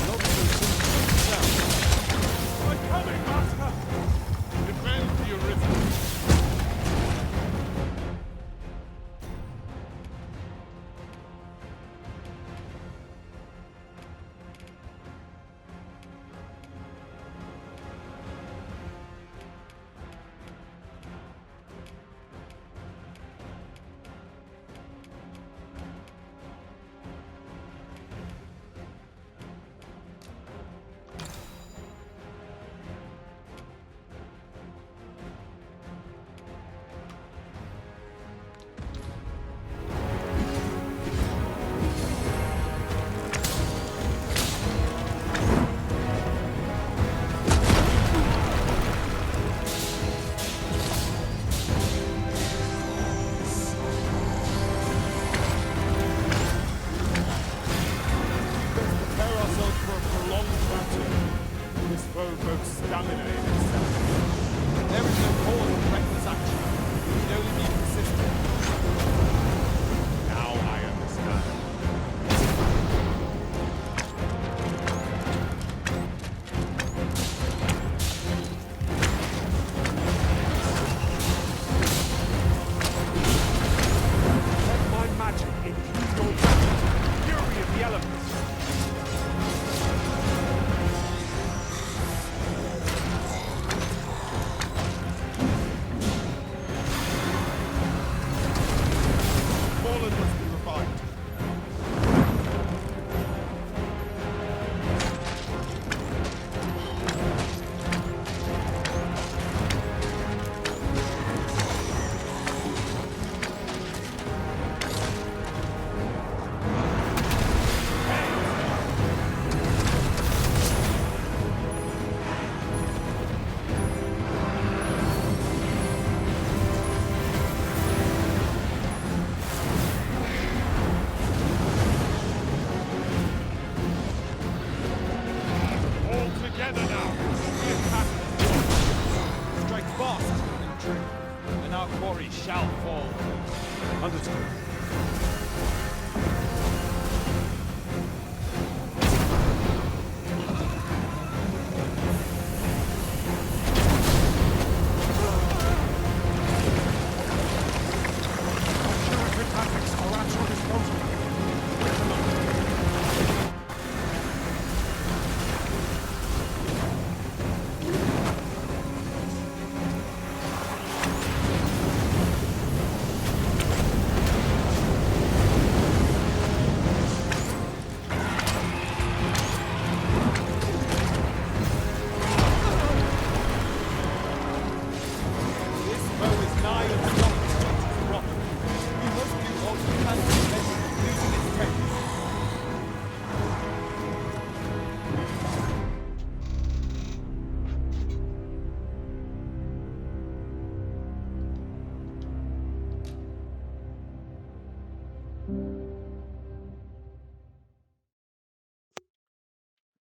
not so simple itself. I'm coming, Master! Defend the arisen.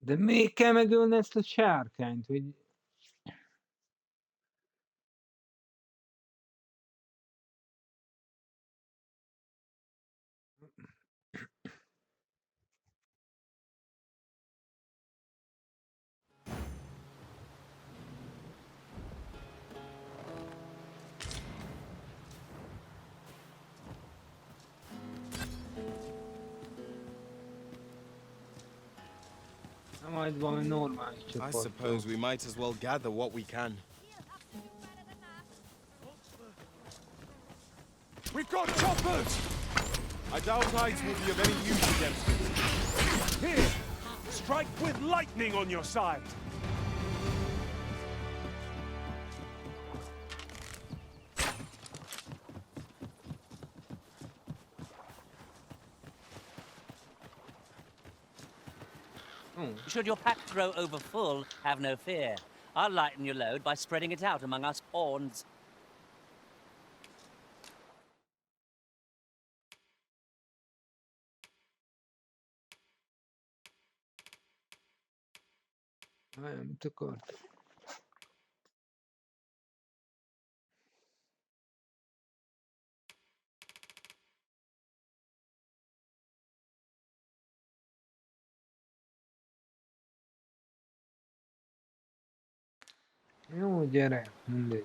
De még kell megölni ezt a sárkányt, hogy... Majd valami normális I csapattal. suppose we might as well gather what we can. We've got choppers! I doubt ice will be of any use against it. Here! Strike with lightning on your side! Should your pack grow over full, have no fear. I'll lighten your load by spreading it out among us pawns. I am the god. Jó, gyere, mindegy.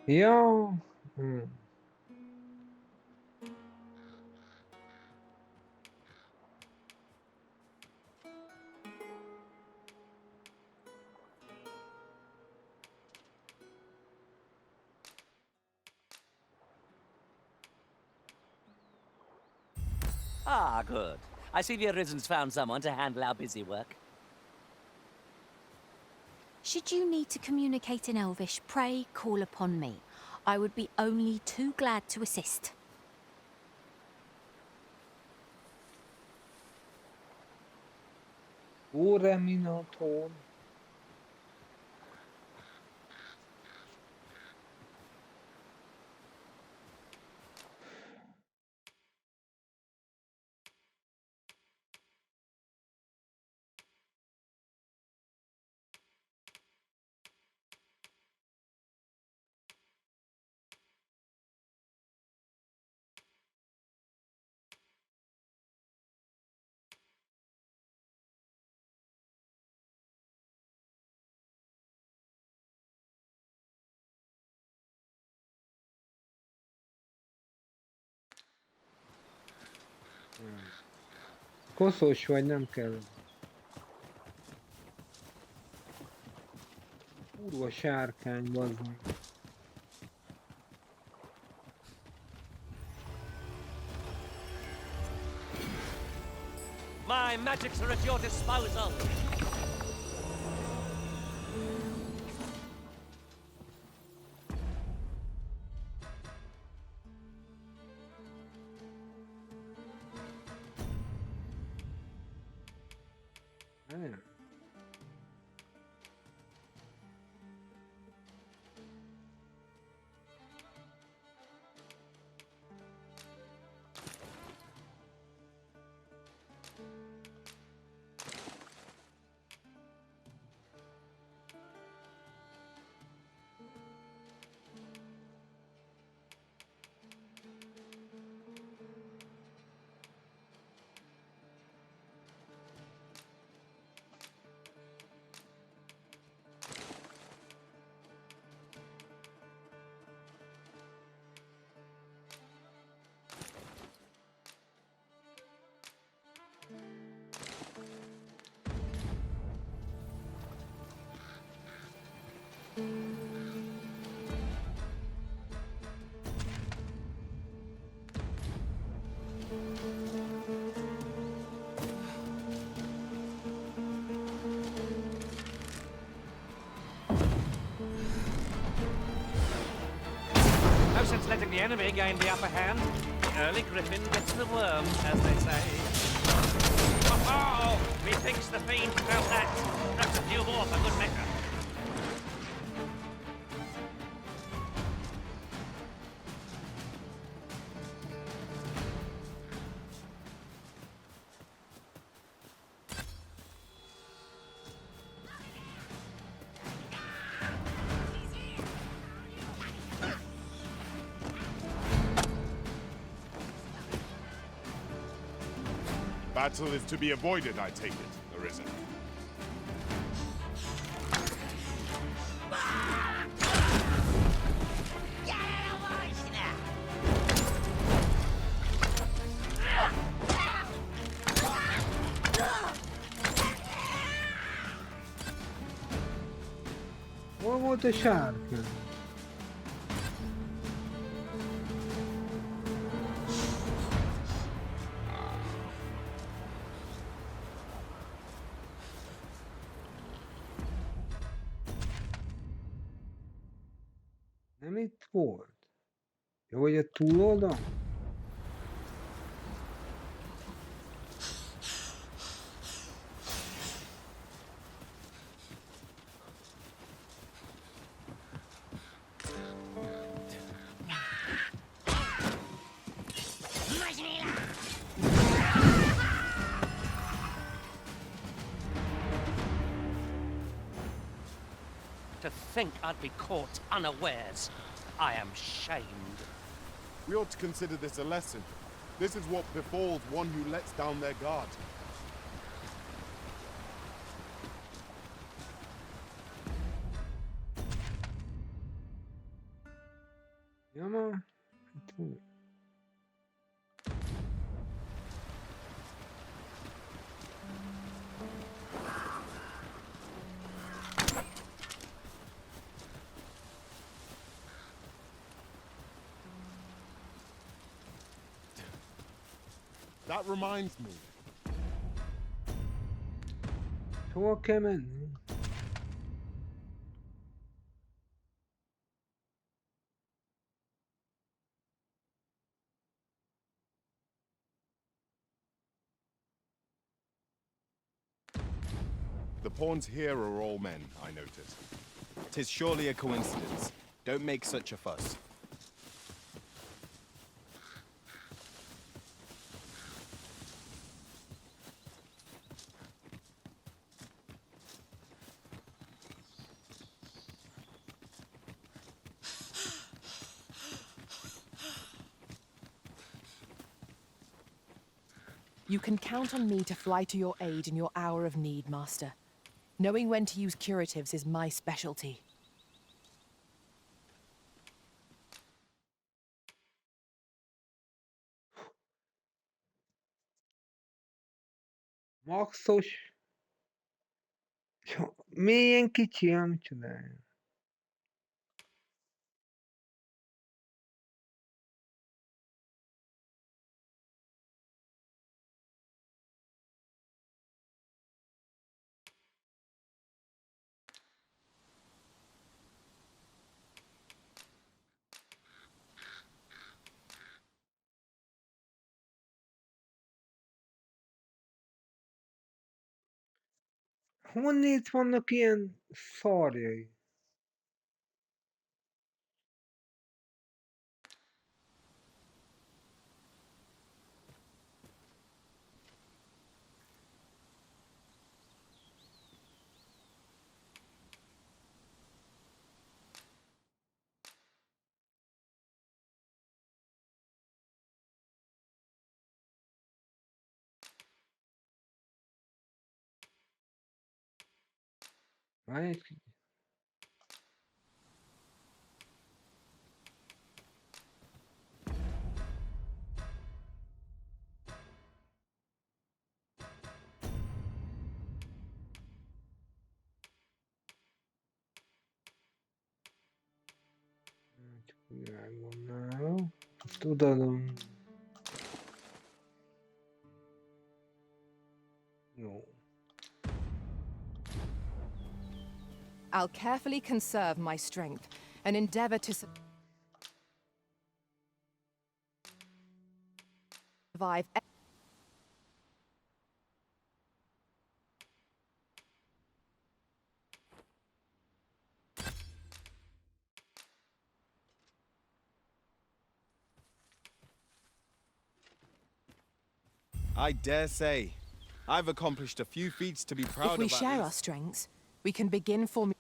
Ja. Ah, good. I see the Arisen's found someone to handle our busy work. Should you need to communicate in Elvish, pray call upon me. I would be only too glad to assist. Ora Minotaur. Koszos vagy, nem kell. Kurva sárkány, bazd meg. My magics are at your disposal. No sense letting the enemy gain the upper hand. The early griffin gets the worm, as they say. Oh, methinks the fiend felt that. Perhaps a few more for good measure. Battle is to be avoided, I take it, Arisen. Hol volt a sárga? Nem itt volt? Jó, vagy a túloldal? To think I'd be caught unawares. I am shamed. We ought to consider this a lesson. This is what befalls one who lets down their guard. Ja, maar... That reminds me. Hova kell menni? The pawns here are all men, I noticed. 'Tis surely a coincidence. Don't make such a fuss. You can count on me to fly to your aid in your hour of need, Master. Knowing when to use curatives is my specialty. Maxos... Milyen kicsi, ám csinálja. Honnét vannak ilyen szarjai? Várj egy kicsit. Világonnál. Tudalom. Jó. I'll carefully conserve my strength and endeavor to survive. I dare say. I've accomplished a few feats to be proud If we of. share our strengths, we can begin forming.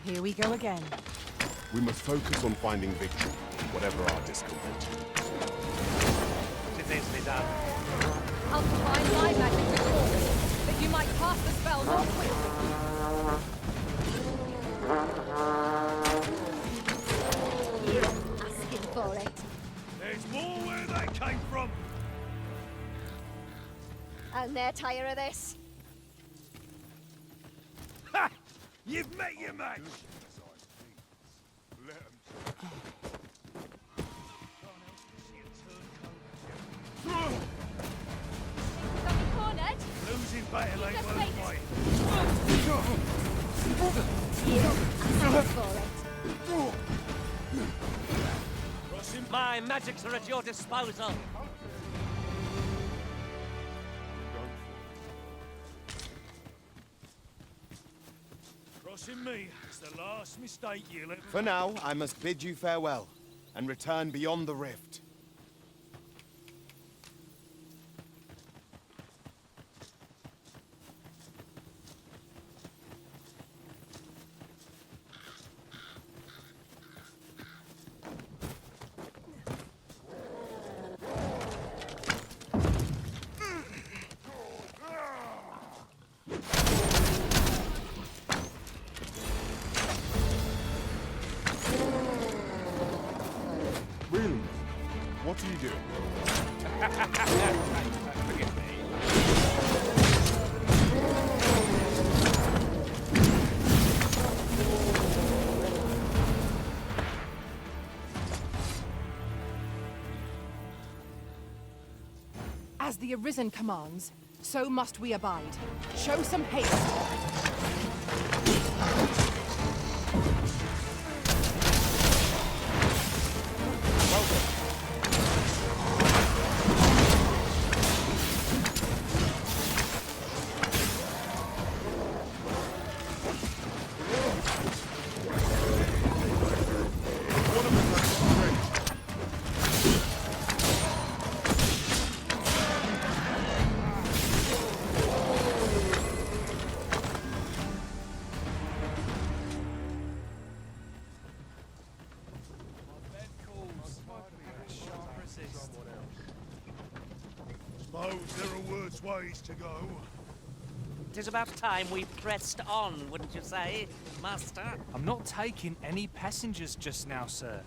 Here we go again. We must focus on finding victory, whatever our discomfort. It needs to be done. I'll combine my magic with yours, that you might pass the spell more quickly. Asking for it. There's more where they came from. And they're tired of this. Ha! You've met your match. Cornered? Losing battle ain't Just worth wait. fighting. Asking for it. My magics are at your disposal. Crossing me is the last mistake you'll ever... For now, I must bid you farewell, and return beyond the rift. Really? What are you doing? Forgive me. As the Arisen commands, so must we abide. Show some haste. Suppose there are worse ways to go. It is about time we pressed on, wouldn't you say, Master? I'm not taking any passengers just now, sir.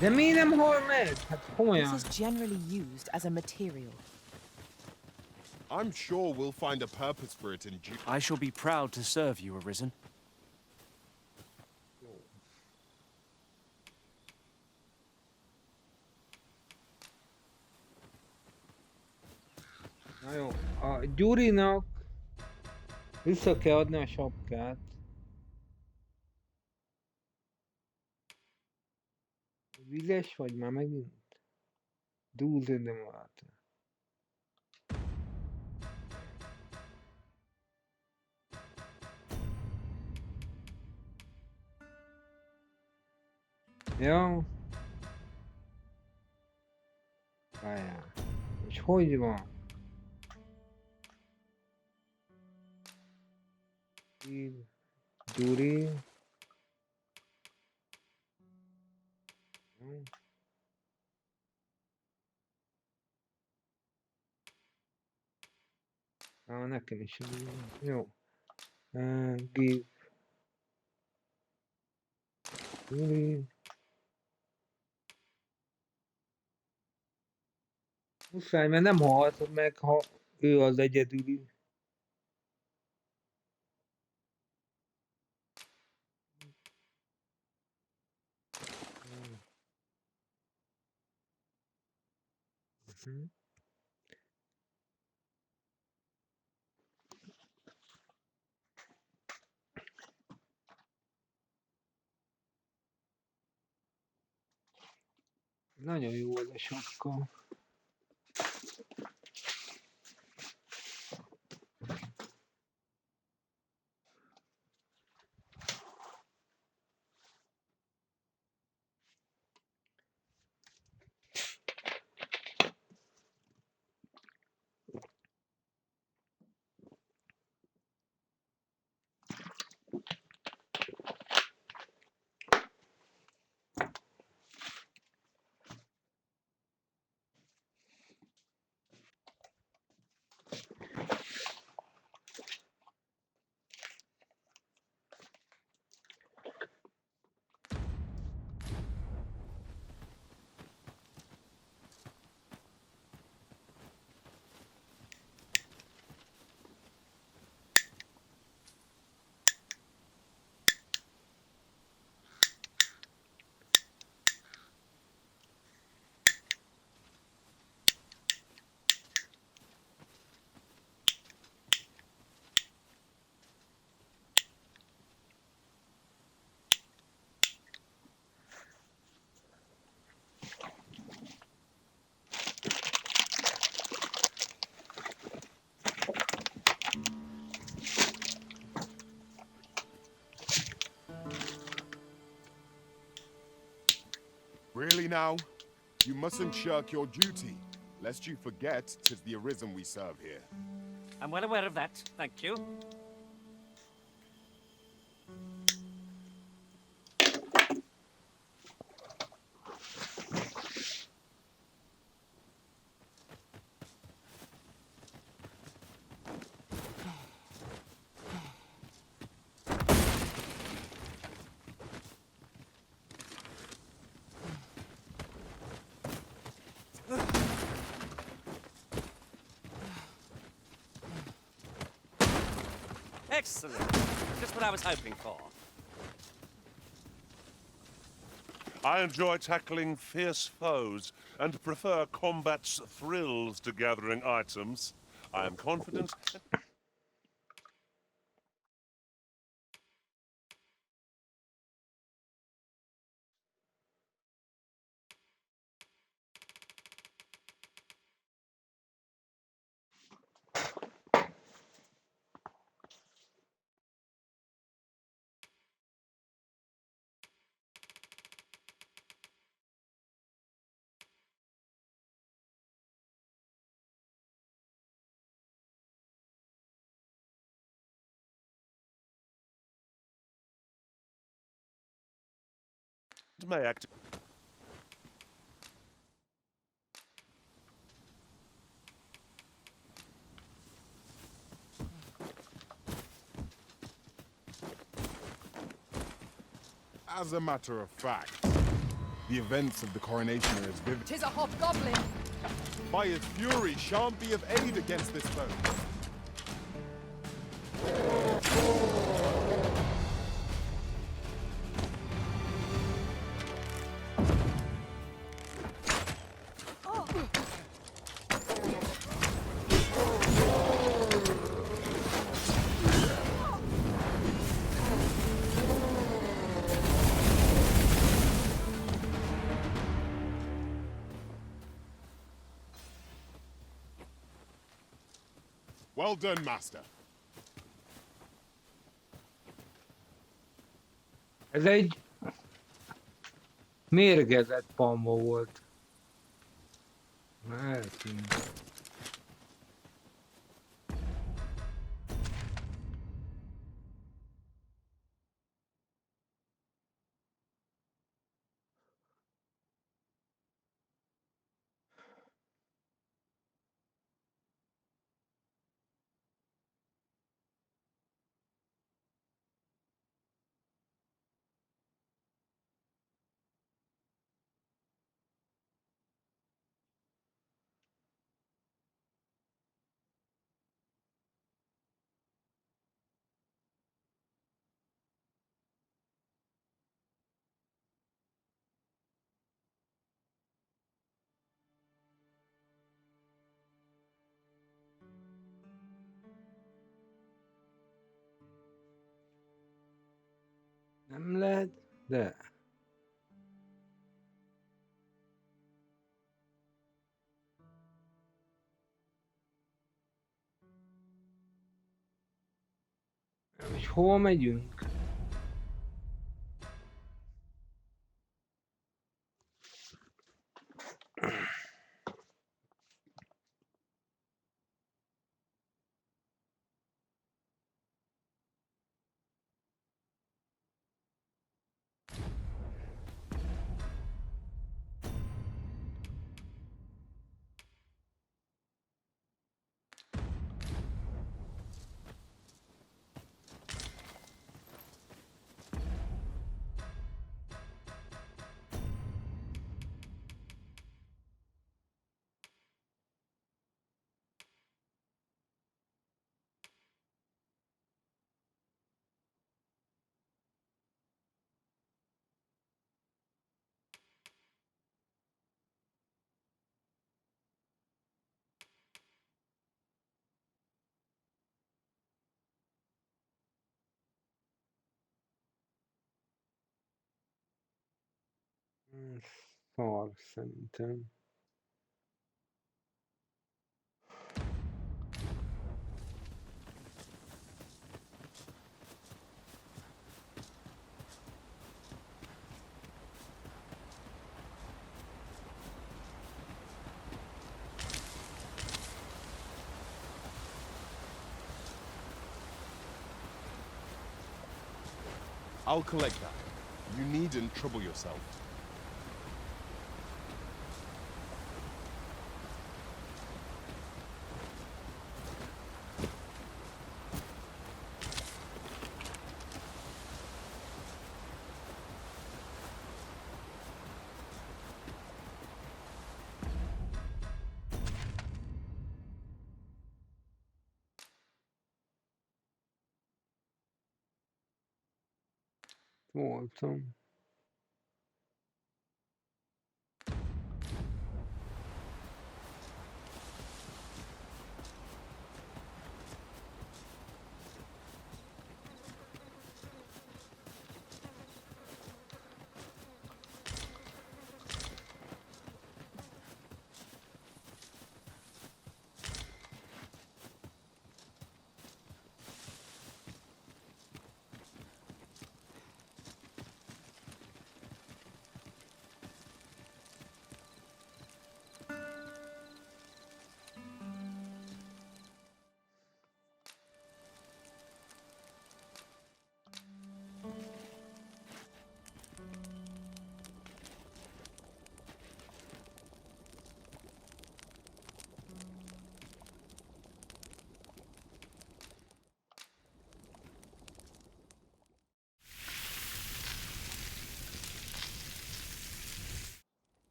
De miért nem hol meg? Hát This komolyan. is generally used as a material. I'm sure we'll find a purpose for it in due... I shall be proud to serve you, Arisen. Na jó, a Gyurinak vissza kell adni a sapkát. Vizes vagy már megint? Dúze de maradt. Ja. Várjál. És hogy van? Így. Gyuri. Jó. Nekem is jó. Give. Gyuri. Muszáj, mert nem halt meg, ha ő az egyedüli. Nagyon jó az a sapka. Really now? You mustn't shirk your duty, lest you forget 'tis the Arisen we serve here. I'm well aware of that, thank you. Excellent. Just what I was hoping for. I enjoy tackling fierce foes and prefer combat's thrills to gathering items. I am confident. May act. As a matter of fact, the events of the coronation are as vivid. 'Tis a hobgoblin! By his fury shan't be of aid against this foe. Well done, Master. Ez egy mérgezett pamma volt. Na, eltűnt. Nem lehet, de... És hova megyünk? Szar szerintem. I'll collect that. You needn't trouble yourself. Voltam.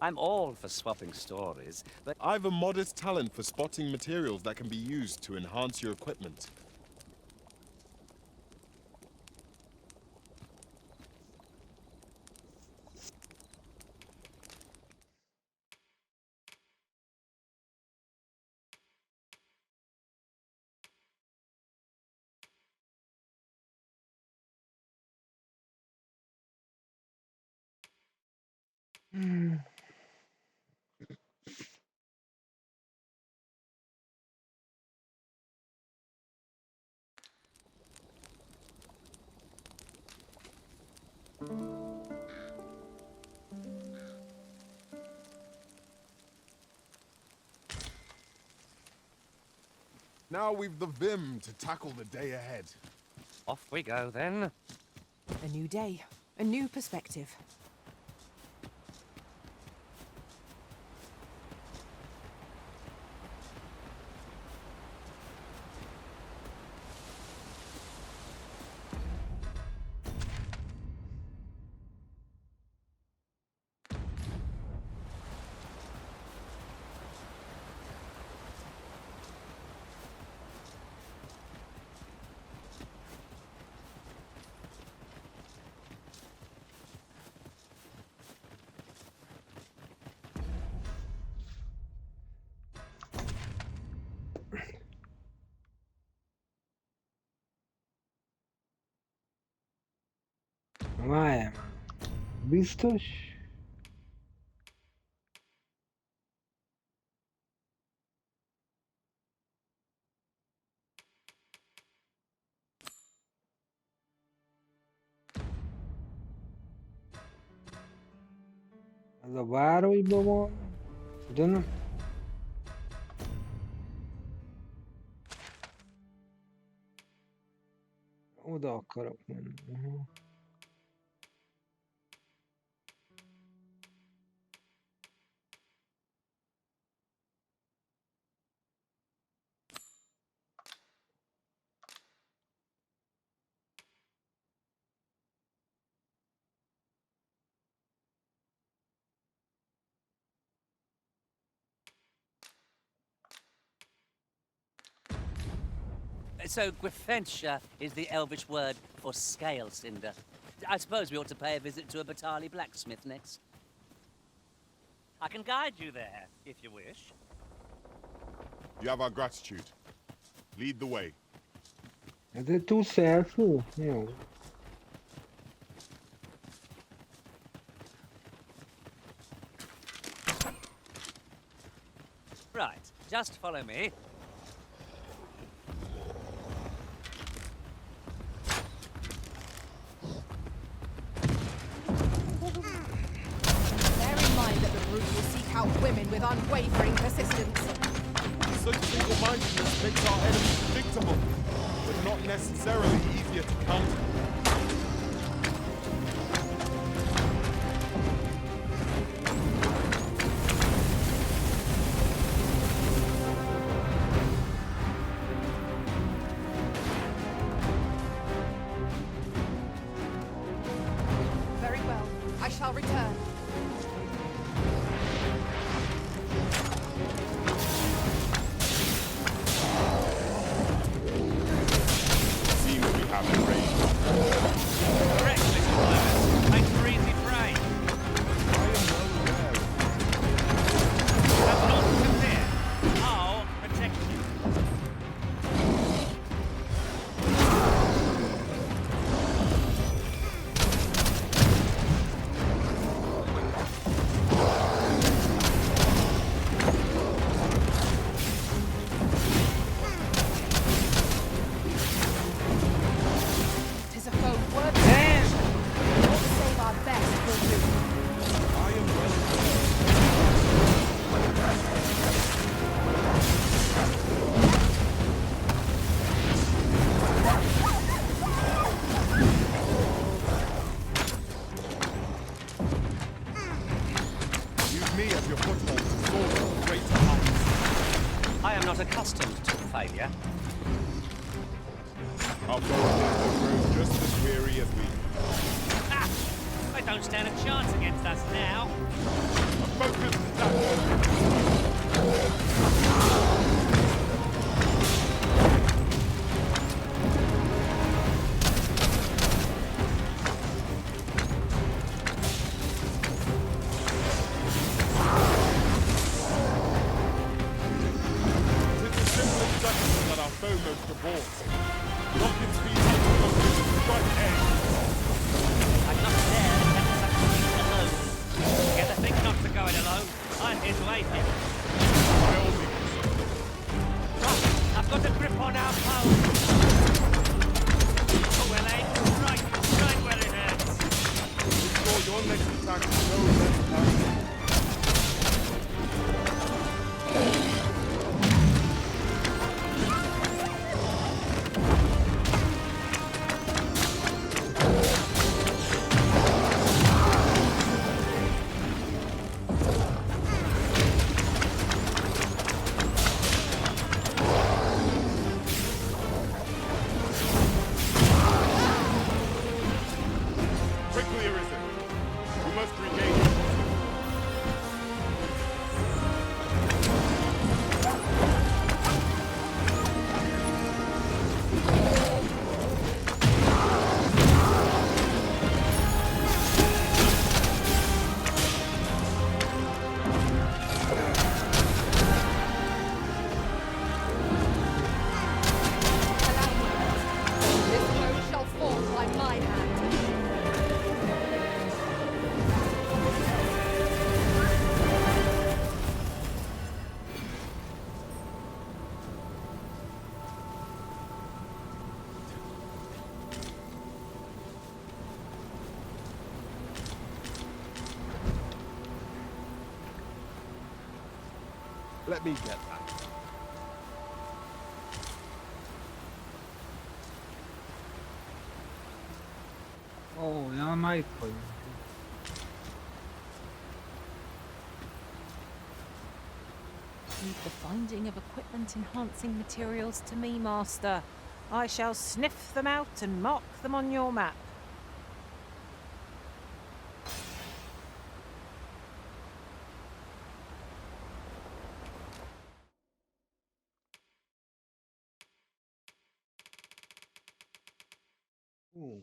I'm all for swapping stories, but I've a modest talent for spotting materials that can be used to enhance your equipment. Now we've the vim to tackle the day ahead. off we go then. A new day, a new perspective. Várjál már. Biztos? Ez a városban van, de nem. Oda akarok menni. So, Gwefentia is the Elvish word for scale cinder. I suppose we ought to pay a visit to a Batali blacksmith next. I can guide you there, if you wish. You have our gratitude. Lead the way. Ez egy túl szelfő? Jó. Right, just follow me. Bear in mind that the brute will seek out women with unwavering persistence. Such single-mindedness makes our enemies predictable. But not necessarily easier to counter. Very well. I shall return. Seems we have it range. Correct, little clovers. Thanks for easy prey. I am well aware. Have not to fear. I'll protect you. Tis a foe word. Damn! What save our best will do. I am well aware. Use me as your foothold to soar to greater heights. I am not accustomed to failure. Our foes have grown just as weary as we. Ha! They don't stand a chance against us now. A focused attack. It is the simple instruction that our foe most abhors. Lock its feet up to strike air. I'm not there to catch such things alone. Get the thing not to go it alone. I'm here to aid you. By all means. Right, I've got a grip on our foe. Oh, well, aim right where it hurts. Ensure your next attack is no less powerful. Quickly, Arisen. We must regain it. This blow shall fall by my hand. Let me get that. Oh, jag might på den. Leave the finding of equipment enhancing materials to me, Master. I shall sniff them out and mark them on your map. Oh.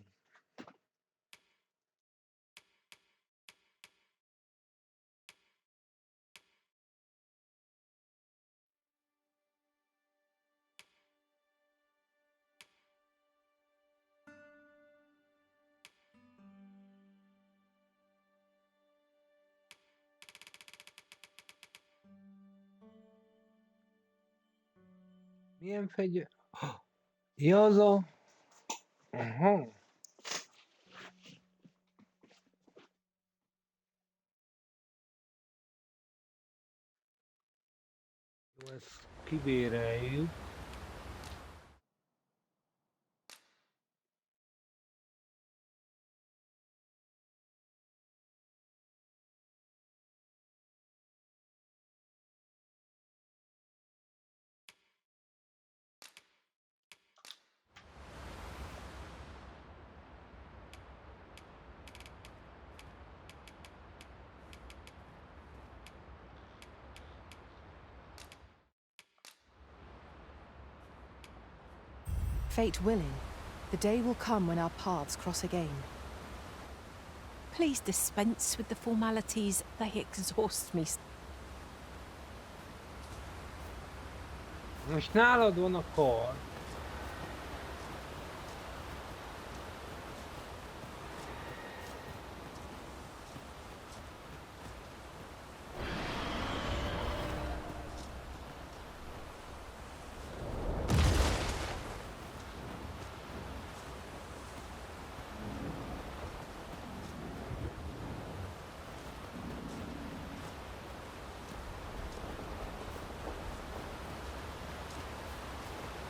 Milyen fegyver? Ja, az a... Aha. Jó, ezt kibéreljük. Fate willing, the day will come when our paths cross again. Please dispense with the formalities. They exhaust me. Most nálad van a kar.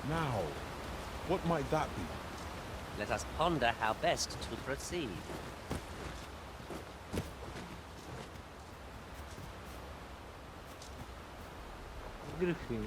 Now, what might that be? Let us ponder how best to proceed. Griffin.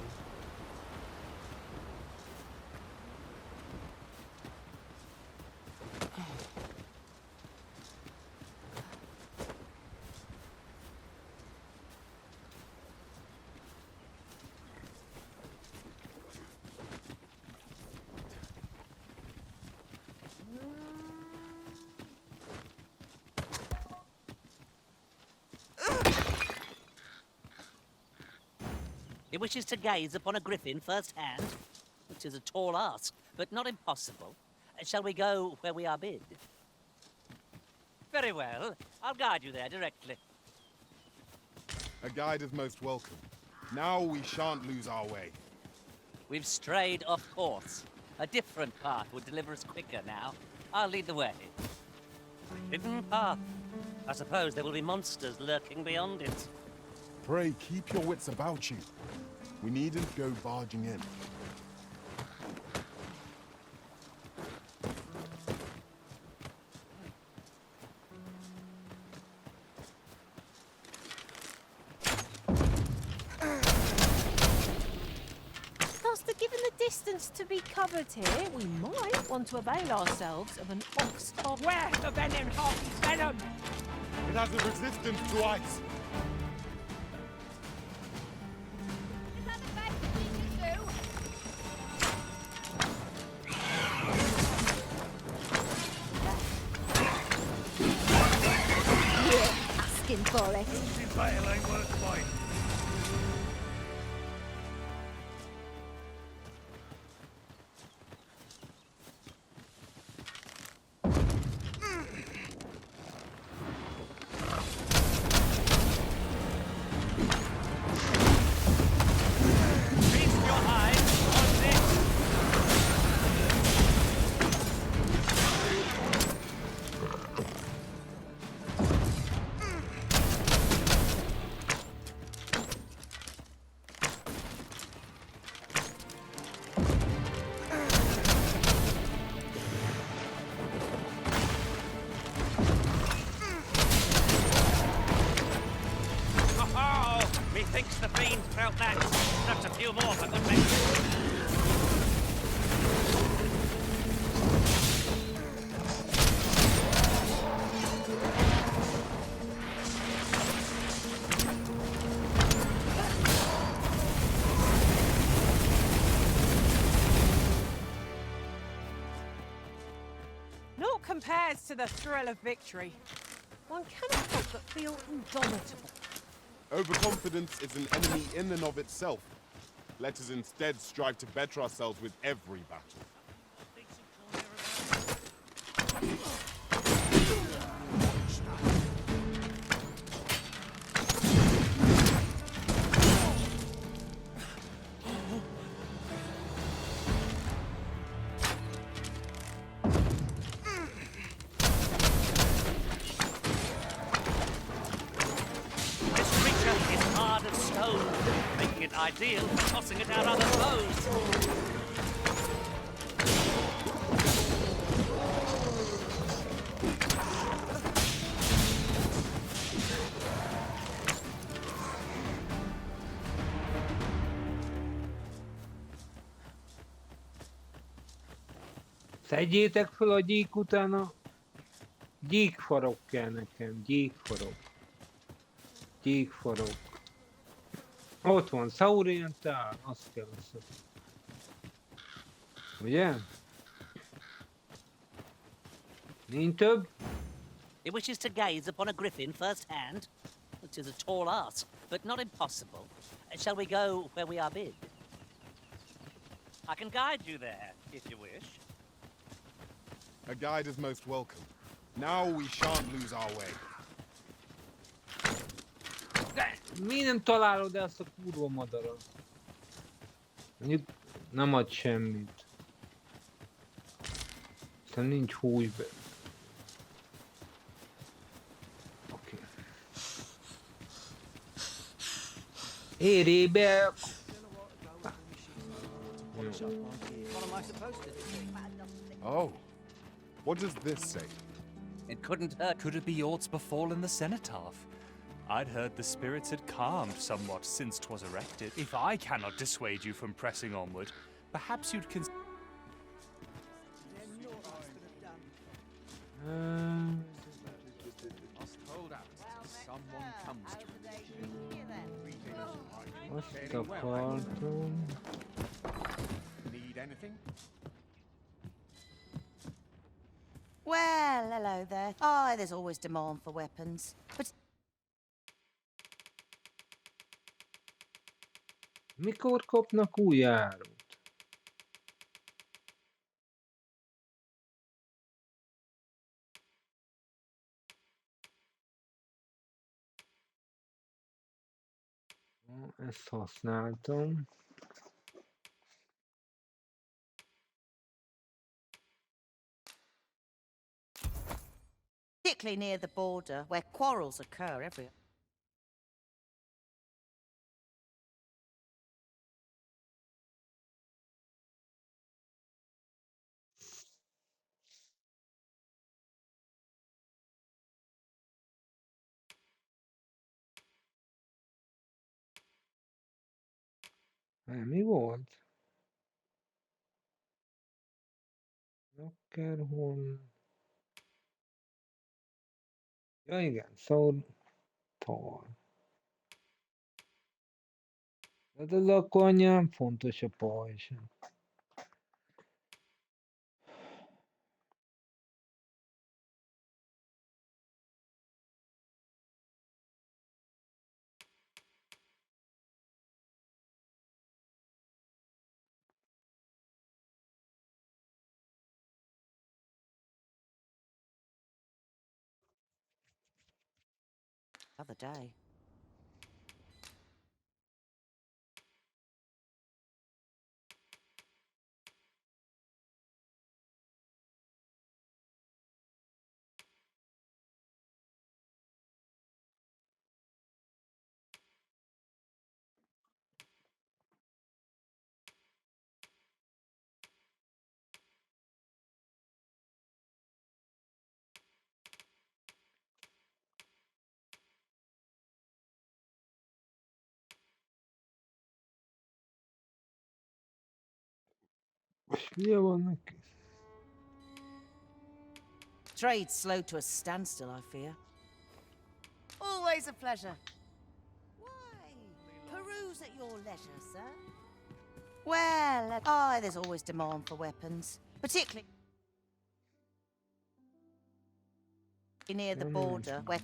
He wishes to gaze upon a griffin firsthand, which is a tall ask, but not impossible. Shall we go where we are bid? Very well. I'll guide you there directly. A guide is most welcome. Now we shan't lose our way. We've strayed off course. A different path would deliver us quicker now. I'll lead the way. A hidden path. I suppose there will be monsters lurking beyond it. Pray, keep your wits about you. We needn't go barging in. Master, given the distance to be covered here, we might want to avail ourselves of an ox top. Where's the venom, Harpy's venom? It has a resistance to ice. Asking for it. Battle ain't worth fighting. Methinks the fiend felt that. Perhaps a few more for good measure. Naught compares to the thrill of victory. One cannot help but feel indomitable. Overconfidence is an enemy in and of itself. Let us instead strive to better ourselves with every battle. Making it ideal for tossing it at other foes. Szedjétek fel a gyík utána. Gyíkfarok kell nekem, gyíkfarok. Gyíkfarok. Ott van, Saurientál, azt kell össze. Ugye? Nincs több? It wishes to gaze upon a griffin firsthand. It is a tall ask, but not impossible. Shall we go where we are bid? I can guide you there, if you wish. A guide is most welcome. Now we shan't lose our way. Mi nem találod el azt a kurva madarat? Mondjuk nem ad semmit. Aztán nincs húsbe. Oké. Érj be! Oh, what does this say? It couldn't hurt. Could it be aught's befallen the cenotaph? I'd heard the spirits had calmed somewhat since 'twas erected. If I cannot dissuade you from pressing onward, perhaps you'd consider. Must hold out till someone comes to Azt akartam. Need anything? Well, hello there. Oh, there's always demand for weapons. But Mikor kapnak új árut? Ezt használtam. particularly near the border, where quarrels occur every... Mi volt? Rockerhorn. Ja igen, szóval tar. Tehát ez akkor annyira nem fontos a pajzs. Other day. Milyen van neki? Trade's slowed to a standstill, I fear. Always a pleasure. Why? Peruse at your leisure, sir. Well, there's always demand for weapons, particularly near the border, where...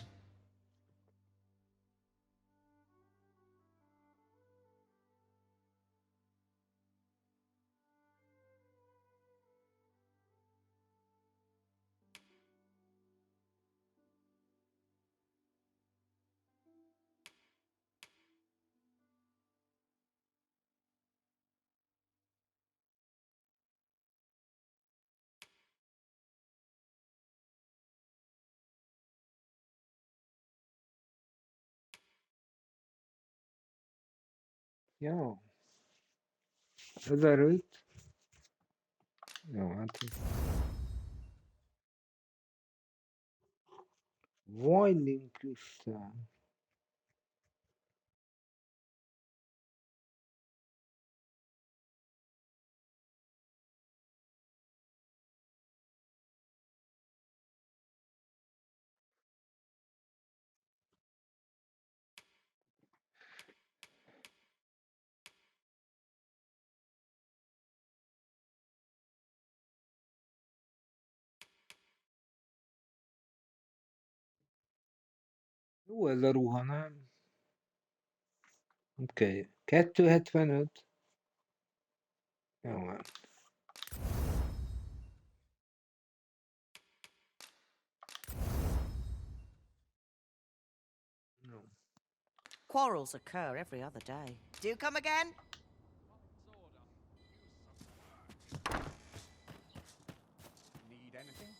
Ja. 1005. Jó, hát... Winding Crystal. Jó ez a ruha, nem? Oké. 275. Jó van. Quarrels occur every other day. Do come again? Need anything?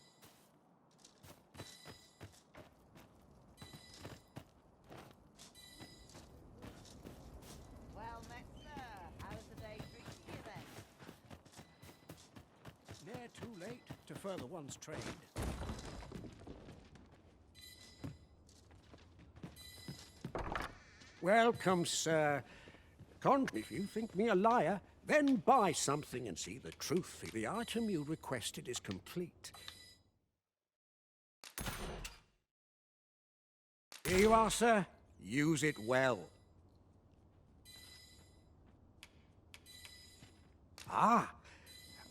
Well met, sir. How's the day treating you then? Ne'er too late to further one's trade. Welcome, sir. If you think me a liar, then buy something and see the truth. The item you requested is complete. Here you are, sir. Use it well. Ah,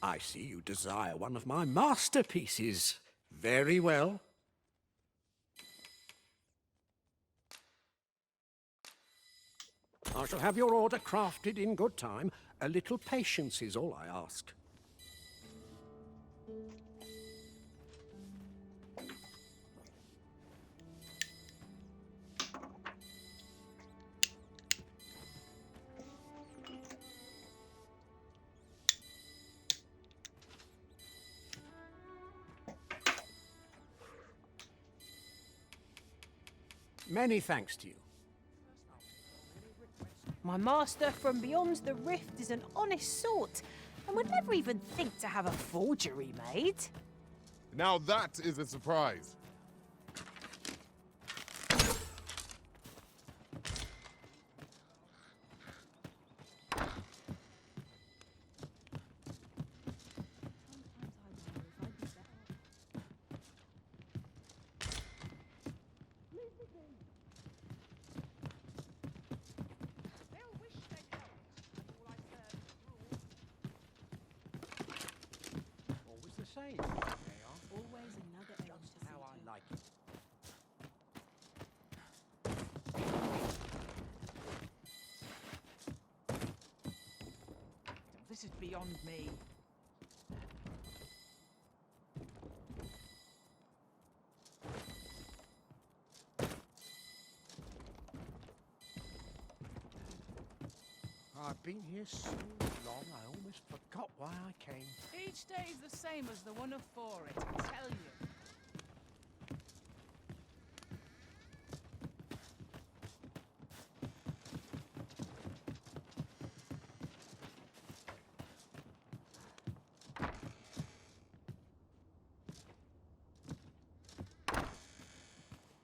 I see you desire one of my masterpieces. Very well. I shall have your order crafted in good time. A little patience is all I ask. Many thanks to you. My master from beyond the rift is an honest sort, and would never even think to have a forgery made. Now that is a surprise. Always the same. They are. Always another Just how I like it. This is beyond me. I've been here so long, I almost forgot why I came. Each day is the same as the one afore it, I tell you.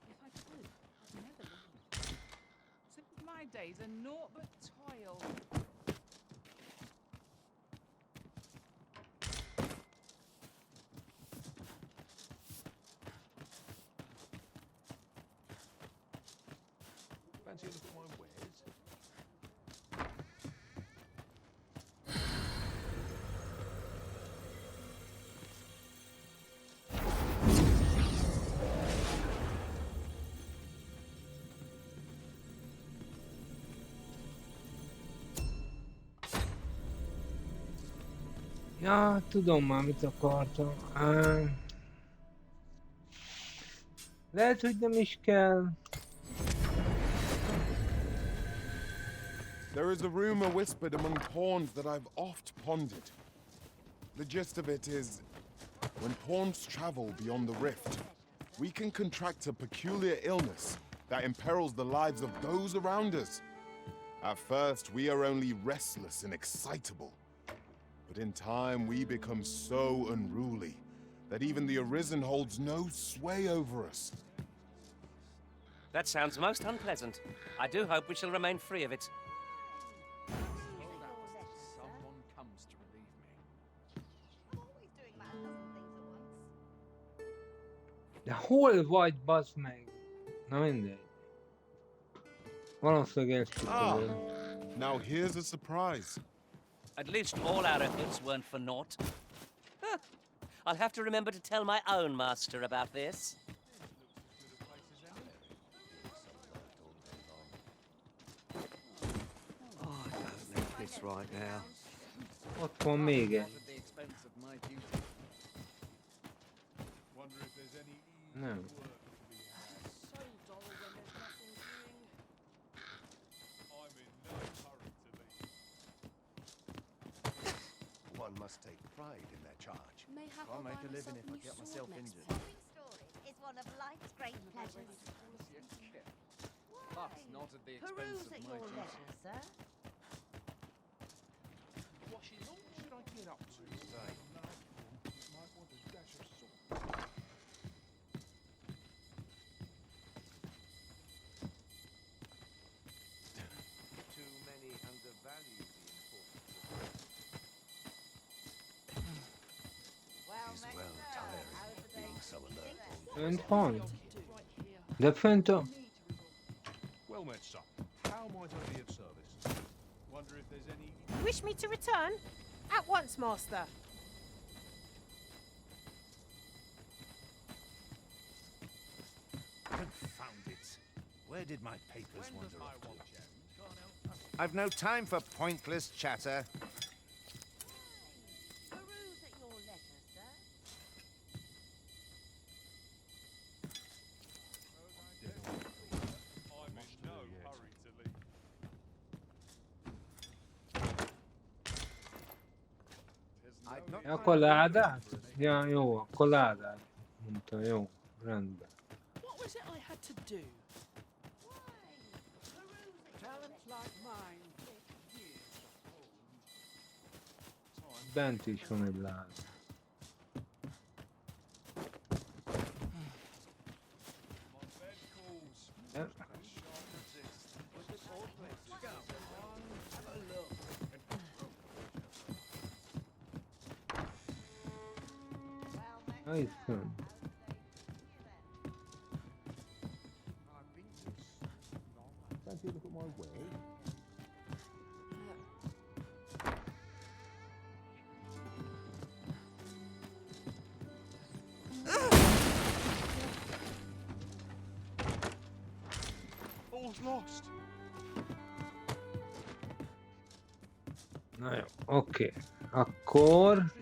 If I could, I'd never leave. My days are naught but toil. Fancy a look at my wares? Ja, tudom már mit akartam. Lehet, hogy nem is kell. There is a rumor whispered among pawns that I've oft pondered. The gist of it is, when pawns travel beyond the rift, we can contract a peculiar illness that imperils the lives of those around us. At first, we are only restless and excitable. But in time, we become so unruly that even the Arisen holds no sway over us. That sounds most unpleasant. I do hope we shall remain free of it. Someone comes to relieve me. De hol vagy, bazd meg? Na mindegy. Valószínűleg elsikerül. Now here's a surprise. At least all our efforts weren't for naught. Huh. I'll have to remember to tell my own master about this. this right now. Ott van még egy. Not at the expense of my duty. Wonder if there's any easy Nem. work to be had. So dull when there's nothing doing. I'm in no hurry to leave. One must take pride in their charge. Mayhap I'll make a living if I get myself injured. Swapping stories is one of life's great pleasures. But not at the expense Peruse of at my your duty. leisure, sir. What should I get up to today? Might want a dash of salt. Too many undervalue the importance of Well, It is well tiring being so alert all day. Fönt van? De fönt a... Well met, son. How might I be of service? Wonder if there's any... You wish me to return? At once, master. Confound it. Where did my papers wander off to? I've no time for pointless chatter. Peruse at your leisure, sir. I'm in no hurry to leave. Akkor ládát? Ja, jó, akkor ládát. Mondta, jó, rendben. What was it I had to do? Talents like mine take years to hone. Bent is van egy láda. Ja. Ja, itt van. Fancy a look at my wares? All's lost. Na jó, oké. Akkor...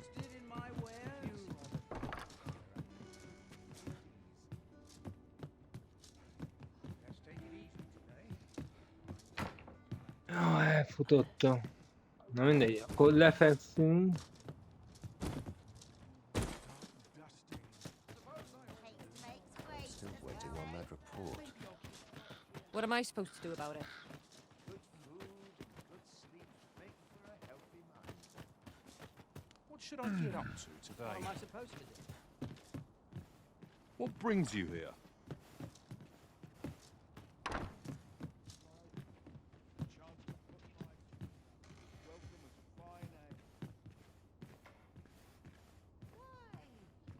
Ja, elfutottam. Na mindegy, akkor lefekszünk. Still waiting on that report. What am I supposed to do about it? What should I get up to What today? am I supposed to do? What brings you here?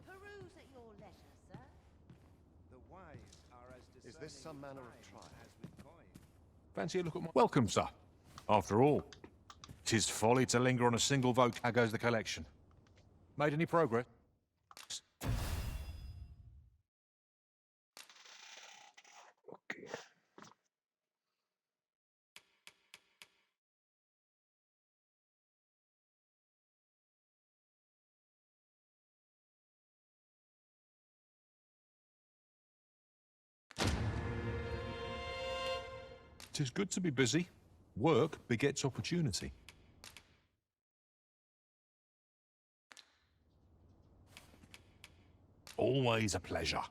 Peruse at your leisure, sir. The wise are as discerning. Is this some manner of trial? As with coin. Fancy a look at my... Welcome, sir. After all, 'tis folly to linger on a single vote. How goes the collection? Made any progress? Oké. Tis good to be busy. Work begets opportunity. Always a pleasure.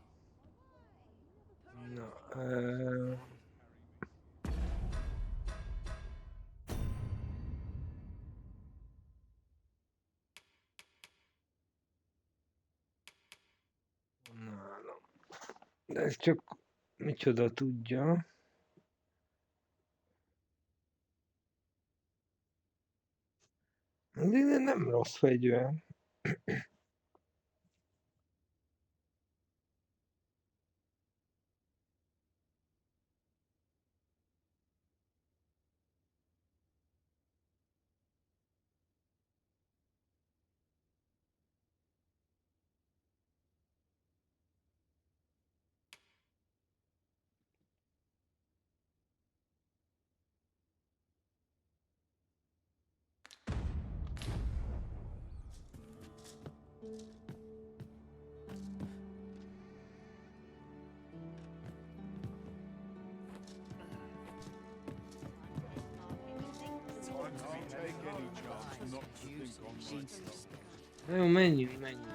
Na, nálam. De ez csak micsoda tudja. Ez ide nem rossz fegyver. Nagyon menjünk, menjünk.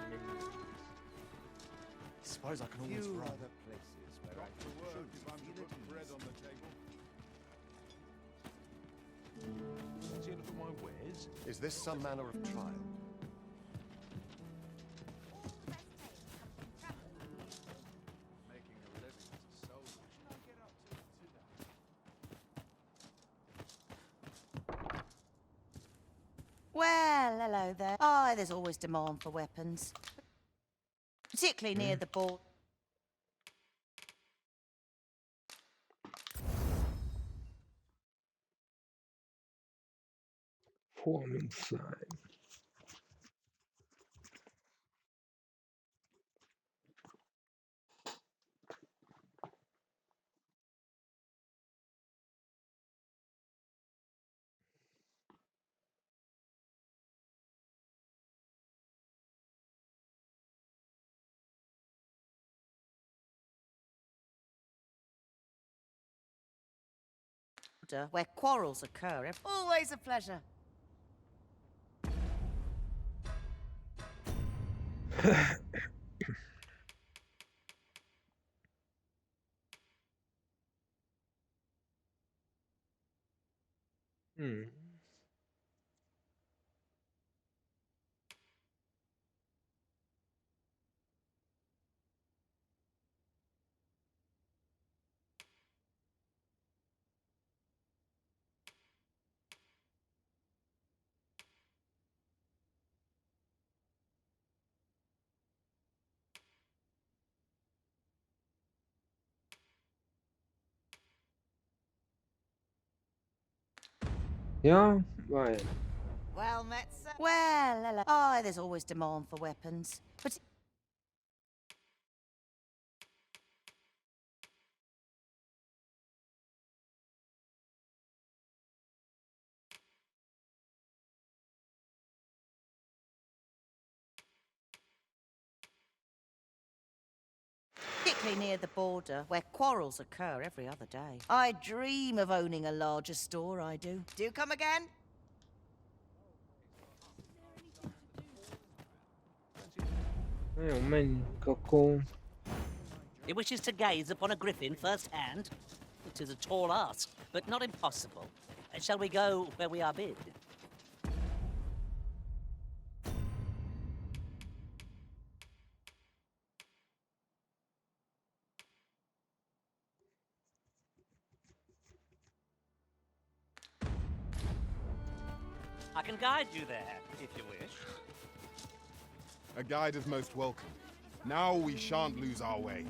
Suppose I can always Few run. other places where I should feel at ease. Fancy a look at my wares? Is this some manner of trial? Well, hello there. Oh, there's always demand for weapons. Particularly near the border. Forming side. Where quarrels occur. Always a pleasure. Ja, várj. Well met, sir. Well, hello. Oh, there's always demand for weapons. But particularly near the border, where quarrels occur every other day. I dream of owning a larger store, I do. Do come again? Nagyon menjünk akkor. He wishes to gaze upon a griffin firsthand. It is a tall ask, but not impossible. Shall we go where we are bid? I can guide you there, if you wish. A guide is most welcome. Now we shan't lose our way.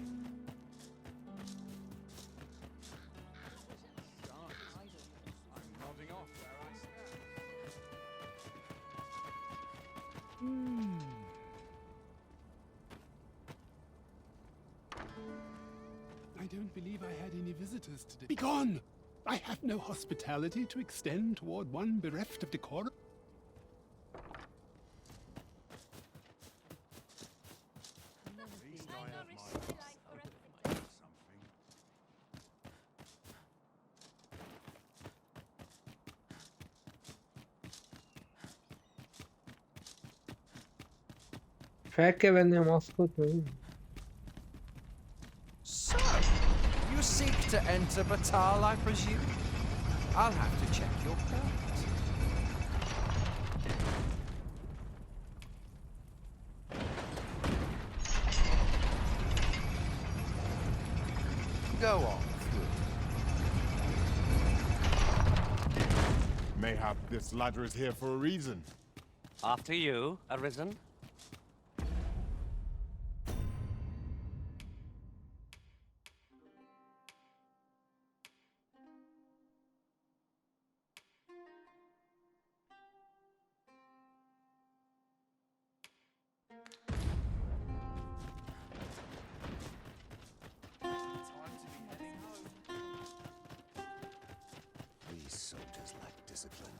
I don't believe I had any visitors today. Begone! I have no hospitality to extend toward one bereft of decorum. Fel kell venni a maszkot megint? So, you seek to enter Batal, I presume? I'll have to check your permit. Go on. Mayhap this ladder is here for a reason. After you, Arisen. These soldiers lack discipline.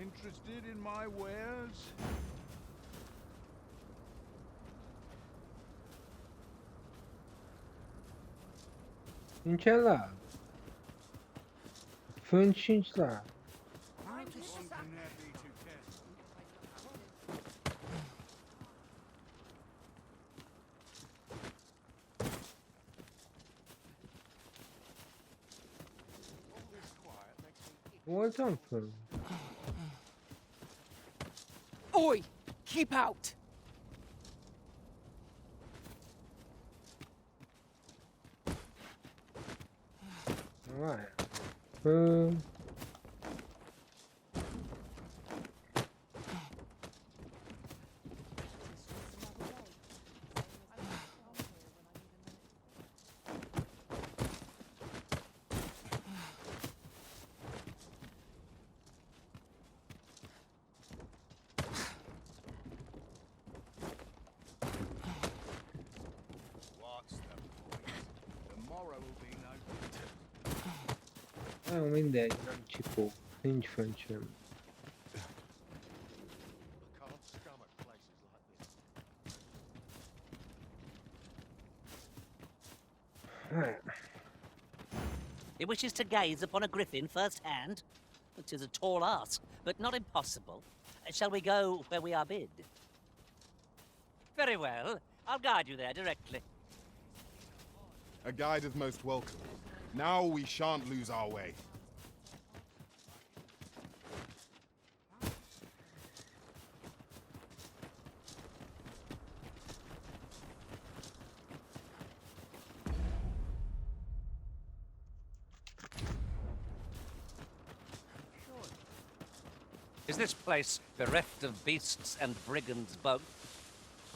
Interested in my wares? Nincsen láb. Fönt sincs láb. Voltam föl. Oi! Keep out! Várj. Föl. Jó, mindegy, nem csipó. Nincs fönt sem. He wishes to gaze upon a griffin firsthand? It is a tall ask, but not impossible. Shall we go where we are bid? Very well. I'll guide you there directly. A guide is most welcome. Now we shan't lose our way. Is this place bereft of beasts and brigands both?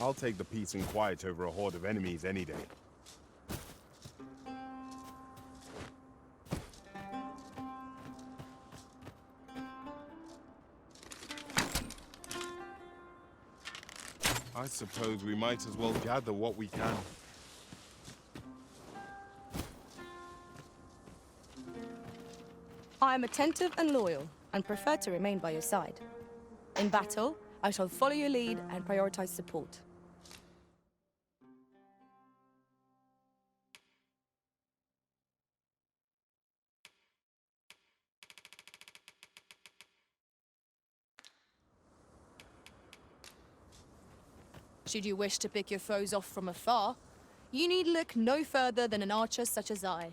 I'll take the peace and quiet over a horde of enemies any day. I suppose we might as well gather what we can. I am attentive and loyal, and prefer to remain by your side. In battle, I shall follow your lead and prioritize support. Should you wish to pick your foes off from afar, you need look no further than an archer such as I.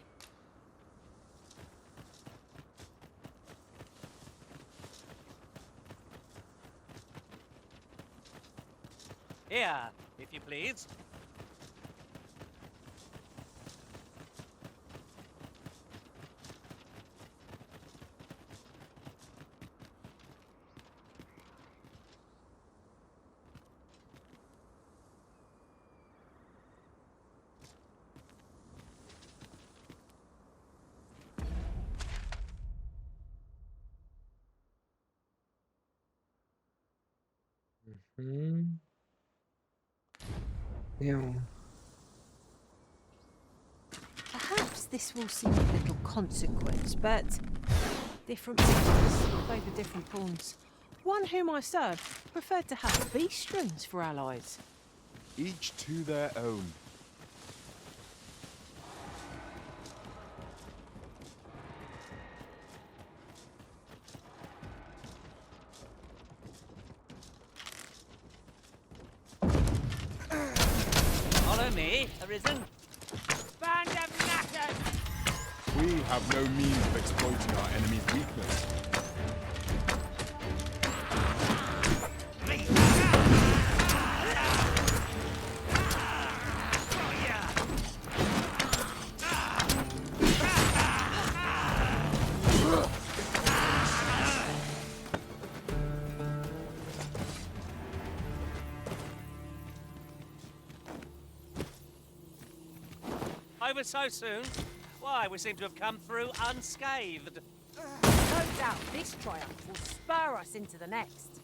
Here, if you please. Jó. Perhaps this will seem of little consequence, but different sisters favour different pawns. One whom I served preferred to have beast strings for allies. Each to their own. Follow me, Arisen. Band of knackers! We have no means of exploiting our enemy's weakness. Over so soon? Why, we seem to have come through unscathed. No doubt this triumph will spur us into the next.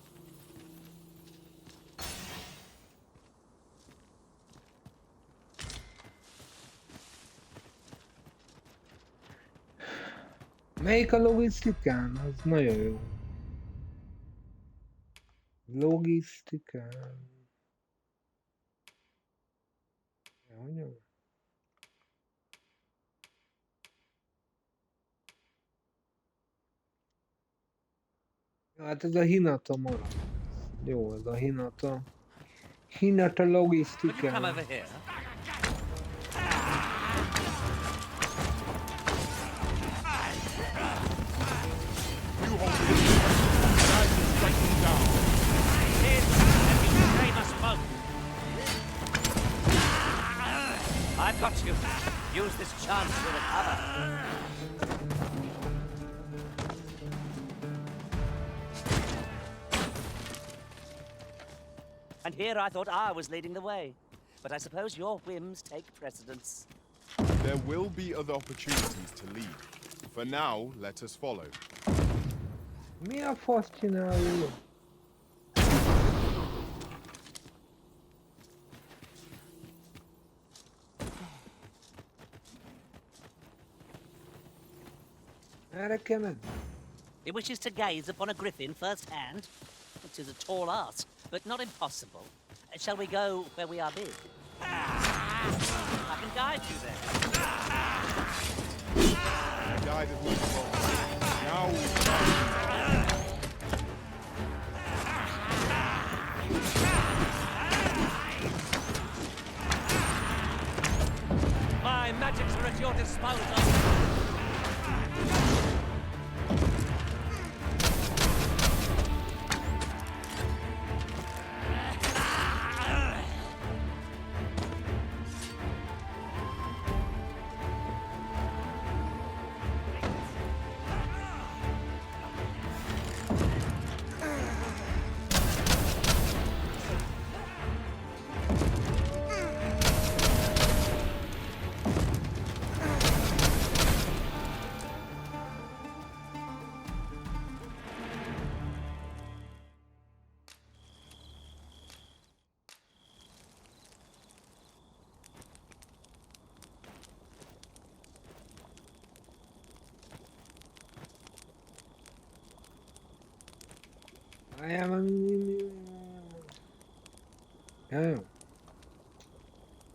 Melyik a logisztikán? Az nagyon jó. Logisztikán. Anyag. Hát ez a Hinata marad. Jó, ez a Hinata. Hinata Would you come logisztikán. over here? I've got you. Use this chance to recover. And here I thought I was leading the way. But I suppose your whims take precedence. There will be other opportunities to lead. For now, let us follow. Mi a fasz csináljuk? Erre kell menni? He wishes to gaze upon a griffin firsthand. It is a tall ask, but not impossible. Shall we go where we are bid? I can guide you there. Guide us much longer. Now My magics are at your disposal.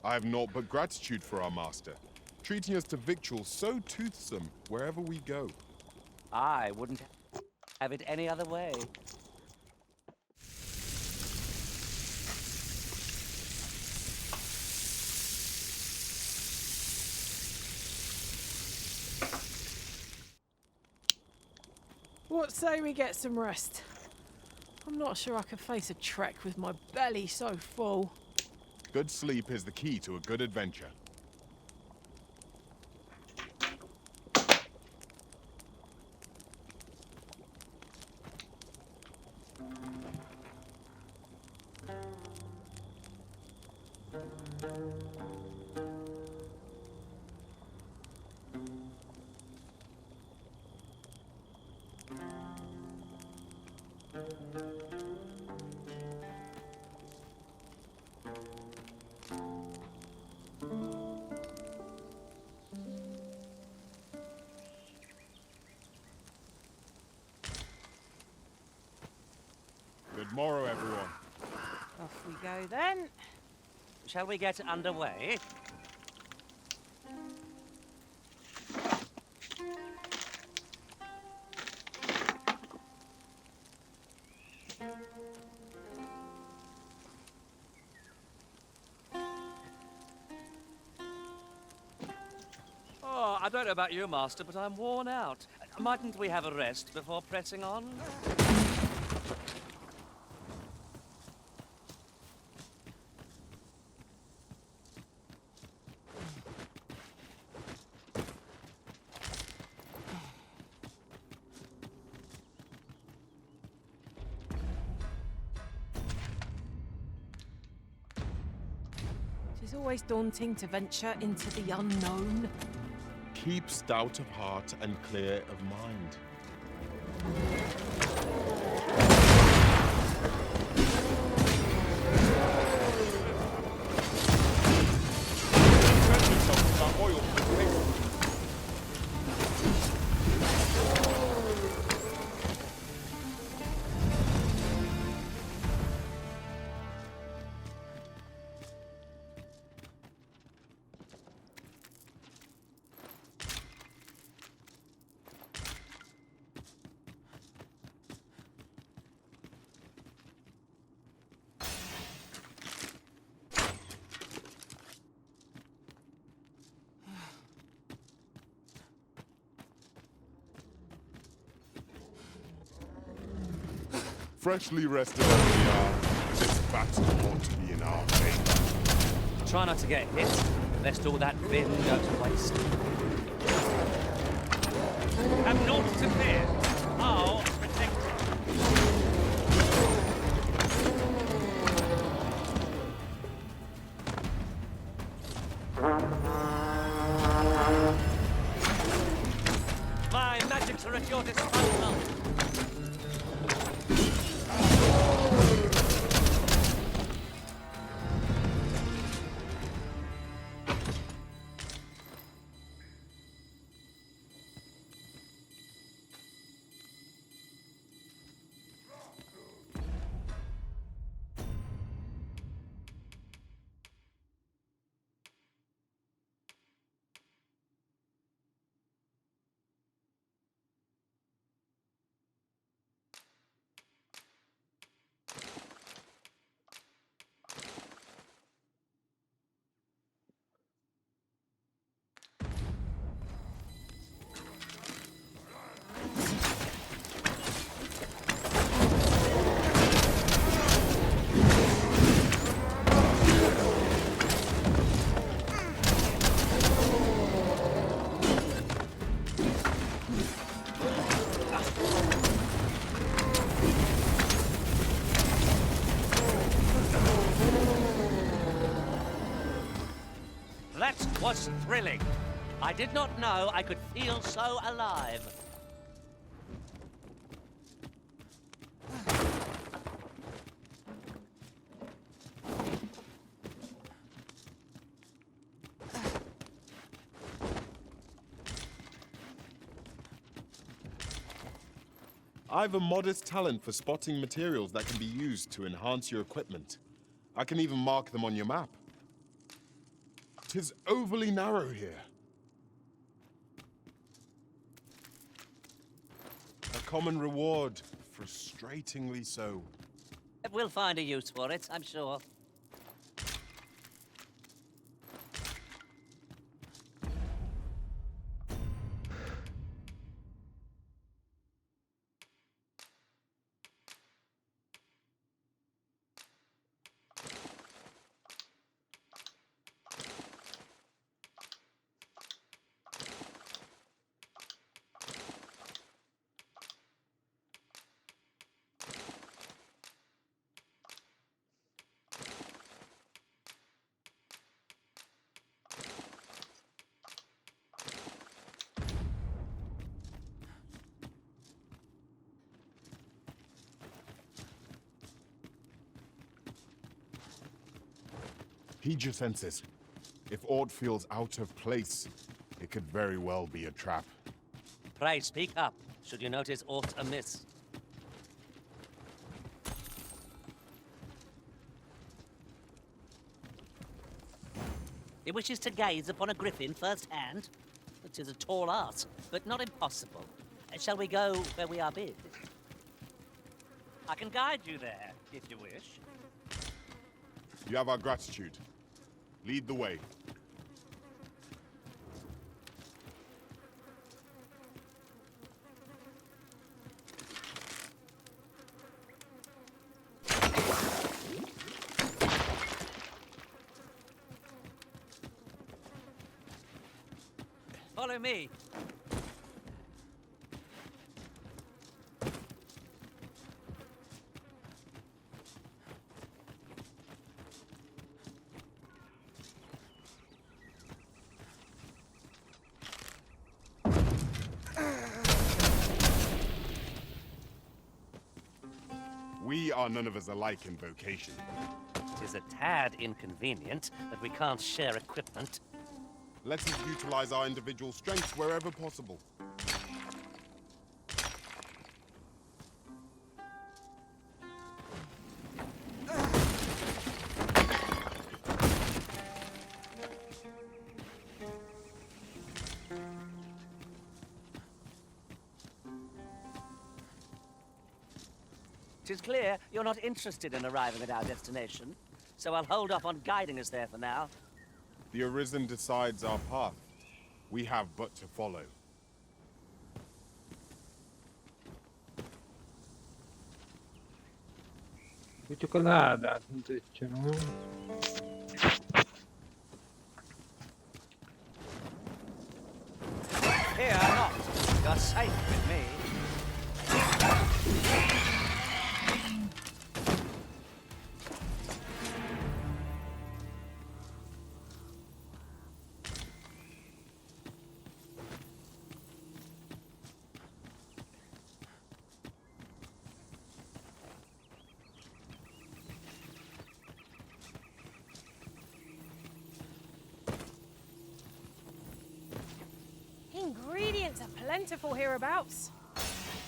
I have naught but gratitude for our master, treating us to victuals so toothsome wherever we go. I wouldn't have it any other way. What say we get some rest? I'm not sure I could face a trek with my belly so full. Good sleep is the key to a good adventure. Good morrow, everyone. Off we go then. Shall we get underway? Oh, I don't know about you, Master, but I'm worn out. Mightn't we have a rest before pressing on? It is always daunting to venture into the unknown. Keep stout of heart and clear of mind. Freshly rested as we are, this battle ought to be in our favor. Try not to get hit, lest all that vim go to waste. Have naught to fear. I'll protect My magics are at your disposal. That was thrilling. I did not know I could feel so alive. I've a modest talent for spotting materials that can be used to enhance your equipment. I can even mark them on your map. 'Tis overly narrow here. A common reward, frustratingly so. We'll find a use for it, I'm sure. Heed your senses. If aught feels out of place, it could very well be a trap. Pray speak up, should you notice aught amiss. He wishes to gaze upon a griffin firsthand. It is a tall ask, but not impossible. Shall we go where we are bid? I can guide you there, if you wish. You have our gratitude. Lead the way. Follow me. We are none of us alike in vocation. It is a tad inconvenient that we can't share equipment. Let us utilize our individual strengths wherever possible. It is clear you're not interested in arriving at our destination, so I'll hold off on guiding us there for now. The Arisen decides our path. We have but to follow. Ő csak a ládát mutatja, no? Fear not. You're safe with me. Ingredients are plentiful hereabouts.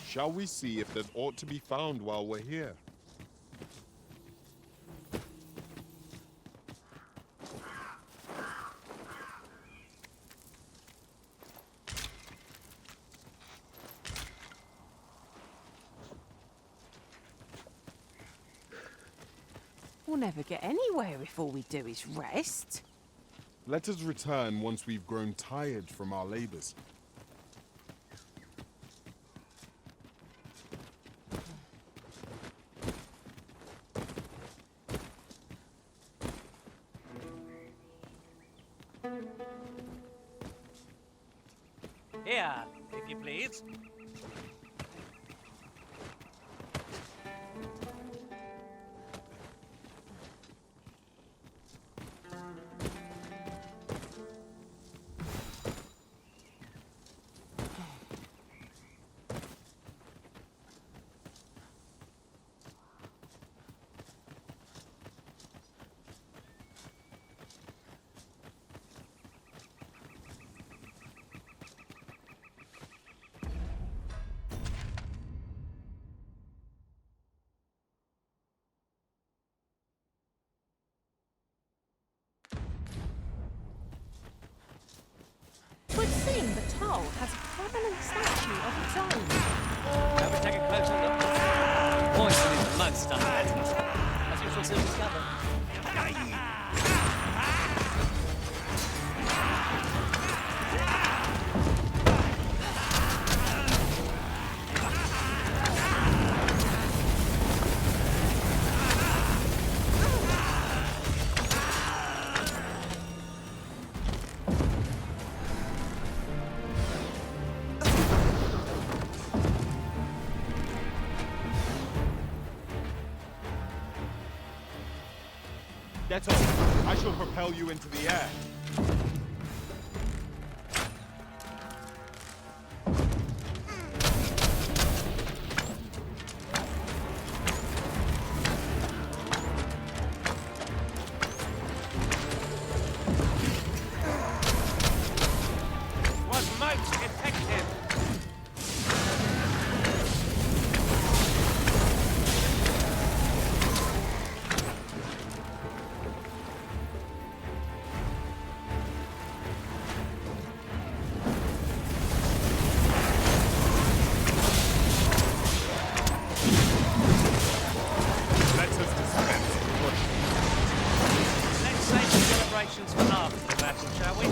Shall we see if there's aught to be found while we're here? We'll never get anywhere if all we do is rest. Let us return once we've grown tired from our labors. Here, if you please. Would seem the toll has a prominent statue of its own. Shall we take a closer look? Poison is most unpleasant, as you shall soon discover. Get up! I shall propel you into the air. Was most effective. Let's save the celebrations for after the battle, shall we?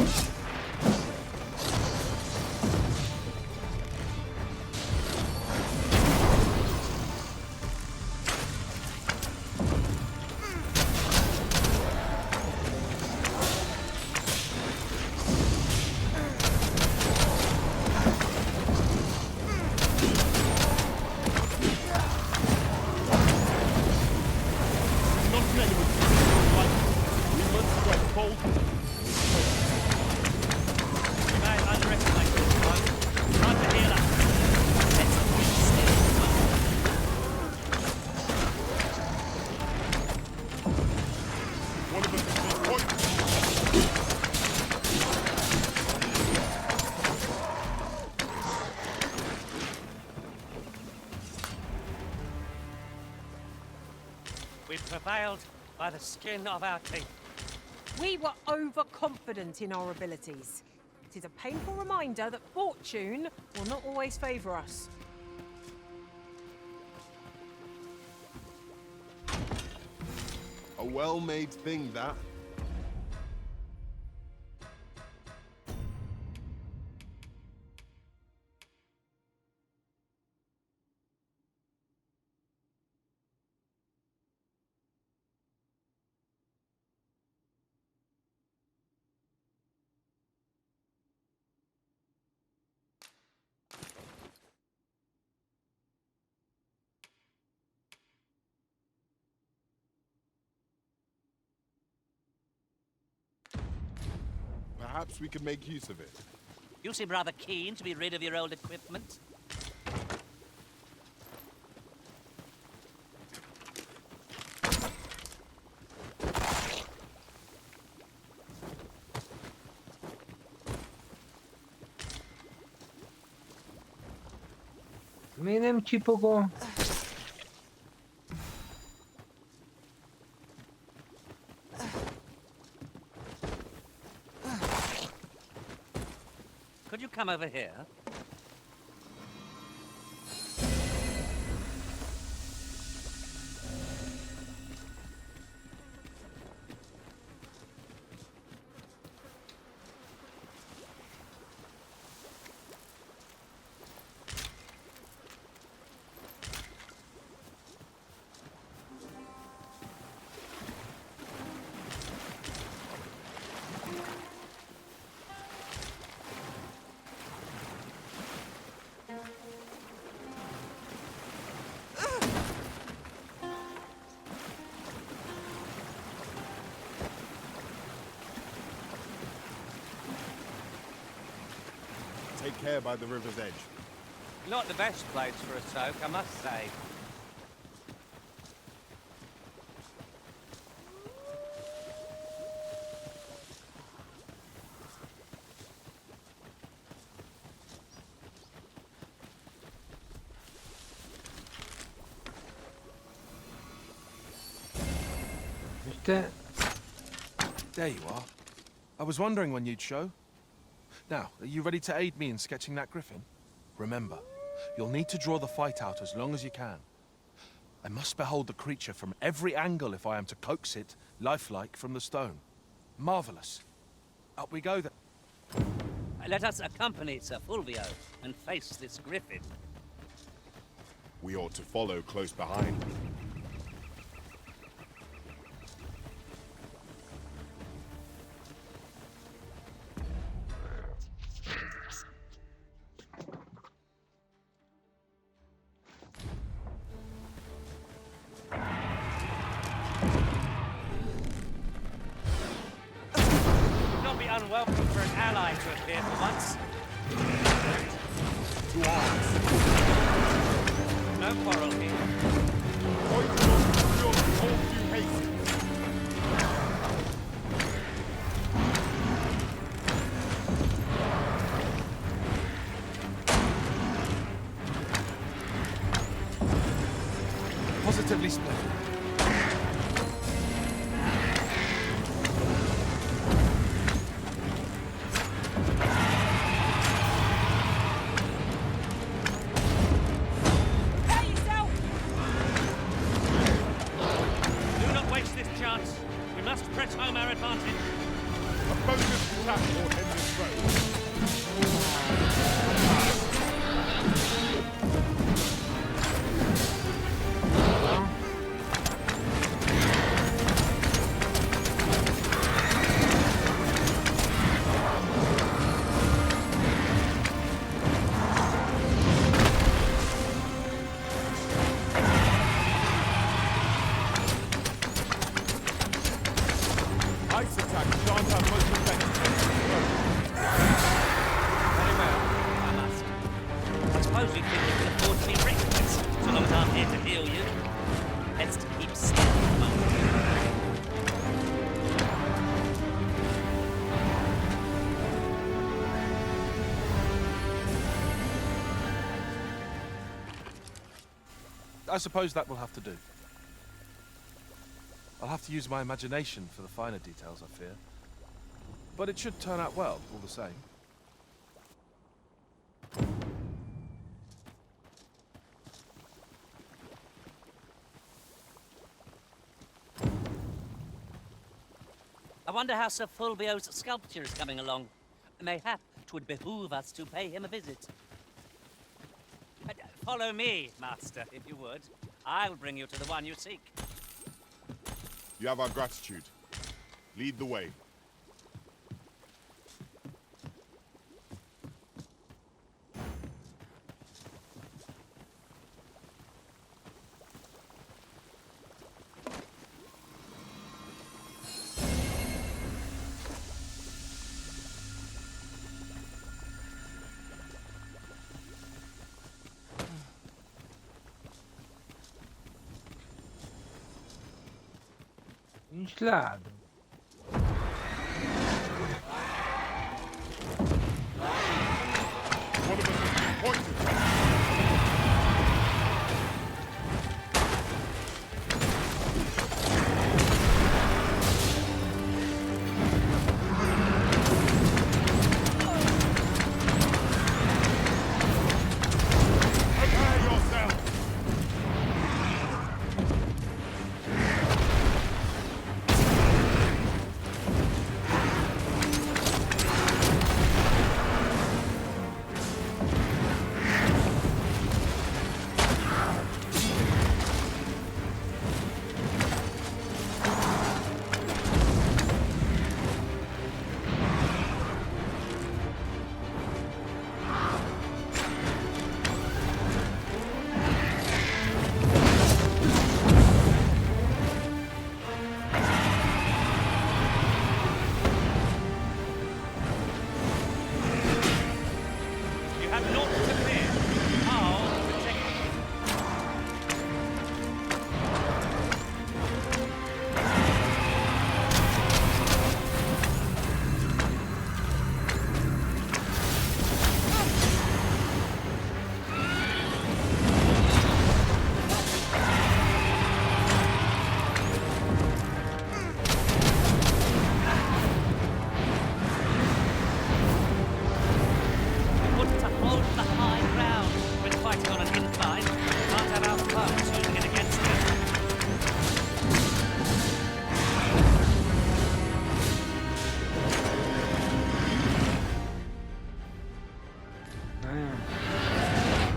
You may underestimate this one. Time to heal up. Let's One of us is point. We've prevailed by the skin of our teeth. We were overconfident in our abilities. It is a painful reminder that fortune will not always favour us. A well-made thing, that. Perhaps we could make use of it. You seem rather keen to be rid of your old equipment. Miért nem csipog a... Could you come over here? Take care by the river's edge. Not the best place for a soak, I must say. There you are. I was wondering when you'd show. Now, are you ready to aid me in sketching that griffin? Remember, you'll need to draw the fight out as long as you can. I must behold the creature from every angle if I am to coax it, lifelike, from the stone. Marvelous. Up we go then. Let us accompany Sir Fulvio and face this griffin. We ought to follow close behind. Not be unwelcome for an ally to appear for once. To arms. No quarrel here. Positively splendid. Do not waste this chance. We must press home our advantage. A focused attack will end this road. Ice attack shan't have much effect. Very well, I must. I suppose you think you can afford to be reckless, so long as I'm here to heal you. Best to keep still for the moment. I suppose that will have to do. I'll have to use my imagination for the finer details, I fear. But it should turn out well, all the same. I wonder how Sir Fulvio's sculpture is coming along. Mayhap 'twould behoove us to pay him a visit. Follow me, master, if you would. I'll bring you to the one you seek. You have our gratitude. Lead the way. Nincs láda. One of us has been poisoned.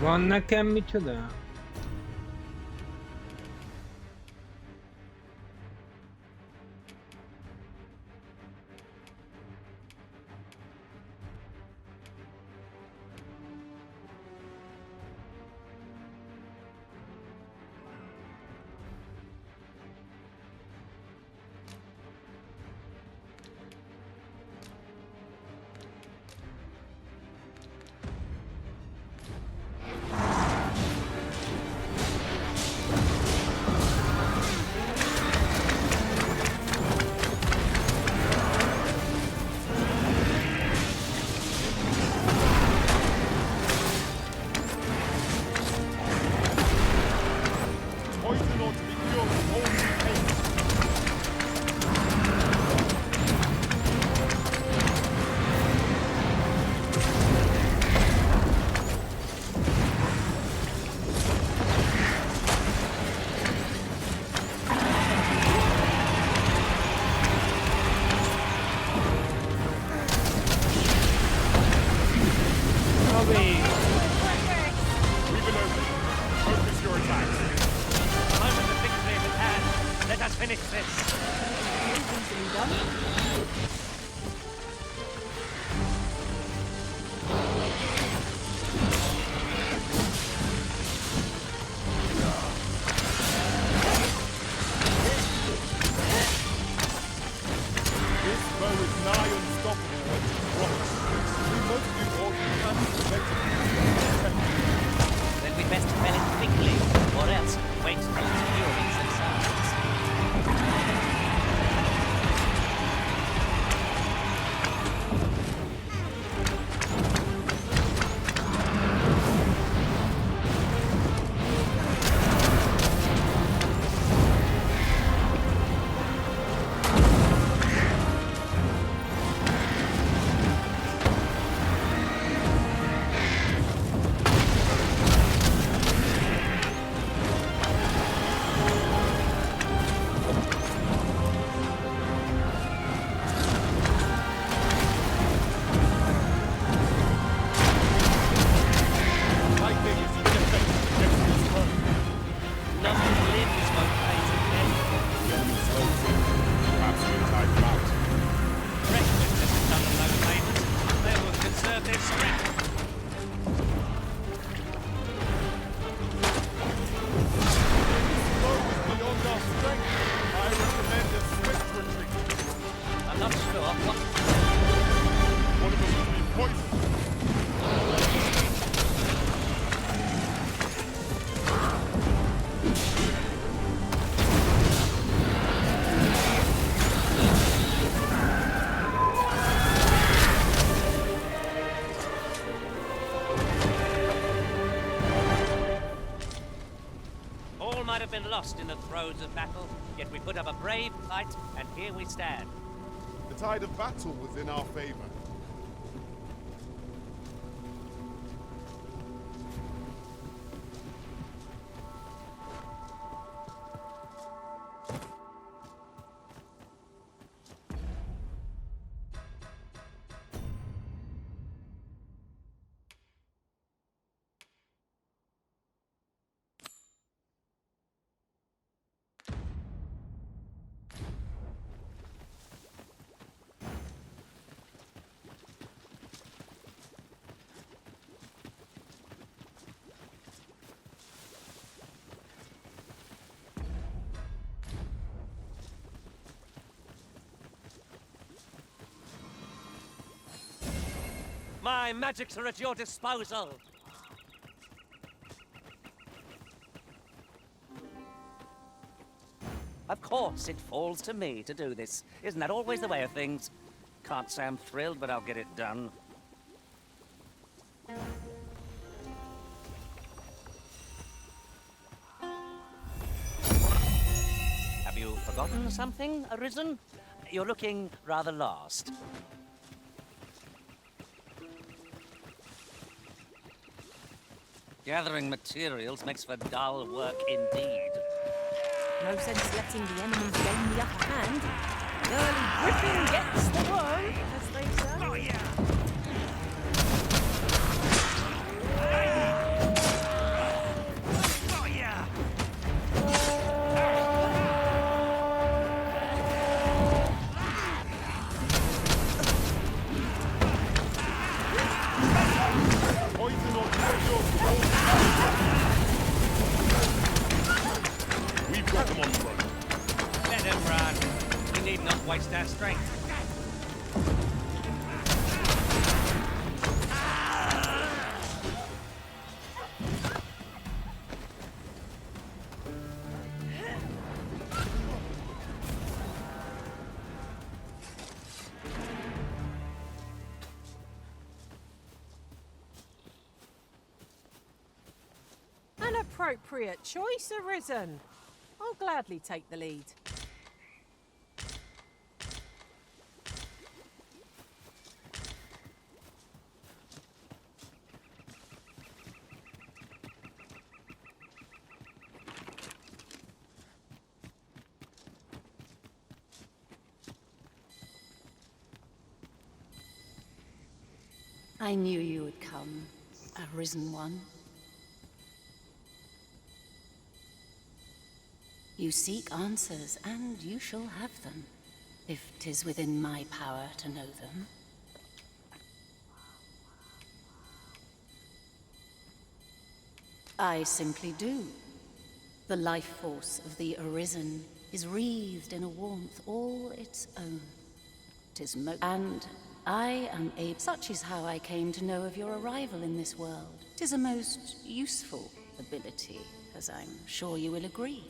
Van nekem micsoda? lost in the throes of battle, yet we put up a brave fight, and here we stand. The tide of battle was in our favor. My magics are at your disposal. Of course, it falls to me to do this. Isn't that always the way of things? Can't say I'm thrilled, but I'll get it done. Have you forgotten something, Arisen? You're looking rather lost. Gathering materials makes for dull work indeed. No sense letting the enemies gain the upper hand. The early griffin gets the worm, as they say. Oh, yeah! We've got them on the run. Let him run. We need not waste our strength. An appropriate choice, Arisen. I'll gladly take the lead. I knew you would come, Arisen One. You seek answers, and you shall have them, if 'tis within my power to know them. I simply do. The life force of the Arisen is wreathed in a warmth all its own. 'Tis and I am able. Such is how I came to know of your arrival in this world. 'Tis a most useful ability, as I'm sure you will agree.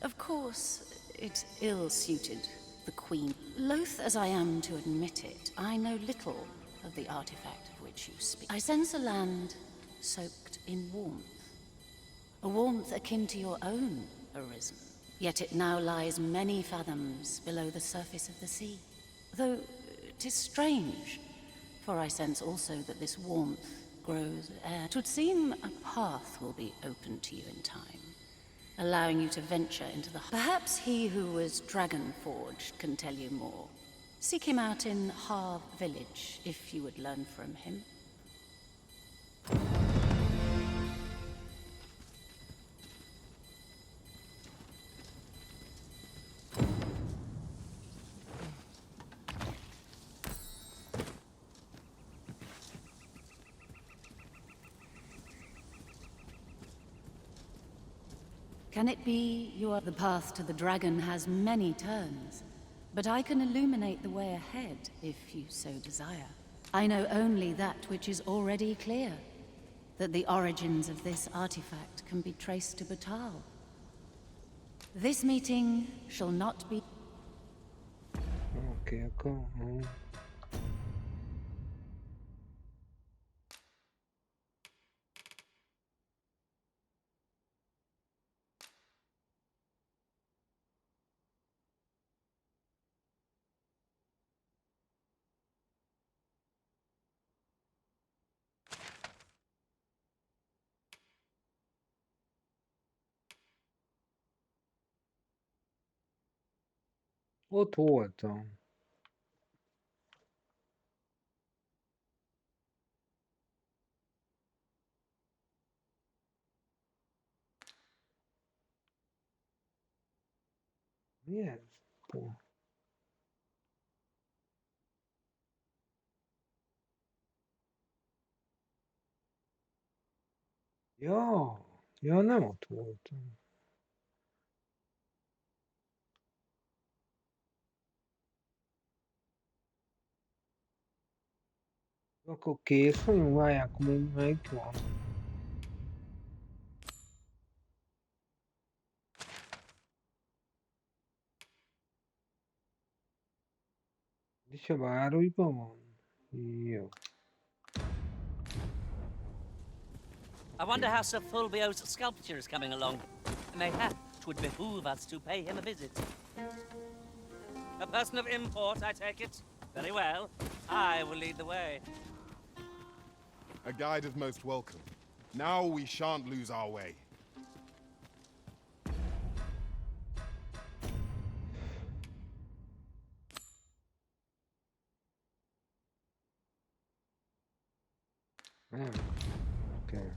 Of course, it's ill-suited the Queen. Loath as I am to admit it, I know little of the artifact of which you speak. I sense a land soaked in warmth. A warmth akin to your own, Arisen. Yet it now lies many fathoms below the surface of the sea. Though 'tis strange, for I sense also that this warmth grows air. 'Twould seem a path will be open to you in time, allowing you to venture into the... Perhaps he who was dragon-forged can tell you more. Seek him out in Harv Village, if you would learn from him. Can it be the path to the dragon has many turns, but I can illuminate the way ahead if you so desire. I know only that which is already clear, that the origins of this artifact can be traced to Batal. This meeting shall not be... Okay, go on. Ott voltam. Mi ez? Hol? Ja, ja, nem ott voltam. Akkor kész vagyunk, várják, akkor még melyik van? És a városban van? Jó. I wonder how Sir Fulvio's sculpture is coming along. Mayhap 'twould behoove us to pay him a visit. A person of import, I take it? Very well. I will lead the way. A guide is most welcome. Now we shan't lose our way. Okay.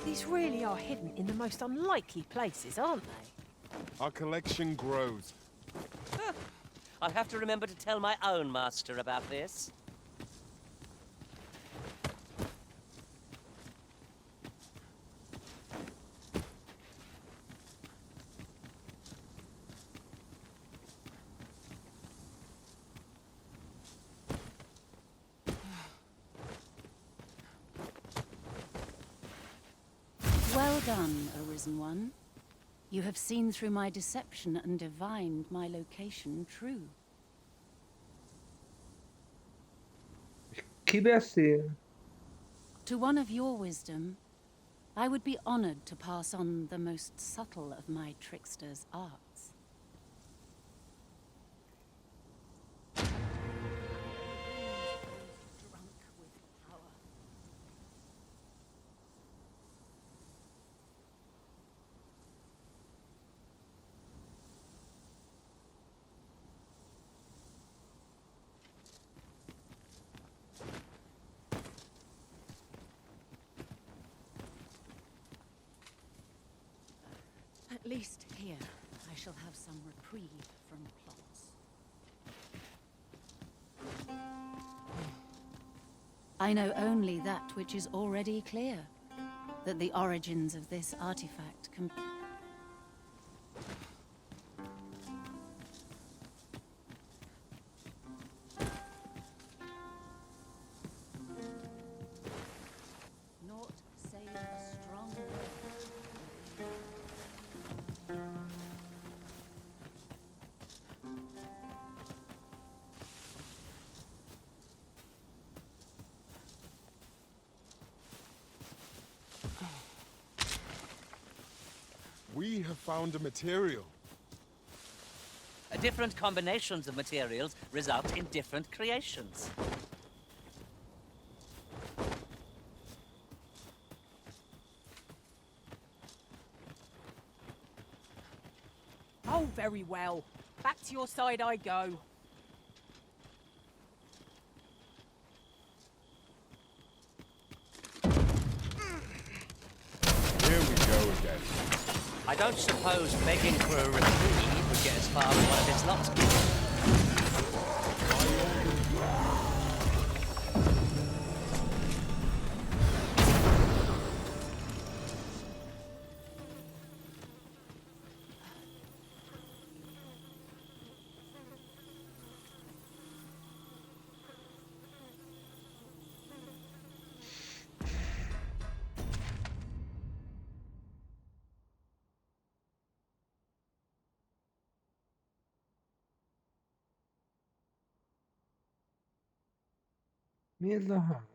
These really are hidden in the most unlikely places, aren't they? Our collection grows. I'll have to remember to tell my own master about this. Well done, Arisen One. You have seen through my deception and divined my location true. Ki beszél? To one of your wisdom, I would be honored to pass on the most subtle of my trickster's arts. At least here, I shall have some reprieve from plots. I know only that which is already clear, that the origins of this artifact can... Naught save a strong We have found a material. Different combinations of materials result in different creations. Oh, very well. Back to your side I go. Here we go again. I don't suppose begging for a reprieve would get as far as one of his lots. Mi ez a hang?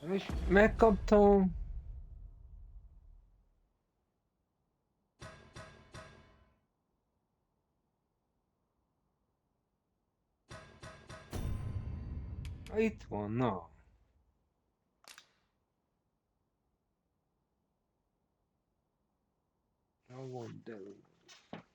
És megkaptam. Itt van, na. I want that.